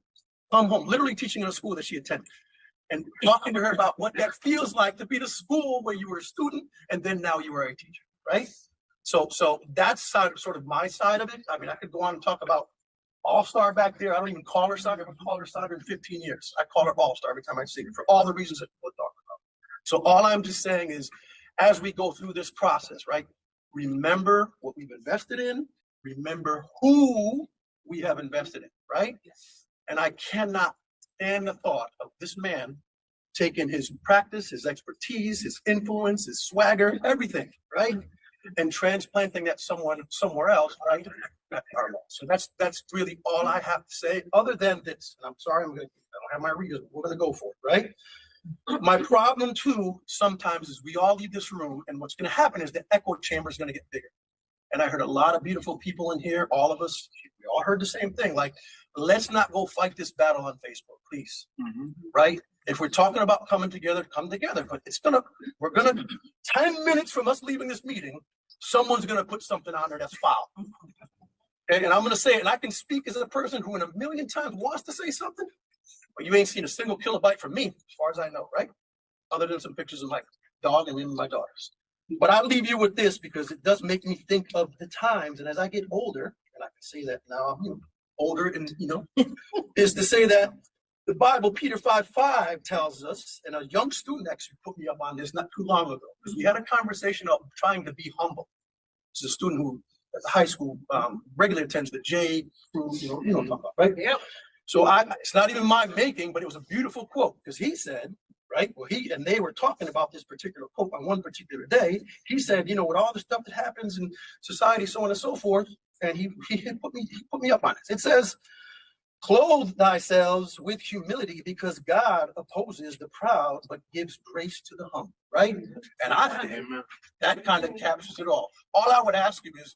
literally teaching in a school that she attended and talking to her about what that feels like to be the school where you were a student and then now you are a teacher, right? So that's sort of my side of it. I mean, I could go on and talk about All-Star back there. I don't even call her soccer. I haven't called her soccer in 15 years. I call her All-Star every time I see her for all the reasons that we'll talk about. So all I'm just saying is, as we go through this process, right, remember what we've invested in, remember who we have invested in, right? And I cannot stand the thought of this man taking his practice, his expertise, his influence, his swagger, everything, right? And transplanting that somewhere else, right? So that's really all I have to say, other than this. And I'm sorry, I don't have my readers, but we're gonna go for it, right? My problem too, sometimes is we all leave this room and what's gonna happen is the echo chamber is gonna get bigger. And I heard a lot of beautiful people in here, all of us, we all heard the same thing. Like, let's not go fight this battle on Facebook, please, right? If we're talking about coming together, come together, but we're gonna, 10 minutes from us leaving this meeting, someone's gonna put something on there that's foul. Okay, and I'm gonna say it, and I can speak as a person who in a million times wants to say something, but you ain't seen a single kilobyte from me, as far as I know, right? Other than some pictures of my dog and even my daughters. But I'll leave you with this because it does make me think of the times, and as I get older, and I can say that now I'm older, and is to say that the Bible, Peter 5:5 tells us, and a young student actually put me up on this not too long ago, because we had a conversation of trying to be humble. It's a student who at the high school regularly attends the J crew, what I'm talking about, right? Yep. So it's not even my making, but it was a beautiful quote, because he said, right, well, they were talking about this particular quote on one particular day. He said, with all the stuff that happens in society, so on and so forth, and he put me up on it. It says, clothe thyself with humility because God opposes the proud, but gives grace to the humble, right? And I think that kind of captures it all. All I would ask you is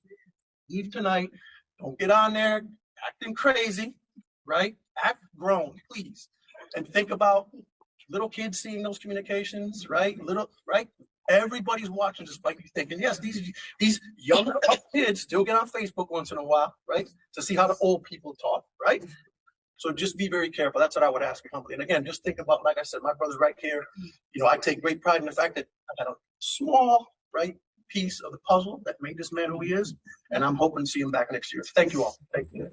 leave tonight. Don't get on there acting crazy, right? Act grown, please. And think about little kids seeing those communications, right? Everybody's watching this, like thinking, yes, these young kids still get on Facebook once in a while, right? To see how the old people talk, right? So just be very careful. That's what I would ask you humbly. And again, just think about, like I said, my brother's right here. I take great pride in the fact that I got a small, right, piece of the puzzle that made this man who he is. And I'm hoping to see him back next year. Thank you all. Thank you.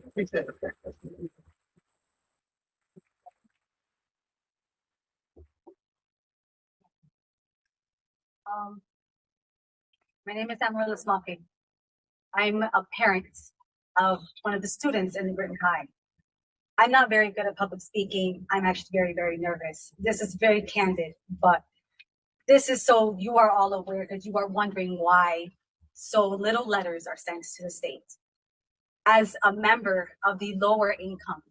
My name is Amarillo Smallking. I'm a parent of one of the students in Britain High. I'm not very good at public speaking. I'm actually very, very nervous. This is very candid, but this is so you are all aware because you are wondering why so little letters are sent to the state. As a member of the lower income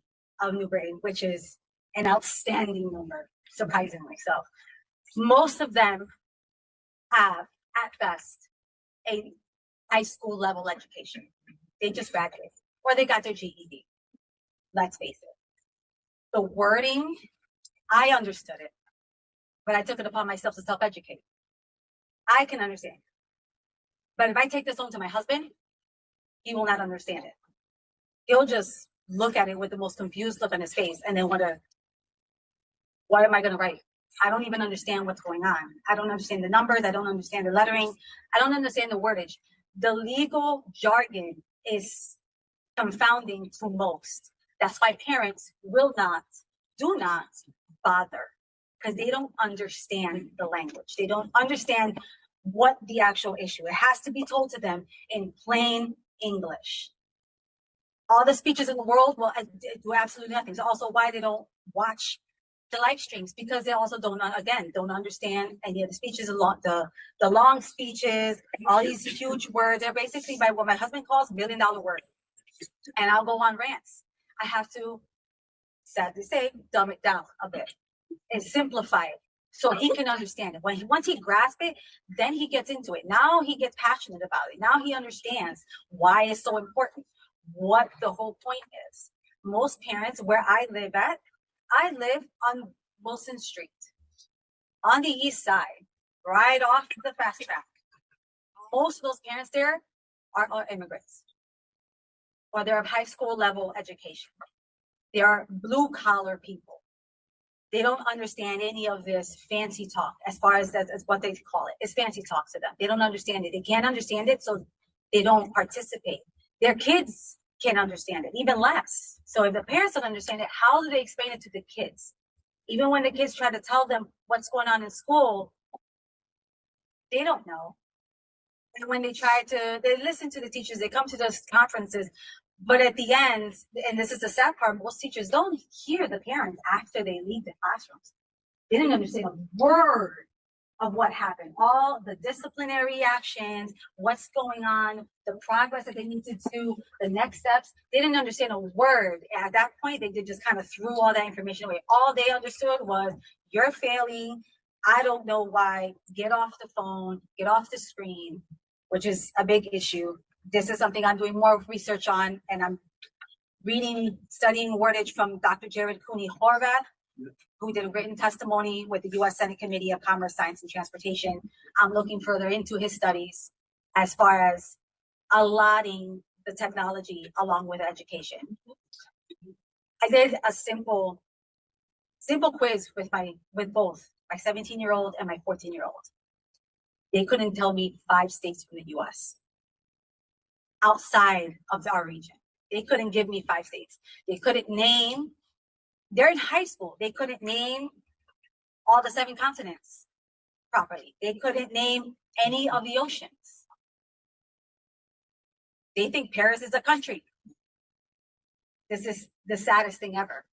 of New Britain, which is an outstanding number, surprisingly so, most of them have, at best, a high school level education. They just graduated or they got their GED. Let's face it. The wording, I understood it, but I took it upon myself to self-educate. I can understand. But if I take this home to my husband, he will not understand it. He'll just look at it with the most confused look on his face and then wonder, what am I going to write? I don't even understand what's going on. I don't understand the numbers. I don't understand the lettering. I don't understand the wordage. The legal jargon is confounding to most. That's why parents do not bother, because they don't understand the language. They don't understand what the actual issue. It has to be told to them in plain English. All the speeches in the world will do absolutely nothing. It's also why they don't watch the live streams, because they also don't understand any of the speeches, the long speeches, all these huge words. They're basically by what my husband calls $1 million words. And I'll go on rants. I have to, sadly say, dumb it down a bit and simplify it so he can understand it. Once he grasps it, then he gets into it. Now he gets passionate about it. Now he understands why it's so important, what the whole point is. Most parents where I live on Wilson Street, on the east side, right off the fast track. Most of those parents there are immigrants, or they're of high school level education. They are blue collar people. They don't understand any of this fancy talk as far as what they call it. It's fancy talk to them. They don't understand it. They can't understand it, so they don't participate. Their kids can't understand it, even less. So if the parents don't understand it, how do they explain it to the kids? Even when the kids try to tell them what's going on in school, they don't know. And when they listen to the teachers, they come to those conferences, but at the end, and this is the sad part, most teachers don't hear the parents after they leave the classrooms. They didn't understand a word of what happened, all the disciplinary actions, what's going on, the progress that they need to do, the next steps. They didn't understand a word. At that point, they just kind of threw all that information away. All they understood was, you're failing. I don't know why. Get off the phone, get off the screen, which is a big issue. This is something I'm doing more research on, and I'm studying wordage from Dr. Jared Cooney Horvath, who did a written testimony with the U.S. Senate Committee of Commerce, Science, and Transportation. I'm looking further into his studies as far as allotting the technology along with education. I did a simple quiz with both my 17-year-old and my 14-year-old. They couldn't tell me 5 states from the U.S. outside of our region. They couldn't give me 5 states. They couldn't name. They're in high school. They couldn't name all the 7 continents properly. They couldn't name any of the oceans. They think Paris is a country. This is the saddest thing ever.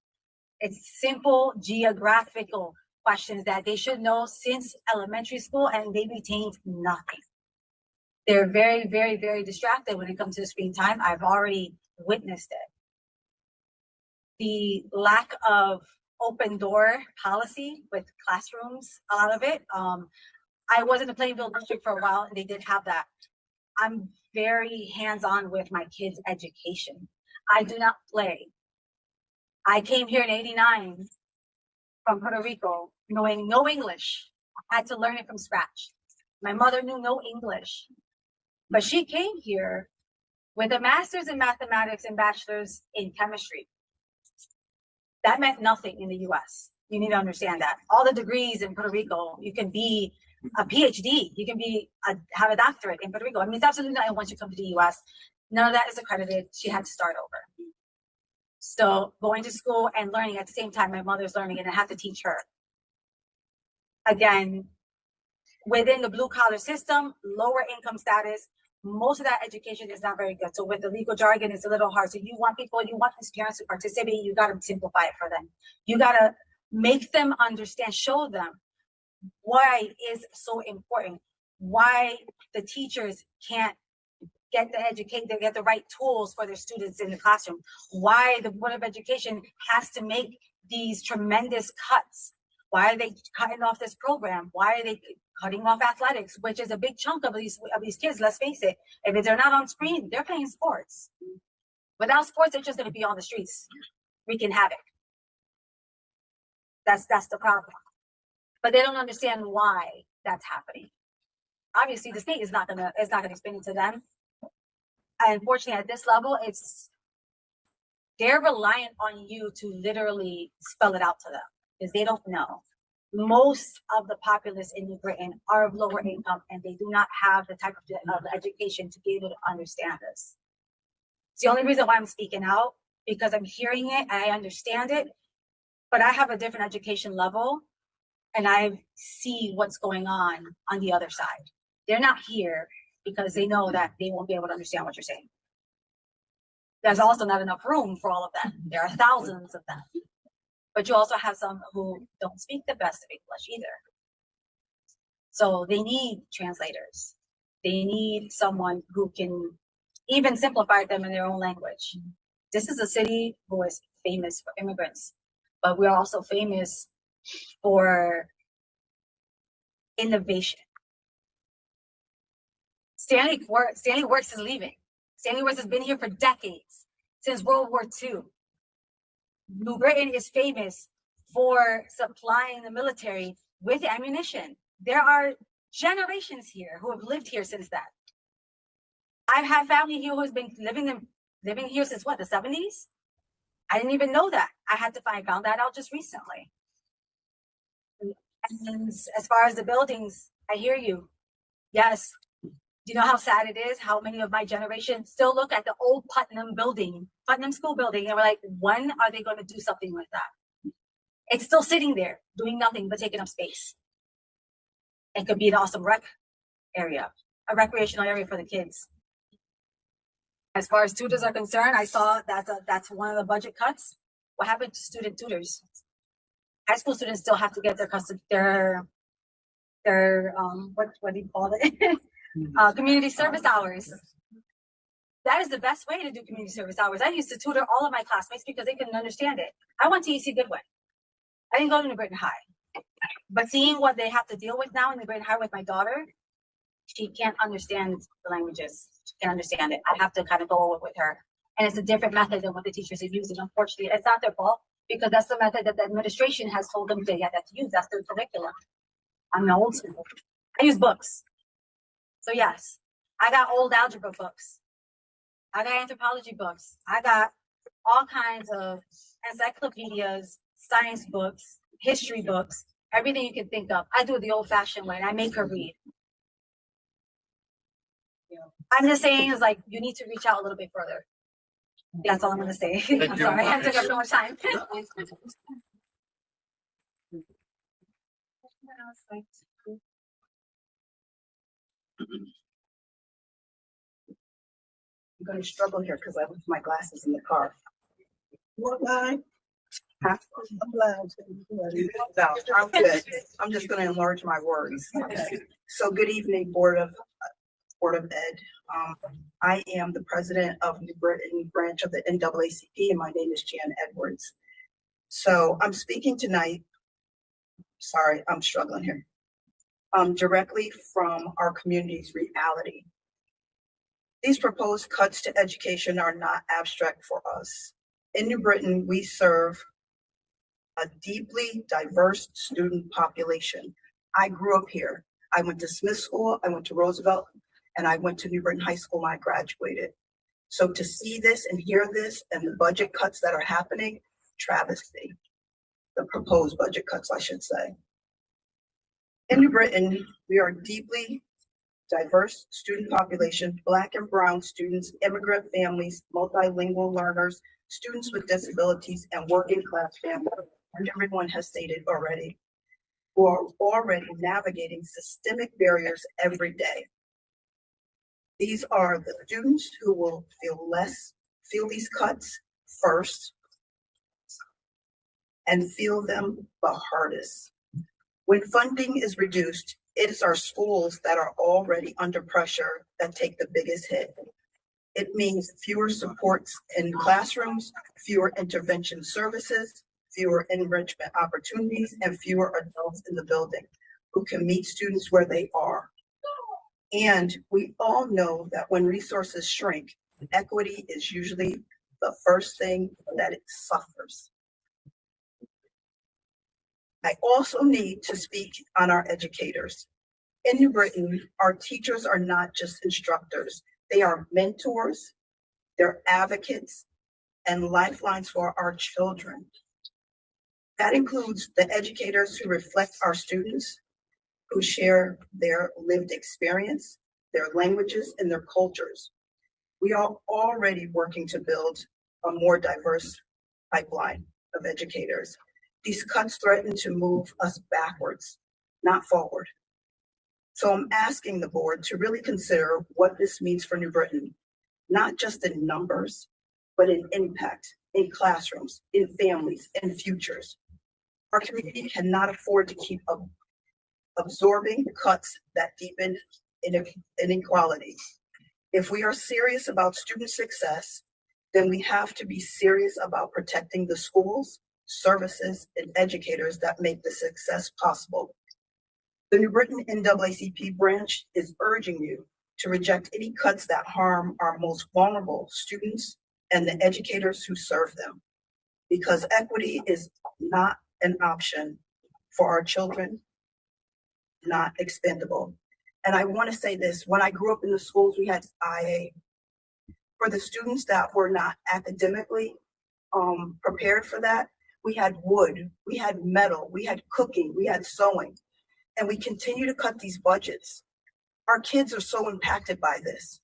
It's simple geographical questions that they should know since elementary school, and they retained nothing. They're very, very, very distracted when it comes to screen time. I've already witnessed it. The lack of open door policy with classrooms, a lot of it. I was in the Plainville district for a while, and they did have that. I'm very hands-on with my kids' education. I do not play. I came here in '89 from Puerto Rico, knowing no English. I had to learn it from scratch. My mother knew no English, but she came here with a master's in mathematics and bachelor's in chemistry. That meant nothing in the US. You need to understand that. All the degrees in Puerto Rico, you can be a PhD, you can have a doctorate in Puerto Rico. I mean, it's absolutely nothing once you come to the US. None of that is accredited. She had to start over. So going to school and learning at the same time, my mother's learning, and I have to teach her. Again, within the blue collar system, lower income status, most of that education is not very good. So with the legal jargon, it's a little hard. So you want these parents to participate, you got to simplify it for them. You got to make them understand, show them why it is so important, why the teachers can't get the right tools for their students in the classroom, why the Board of Education has to make these tremendous cuts. Why are they cutting off this program? Why are they cutting off athletics, which is a big chunk of these kids? Let's face it. If they're not on screen, they're playing sports. Without sports, they're just going to be on the streets wreaking havoc. That's the problem. But they don't understand why that's happening. Obviously, the state is not gonna explain it to them. And unfortunately, at this level, they're reliant on you to literally spell it out to them because they don't know. Most of the populace in New Britain are of lower income and they do not have the type of education to be able to understand this. It's the only reason why I'm speaking out, because I'm hearing it, I understand it, but I have a different education level and I see what's going on the other side. They're not here because they know that they won't be able to understand what you're saying. There's also not enough room for all of them. There are thousands of them. But you also have some who don't speak the best of English either. So they need translators. They need someone who can even simplify them in their own language. This is a city who is famous for immigrants, but we're also famous for innovation. Stanley Works is leaving. Stanley Works has been here for decades, since World War II. New Britain is famous for supplying the military with ammunition. There are generations here who have lived here since that. I've had family here who has been living here since what, the 70s? I didn't even know that. I found that out just recently. And as far as the buildings, I hear you. Yes. Do you know how sad it is? How many of my generation still look at the old Putnam School building, and we're like, when are they going to do something like that? It's still sitting there, doing nothing but taking up space. It could be an awesome rec area, a recreational area for the kids. As far as tutors are concerned, I saw that's one of the budget cuts. What happened to student tutors? High school students still have to get their what do you call it? Community service hours. That is the best way to do community service hours. I used to tutor all of my classmates because they couldn't understand it. I went to EC Goodwin. I didn't go to New Britain High. But seeing what they have to deal with now in New Britain High with my daughter, she can't understand the languages. She can't understand it. I have to kind of go over with her. And it's a different method than what the teachers are using. Unfortunately, it's not their fault because that's the method that the administration has told them they have to use. That's their curriculum. I'm old school. I use books. So yes, I got old algebra books. I got anthropology books. I got all kinds of encyclopedias, science books, history books, everything you can think of. I do it the old-fashioned way, and I make her read. I'm just saying is like, you need to reach out a little bit further. That's all I'm going to say. I'm sorry, I took up so much time. I'm going to struggle here because I left my glasses in the car. What line? Huh? I'm blind. No, I'm good. I'm just going to enlarge my words. So good evening, Board of Ed. I am the president of New Britain branch of the NAACP, and my name is Jan Edwards. So I'm speaking tonight. Sorry, I'm struggling here. Directly from our community's reality. These proposed cuts to education are not abstract for us. In New Britain, we serve a deeply diverse student population. I grew up here. I went to Smith School, I went to Roosevelt, and I went to New Britain High School when I graduated. So to see this and hear this and the budget cuts that are happening, travesty. The proposed budget cuts, I should say. In New Britain, we are deeply diverse student population, Black and brown students, immigrant families, multilingual learners, students with disabilities, and working class families, and everyone has stated already, who are already navigating systemic barriers every day. These are the students who will feel these cuts first and feel them the hardest. When funding is reduced, it is our schools that are already under pressure that take the biggest hit. It means fewer supports in classrooms, fewer intervention services, fewer enrichment opportunities, and fewer adults in the building who can meet students where they are. And we all know that when resources shrink, equity is usually the first thing that it suffers. I also need to speak on our educators. In New Britain, our teachers are not just instructors. They are mentors, they're advocates, and lifelines for our children. That includes the educators who reflect our students, who share their lived experience, their languages, and their cultures. We are already working to build a more diverse pipeline of educators. These cuts threaten to move us backwards, not forward. So I'm asking the board to really consider what this means for New Britain, not just in numbers, but in impact, in classrooms, in families, in futures. Our community cannot afford to keep absorbing cuts that deepen inequality. If we are serious about student success, then we have to be serious about protecting the schools, services, and educators that make the success possible. The New Britain NAACP branch is urging you to reject any cuts that harm our most vulnerable students and the educators who serve them, because equity is not an option for our children, not expendable. And I want to say this, when I grew up in the schools, we had IA. For the students that were not academically prepared for that, we had wood, we had metal, we had cooking, we had sewing, and we continue to cut these budgets. Our kids are so impacted by this.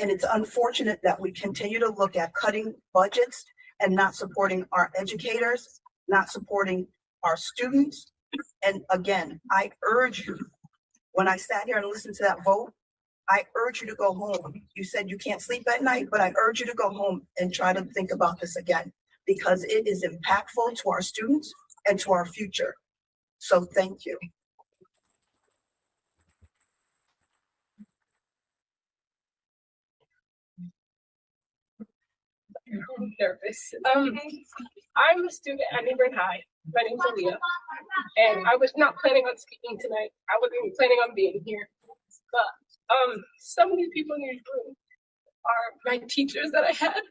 And it's unfortunate that we continue to look at cutting budgets and not supporting our educators, not supporting our students. And again, I urge you, when I sat here and listened to that vote, I urge you to go home. You said you can't sleep at night, but I urge you to go home and try to think about this again, because it is impactful to our students and to our future. So thank you. I'm nervous. I'm a student at Newburgh High. My name's Aaliyah, and I was not planning on speaking tonight. I wasn't even planning on being here. But some of these people in this room are my teachers that I had.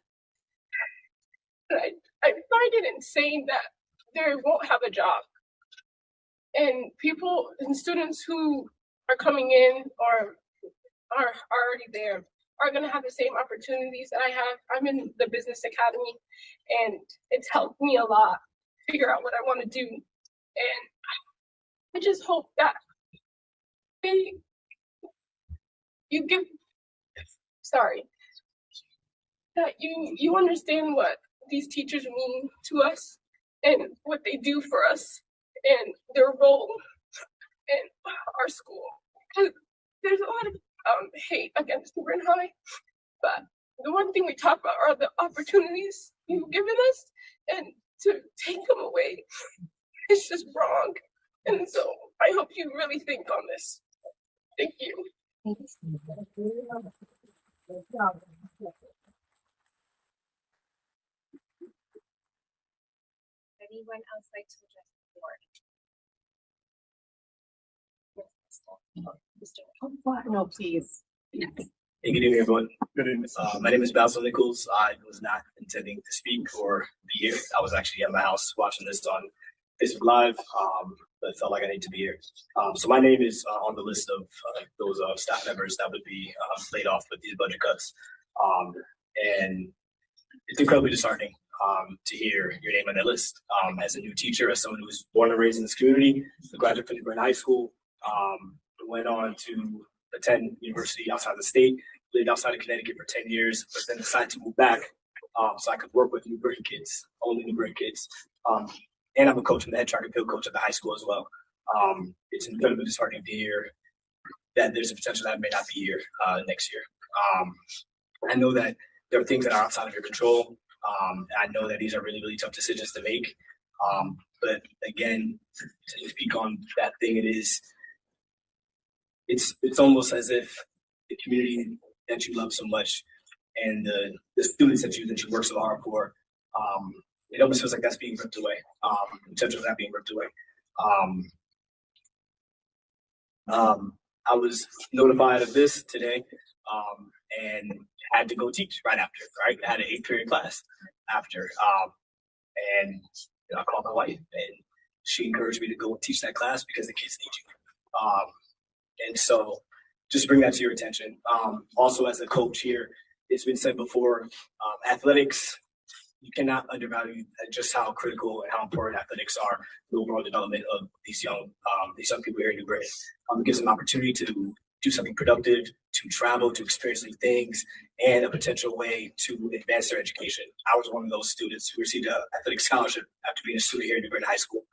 And I find it insane that they won't have a job. And people and students who are coming in or are already there are going to have the same opportunities that I have. I'm in the business academy, and it's helped me a lot figure out what I want to do. And I just hope that that you understand what these teachers mean to us and what they do for us and their role in our school. Because there's a lot of hate against Newburgh High, but the one thing we talk about are the opportunities you've given us, and to take them away, it's just wrong. And so I hope you really think on this. Thank you. Anyone else like to address the board? Mr. No, please. Hey, good evening, everyone. Good evening. My name is Basil Nichols. I was not intending to speak or be here. I was actually at my house watching this on Facebook Live, but I felt like I need to be here. So my name is on the list of those staff members that would be laid off with these budget cuts. And it's incredibly disheartening to hear your name on that list. As a new teacher, as someone who was born and raised in this community, a graduate from Newburgh High School, went on to attend university outside the state, lived outside of Connecticut for 10 years, but then decided to move back so I could work with Newburgh kids, only Newburgh kids. And I'm a coach, I'm the head track and field coach at the high school as well. It's incredibly disheartening to hear that there's a potential that I may not be here next year. I know that there are things that are outside of your control. I know that these are really, really tough decisions to make. But again, to speak on that thing, it's almost as if the community that you love so much and the students that you work so hard for, it almost feels like that's being ripped away. Potential of that being ripped away. I was notified of this today, and had to go teach right after. Right, I had an 8th period class after, and I called my wife, and she encouraged me to go teach that class because the kids need you. And so, just bring that to your attention. Also, as a coach here, it's been said before, athletics. You cannot undervalue just how critical and how important athletics are the overall development of these young people here in New Britain. It gives them opportunity to do something productive, to travel, to experience new things, and a potential way to advance their education. I was one of those students who received an athletic scholarship after being a student here in New Britain High School.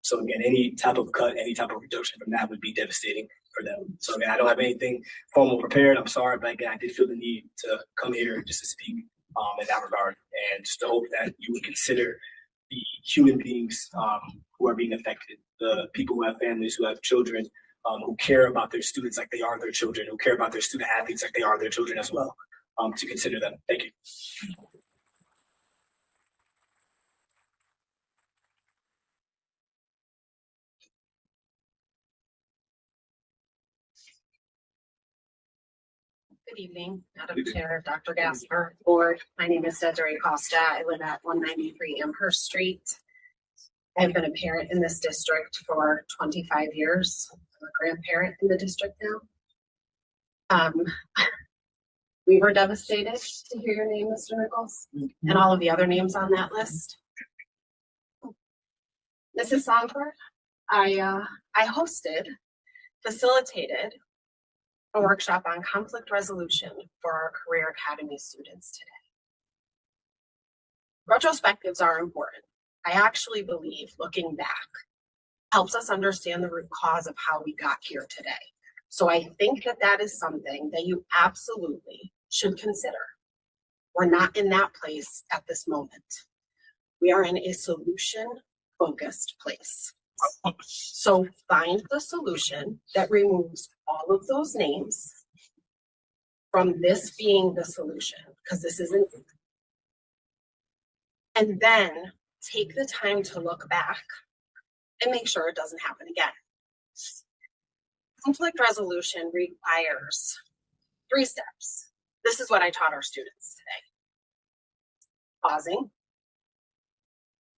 So again, any type of cut, any type of reduction from that would be devastating for them. So again, I don't have anything formal prepared. I'm sorry, but again, I did feel the need to come here just to speak in that regard, and just to hope that you would consider the human beings who are being affected, the people who have families, who have children, who care about their students like they are their children, who care about their student athletes like they are their children as well, to consider them. Thank you. Good evening, Madam Chair, Dr. Gasper, Board. My name is Desiree Costa. I live at 193 Amherst Street. I've been a parent in this district for 25 years. I'm a grandparent in the district now. We were devastated to hear your name, Mr. Nichols, and all of the other names on that list. Mrs. Songford, I facilitated a workshop on conflict resolution for our Career Academy students today. Retrospectives are important. I actually believe looking back helps us understand the root cause of how we got here today. So I think that that is something that you absolutely should consider. We're not in that place at this moment. We are in a solution-focused place. So find the solution that removes all of those names from this being the solution, because this isn't. And then take the time to look back and make sure it doesn't happen again. Conflict resolution requires 3 steps. This is what I taught our students today. Pausing,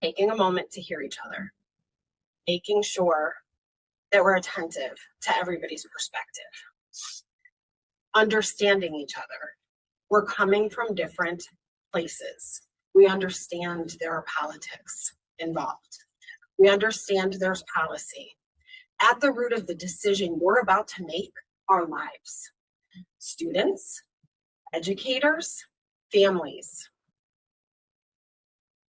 taking a moment to hear each other, making sure that we're attentive to everybody's perspective, understanding each other. We're coming from different places. We understand there are politics involved. We understand there's policy. At the root of the decision you're about to make are lives. Students, educators, families.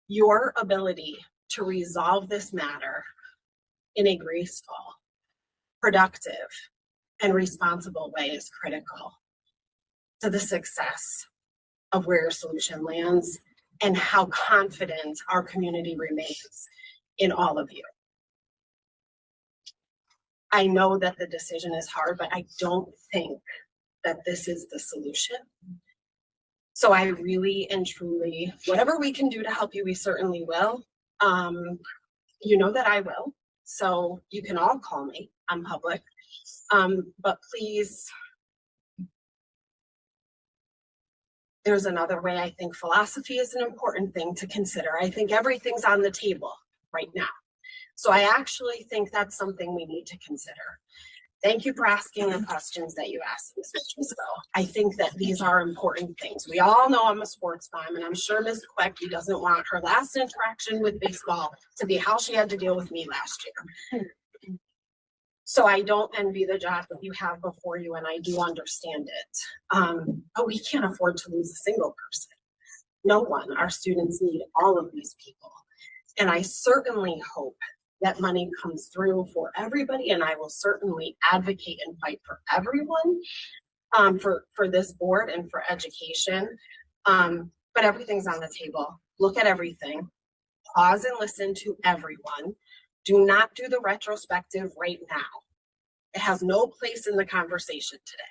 Your ability to resolve this matter in a graceful, productive, and responsible way is critical to the success of where your solution lands and how confident our community remains in all of you. I know that the decision is hard, but I don't think that this is the solution. So I really and truly, whatever we can do to help you, we certainly will. You know that I will. So you can all call me. I'm public. But please, there's another way. I think philosophy is an important thing to consider. I think everything's on the table right now. So I actually think that's something we need to consider. Thank you for asking the questions that you asked, Ms. Mitchell. I think that these are important things. We all know I'm a sports mom, and I'm sure Ms. Queckie doesn't want her last interaction with baseball to be how she had to deal with me last year. So I don't envy the job that you have before you, and I do understand it. But we can't afford to lose a single person. No one. Our students need all of these people. And I certainly hope that money comes through for everybody, and I will certainly advocate and fight for everyone. for this board and for education. But everything's on the table. Look at everything. Pause and listen to everyone. Do not do the retrospective right now. It has no place in the conversation today.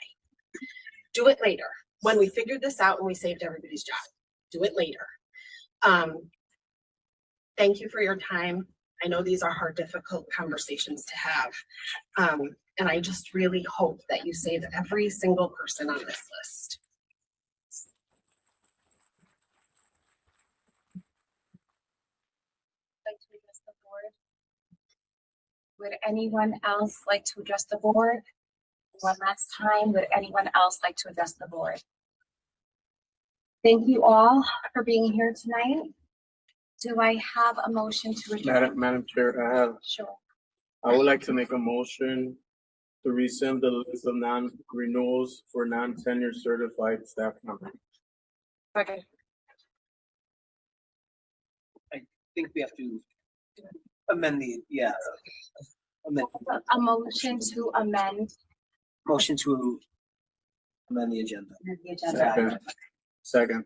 Do it later. When we figured this out and we saved everybody's job. Do it later. Thank you for your time. I know these are hard, difficult conversations to have. And I just really hope that you save every single person on this list. Like to address the board? Would anyone else like to address the board? One last time, would anyone else like to address the board? Thank you all for being here tonight. Do I have a motion to adjourn? Madam Chair, Sure. I would like to make a motion to rescind the list of non-renewals for non-tenure certified staff members. Okay. I think we have to amend amend. A motion to amend Motion to amend the agenda. the agenda. Second.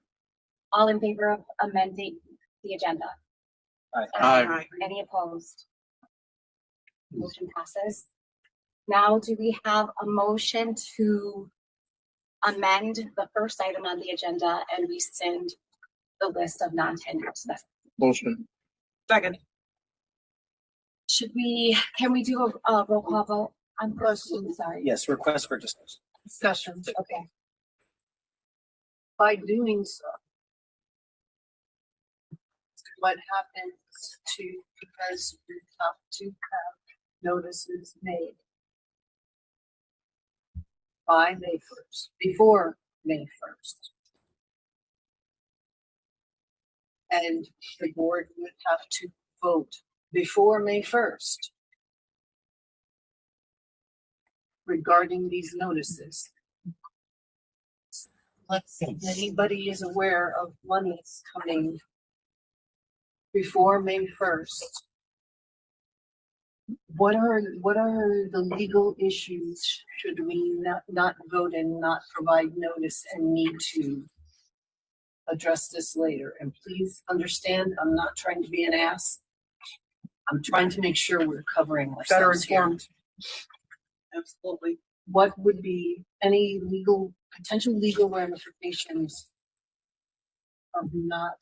All in favor of amending the agenda? Aye. Any opposed? Motion passes. Now, do we have a motion to amend the first item on the agenda and rescind the list of non-tenured staff? Motion. Second. Can we do a roll call vote? I'm sorry. Yes, request for discussion. Discussion. Okay. By doing so, what happens because we have to have notices made by May 1st, before May 1st. And the board would have to vote before May 1st regarding these notices. Let's see, if anybody is aware of one that's coming before May 1st. What are the legal issues should we not vote and not provide notice and need to address this later? And please understand, I'm not trying to be an ass. I'm trying to make sure we're covering Better ourselves here. informed. Absolutely. What would be any potential legal ramifications of not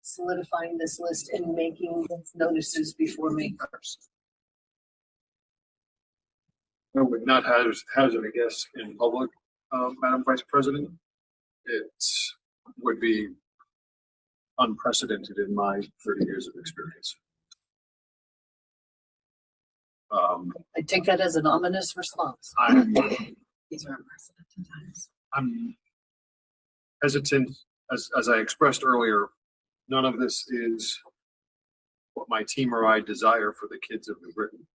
solidifying this list and making notices before May 1st? I would not hazard a guess in public, Madam Vice President. It would be unprecedented in my 30 years of experience. I take that as an ominous response. These are unprecedented times. I'm hesitant, as I expressed earlier, none of this is what my team or I desire for the kids of New Britain.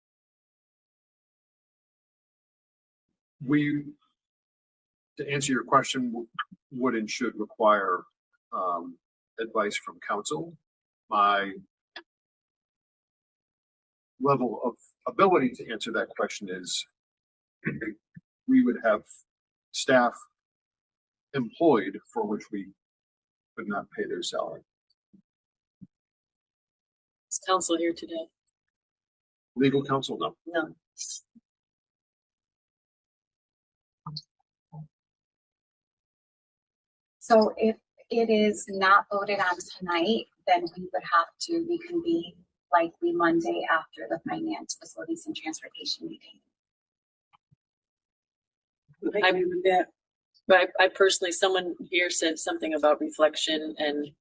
To answer your question, would and should require advice from counsel. My level of ability to answer that question is we would have staff employed for which we could not pay their salary. Is counsel here today? Legal counsel, no. No. So if it is not voted on tonight, then we would have to reconvene likely Monday after the Finance, Facilities and Transportation meeting. I personally, someone here said something about reflection, and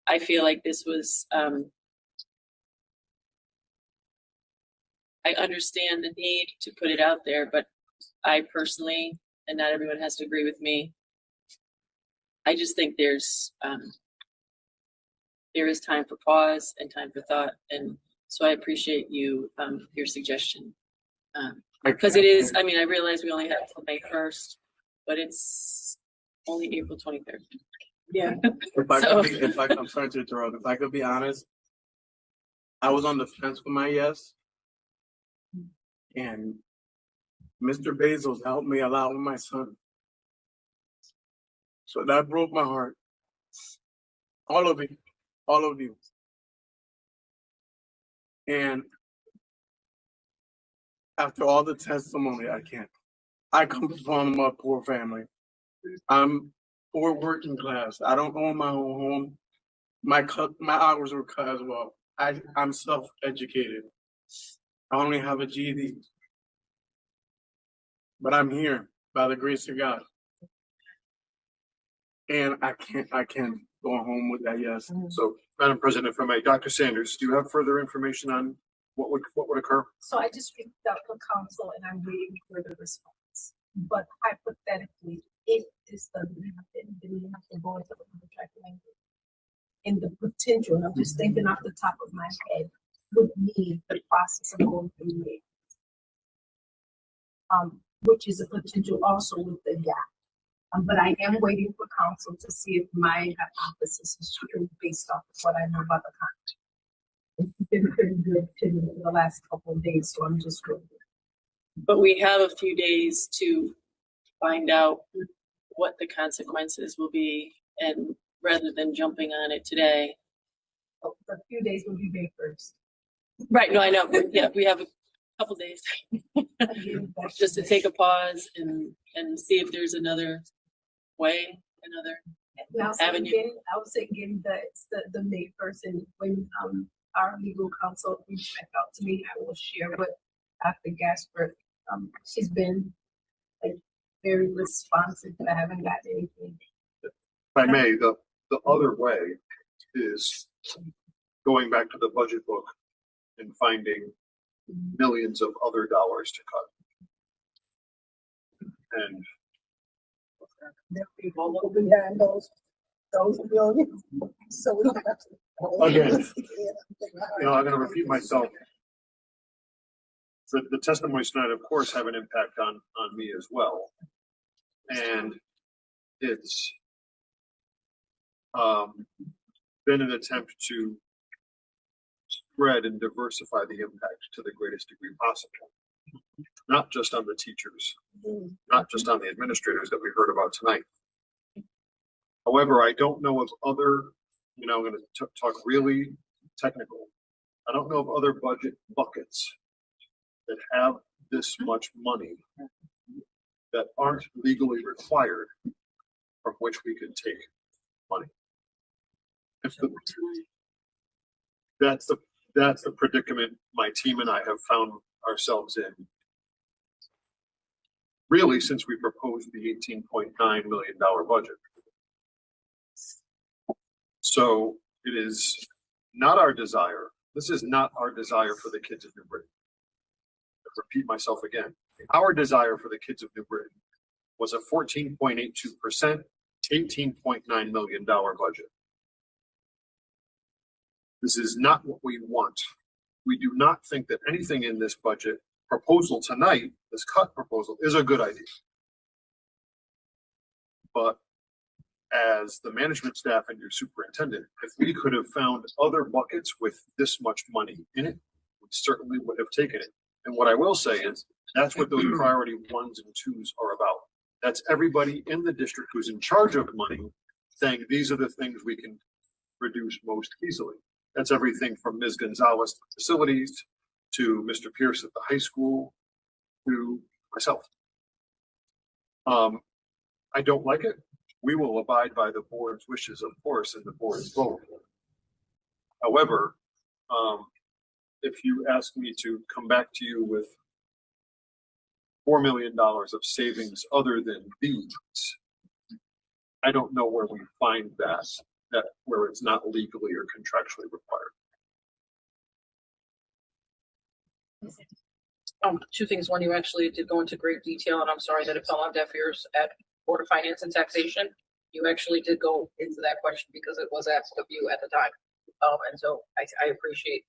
I feel like this was, I understand the need to put it out there, but I personally, and not everyone has to agree with me, I just think there is time for pause and time for thought, and so I appreciate your suggestion. Because it is, I mean, I realize we only have till May 1st, but it's only April 23rd. Yeah. I'm sorry to interrupt. If I could be honest, I was on the fence for my yes. And Mr. Bezos helped me a lot with my son. So that broke my heart. All of you, all of you. And after all the testimony, I can't. I come from a poor family. I'm poor working class. I don't own my own home. My hours were cut as well. I'm self-educated. I only have a GED. But I'm here by the grace of God. And I can't go home with that, yes. So, Madam President, if I may, Dr. Sanders, do you have further information on what would occur? So I just reached out to council and I'm waiting for the response. But hypothetically, if this doesn't happen, then we have to go into the contract language. And the potential, and I'm just thinking off the top of my head, would mean the process of going through it. Which is a potential also with the gap. But I am waiting for council to see if my hypothesis is true based off of what I know about the contract. It's been pretty good to me for the last couple of days, so I'm just good. But we have a few days to find out what the consequences will be, and rather than jumping on it today. A few days will be May 1st. Right, no, I know, but yeah, we have a couple days just to take a pause and see if there's another way, another avenue. I was thinking that it's the May 1st, and when our legal counsel reached back out to me, I will share with Dr. Gasper. She's been like very responsive, but I haven't got anything. If I may, the other way is going back to the budget book and finding millions of other dollars to cut. And There are people behind those billions, so we don't have to. again, I'm going to repeat myself. The testimonies tonight, of course, have an impact on me as well. And it's been an attempt to spread and diversify the impact to the greatest degree possible. Not just on the teachers, not just on the administrators that we heard about tonight. However, I don't know of other, I'm going to talk really technical. I don't know of other budget buckets that have this much money that aren't legally required from which we could take money. That's the predicament my team and I have found ourselves in, really, since we proposed the $18.9 million budget. So it is not our desire. This is not our desire for the kids of New Britain. I'll repeat myself again. Our desire for the kids of New Britain was a 14.82%, $18.9 million budget. This is not what we want. We do not think that anything in this budget proposal tonight, this cut proposal, is a good idea. But as the management staff and your superintendent, if we could have found other buckets with this much money in it, we certainly would have taken it. And what I will say is, that's what those priority 1s and 2s are about. That's everybody in the district who's in charge of money saying these are the things we can reduce most easily. That's everything from Ms. Gonzalez to facilities, to Mr. Pierce at the high school, to myself. I don't like it. We will abide by the board's wishes, of course, and the board's vote. However, if you ask me to come back to you with $4 million of savings other than these, I don't know where we find that where it's not legally or contractually required. Two things. One, you actually did go into great detail, and I'm sorry that it fell on deaf ears at Board of Finance and Taxation. You actually did go into that question because it was asked of you at the time. And so I appreciate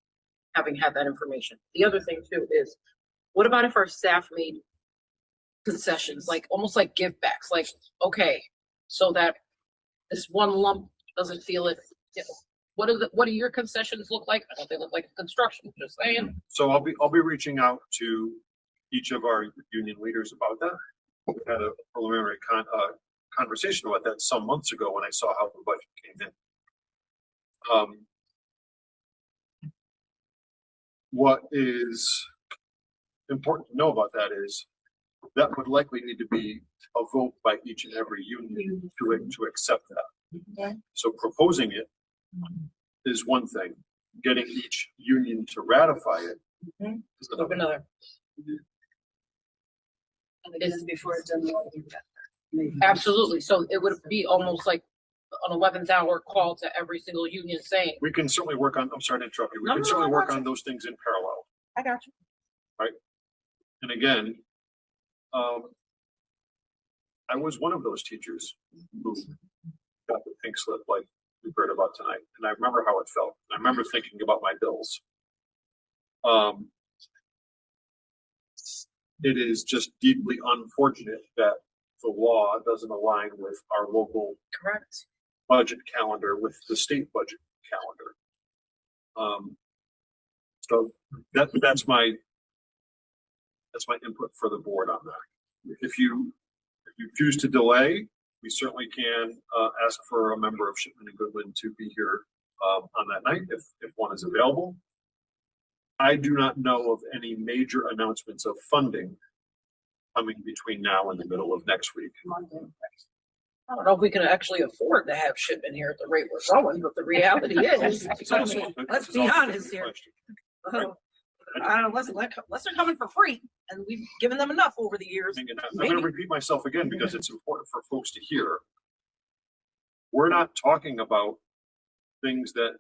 having had that information. The other thing too is, what about if our staff made concessions, like almost like give backs, like, okay, so that this one lump doesn't feel it, what do your concessions look like? I don't think they look like construction, just saying. So I'll be reaching out to each of our union leaders about that. We had a preliminary conversation about that some months ago when I saw how the budget came in. What is important to know about that is that would likely need to be a vote by each and every union to accept that. So proposing it is one thing. Getting each union to ratify it is another. This is before it's done. Absolutely. So it would be almost like an 11th hour call to every single union saying. We can certainly work on, I'm sorry to interrupt you. We No, can no, certainly I work got on those things in parallel, I got you. right? And again, I was one of those teachers who got the pink slip like we heard about tonight. And I remember how it felt. I remember thinking about my bills. It is just deeply unfortunate that the law doesn't align with our local Correct. budget calendar with the state budget calendar. So that's my input for the board on that. If you choose to delay, we certainly can ask for a member of Shipman and Goodwin to be here on that night if one is available. I do not know of any major announcements of funding coming between now and the middle of next week. I don't know if we can actually afford to have Shipman here at the rate we're going, but the reality is, let's be honest here. I don't know, unless they're coming for free, and we've given them enough over the years. I'm going to repeat myself again because it's important for folks to hear. We're not talking about things that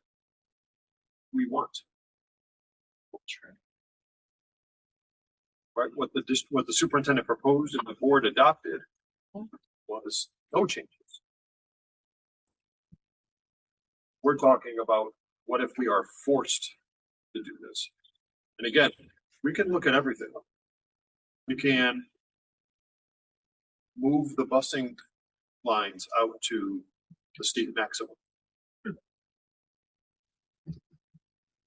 we want. Right? What the superintendent proposed and the board adopted was no changes. We're talking about what if we are forced to do this. And again, we can look at everything. We can move the busing lines out to the state maximum.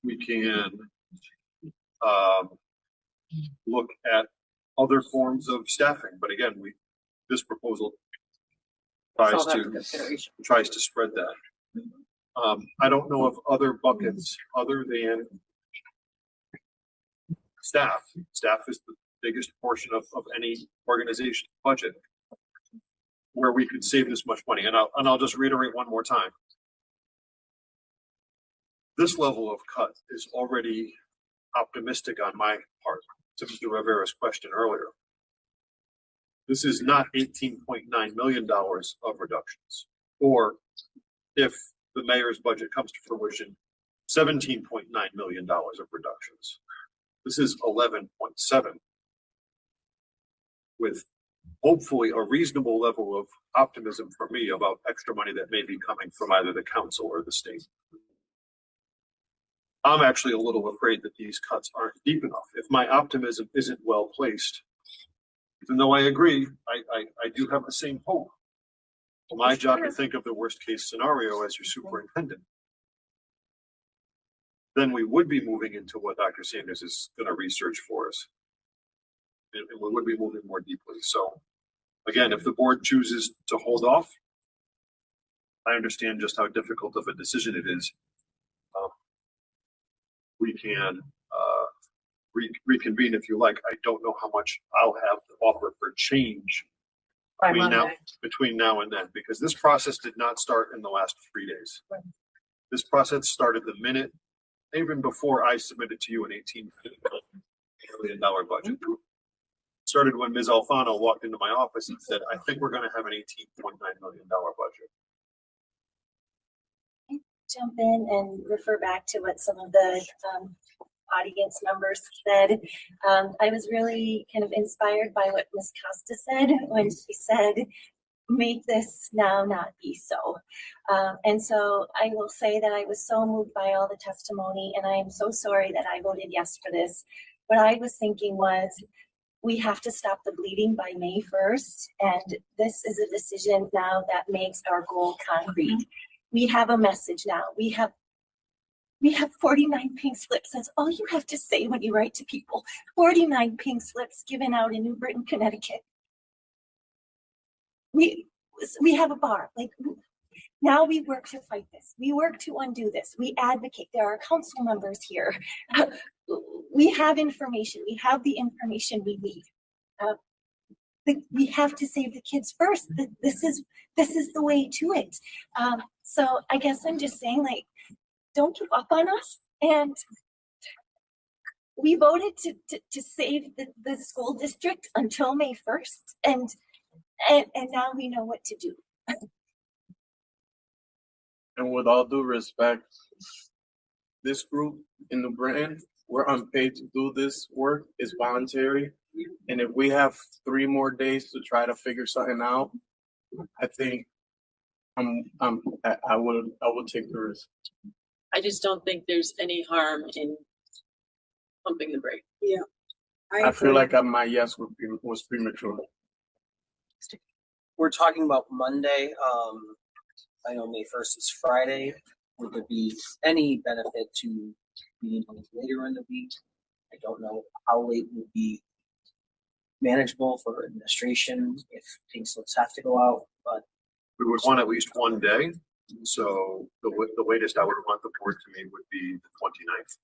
We can look at other forms of staffing, but again, this proposal tries to spread that. I don't know of other buckets other than staff. Staff is the biggest portion of any organization budget where we could save this much money. And I'll just reiterate one more time. This level of cut is already optimistic on my part, to Mr. Rivera's question earlier. This is not $18.9 million of reductions, or if the mayor's budget comes to fruition, $17.9 million of reductions. This is 11.7, with hopefully a reasonable level of optimism for me about extra money that may be coming from either the council or the state. I'm actually a little afraid that these cuts aren't deep enough. If my optimism isn't well placed, even though I agree, I do have the same hope. It's my job to think of the worst case scenario as your superintendent. Then we would be moving into what Dr. Sanders is going to research for us. And we would be moving more deeply. So again, if the board chooses to hold off, I understand just how difficult of a decision it is. We can reconvene if you like. I don't know how much I'll have to offer for change between now and then, because this process did not start in the last 3 days. This process started the minute, even before I submitted to you an $18 million budget. It started when Ms. Alfano walked into my office and said, I think we're going to have an $18.9 million budget. Jump in and refer back to what some of the audience members said. I was really kind of inspired by what Ms. Costa said when she said, make this now not be so. And so I will say that I was so moved by all the testimony, and I am so sorry that I voted yes for this. What I was thinking was, we have to stop the bleeding by May 1st, and this is a decision now that makes our goal concrete. We have a message now. We have We have 49 pink slips. That's all you have to say when you write to people. 49 pink slips given out in New Britain, Connecticut. We have a bar. Like, now we work to fight this. We work to undo this. We advocate. There are council members here. We have information. We have the information we need. We have to save the kids first. This is the way to it. So I guess I'm just saying, like, don't give up on us. And we voted to save the school district until May 1st. And now we know what to do. And with all due respect, this group in New Britain, we're unpaid to do this work. It's voluntary. And if we have 3 more days to try to figure something out, I think I would take the risk. I just don't think there's any harm in pumping the brake. Yeah. I feel like my yes was premature. We're talking about Monday. I know May 1st is Friday. Would there be any benefit to meeting later in the week? I don't know how late would be manageable for administration if pink slips have to go out, but We would want at least one day. So the latest I would want the board to meet would be the 29th.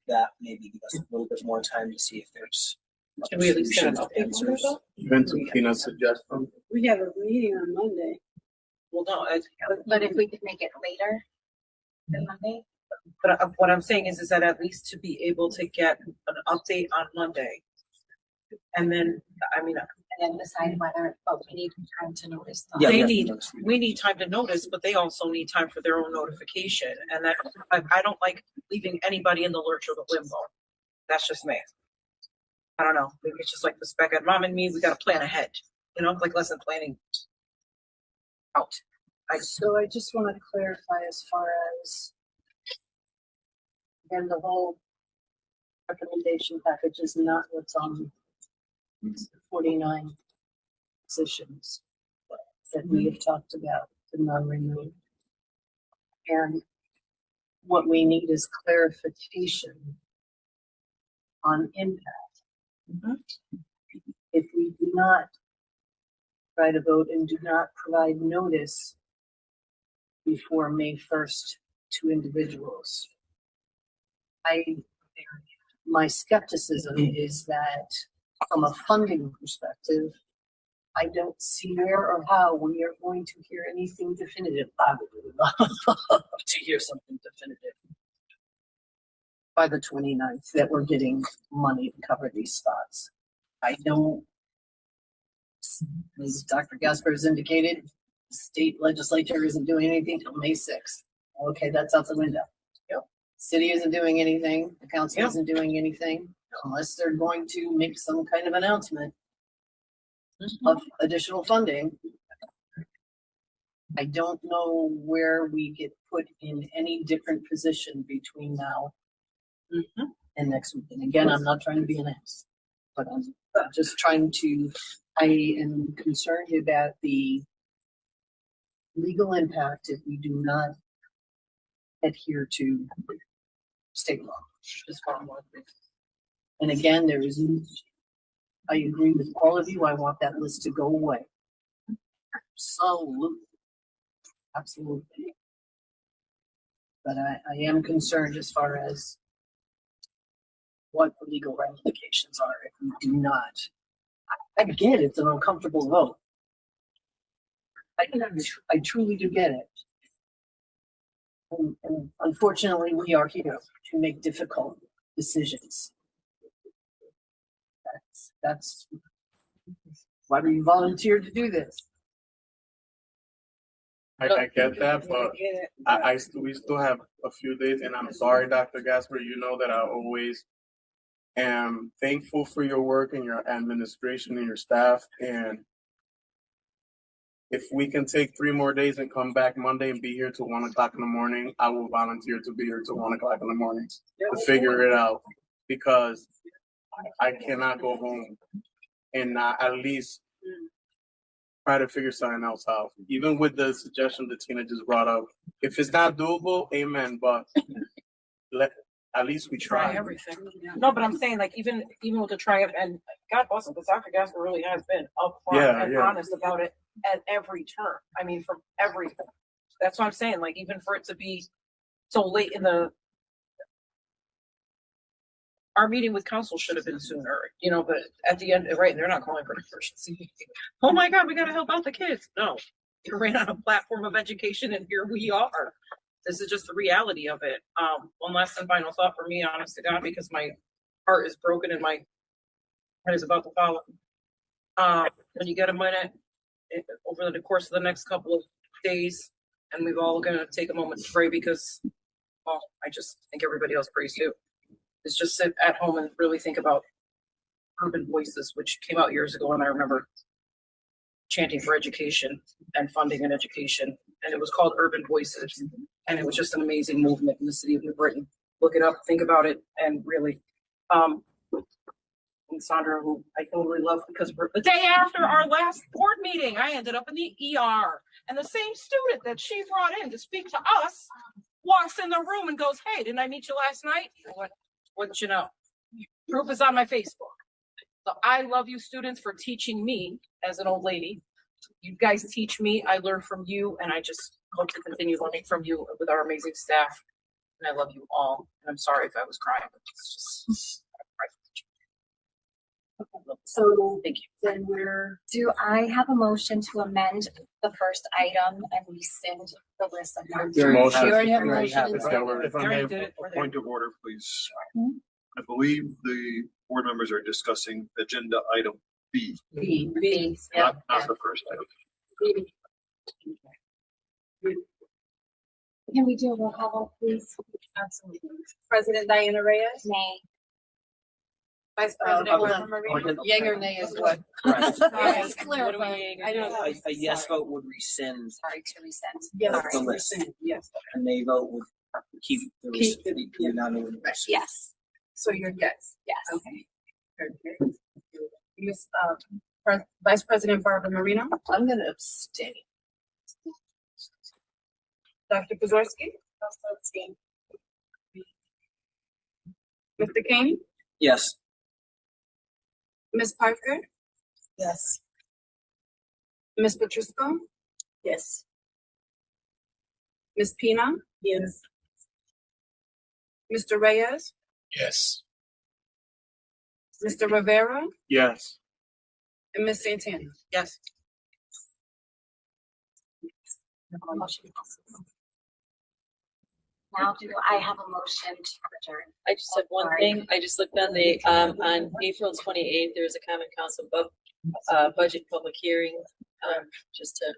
that maybe give us a little bit more time to see if there's Can we at least get an solutions, update on it, though? Even to Tina's suggestion. We have a meeting on Monday. Well, no, But if we could make it later than Monday, But what I'm saying is that at least to be able to get an update on Monday. And then, and then decide whether, we need time to notice. we need time to notice, but they also need time for their own notification. And that, I don't like leaving anybody in the lurch or the limbo. That's just me. I don't know, maybe it's just like the spec ed mom and me, we gotta plan ahead, like lesson planning out. So I just want to clarify as far as, and the whole recommendation package is not what's on 49 positions that we have talked about, the non-renewed. And what we need is clarification on impact. If we do not try to vote and do not provide notice before May 1st to individuals, my skepticism is that from a funding perspective, I don't see where or how we are going to hear anything definitive. I would love to hear something definitive by the 29th that we're getting money to cover these spots. I don't, as Dr. Gasper has indicated, the state legislature isn't doing anything till May 6th. Okay, that's out the window. City isn't doing anything, the council isn't doing anything, unless they're going to make some kind of announcement of additional funding. I don't know where we get put in any different position between now and next week. And again, I'm not trying to be an ass, but I'm just trying to, I am concerned about the legal impact if we do not adhere to state law. And again, there is, I agree with all of you. I want that list to go away. Absolutely. Absolutely. But I am concerned as far as what the legal ramifications are if we do not. I get it's an uncomfortable vote. I truly do get it. And unfortunately, we are here to make difficult decisions. That's why we volunteered to do this. I get that, but we still have a few days, and I'm sorry, Dr. Gasper, you know that I always am thankful for your work and your administration and your staff, and if we can take 3 more days and come back Monday and be here till 1 o'clock in the morning, I will volunteer to be here till 1 o'clock in the morning to figure it out, because I cannot go home and not at least try to figure something else out. Even with the suggestion that Tina just brought up, If it's not doable, amen, but at least we Try try. everything. No, but I'm saying like even with the try and God bless him, because Dr. Gasper really has been upfront and honest about it at every turn. I mean, from everything. That's what I'm saying. Like even for it to be so late in our meeting with council should have been sooner, but at the end, right, they're not calling for an emergency. Oh my God, we got to help out the kids. No, you ran on a platform of education and here we are. This is just the reality of it. One last and final thought for me, honest to God, because my heart is broken and my head is about to fall. When you get a minute over the course of the next couple of days, and we're all going to take a moment to pray because, well, I just think everybody else prays too. Is just sit at home and really think about Urban Voices, which came out years ago, and I remember chanting for education and funding in education, and it was called Urban Voices, and it was just an amazing movement in the city of New Britain. Look it up, think about it, and really, and Sandra, who I totally love, because the day after our last board meeting, I ended up in the ER, and the same student that she brought in to speak to us walks in the room and goes, "Hey, didn't I meet you last night?" Wouldn't you know? Proof is on my Facebook. So I love you students for teaching me as an old lady. You guys teach me, I learn from you, and I just hope to continue learning from you with our amazing staff. And I love you all. And I'm sorry if I was crying, but it's just So thank you. then do I have a motion to amend the first item and rescind the list of non? Motion. You already have a You already motion. have it. If I may have a point of order, please. I believe the board members are discussing agenda item B, B. not the first item. Can we do a roll call, please? Absolutely. President Diana Reyes? Nay. Vice President Barbara Marino? Yay or nay is what? Correct. Yes, clarify. I know. A yes vote would rescind Sorry to rescind. the list. Yes. A nay vote would keep the non. Yes. So you're yes. Yes. Okay. Okay. Miss, Vice President Barbara Marino? I'm gonna abstain. Dr. Pazorski? Mr. King? Yes. Ms. Parker? Yes. Ms. Petrusko? Yes. Ms. Pina? Yes. Mr. Reyes? Yes. Mr. Rivera? Yes. And Ms. Santana? Yes. Now do I have a motion to adjourn? I just have one thing. I just looked on on April 28th, there was a common council budget public hearing, just to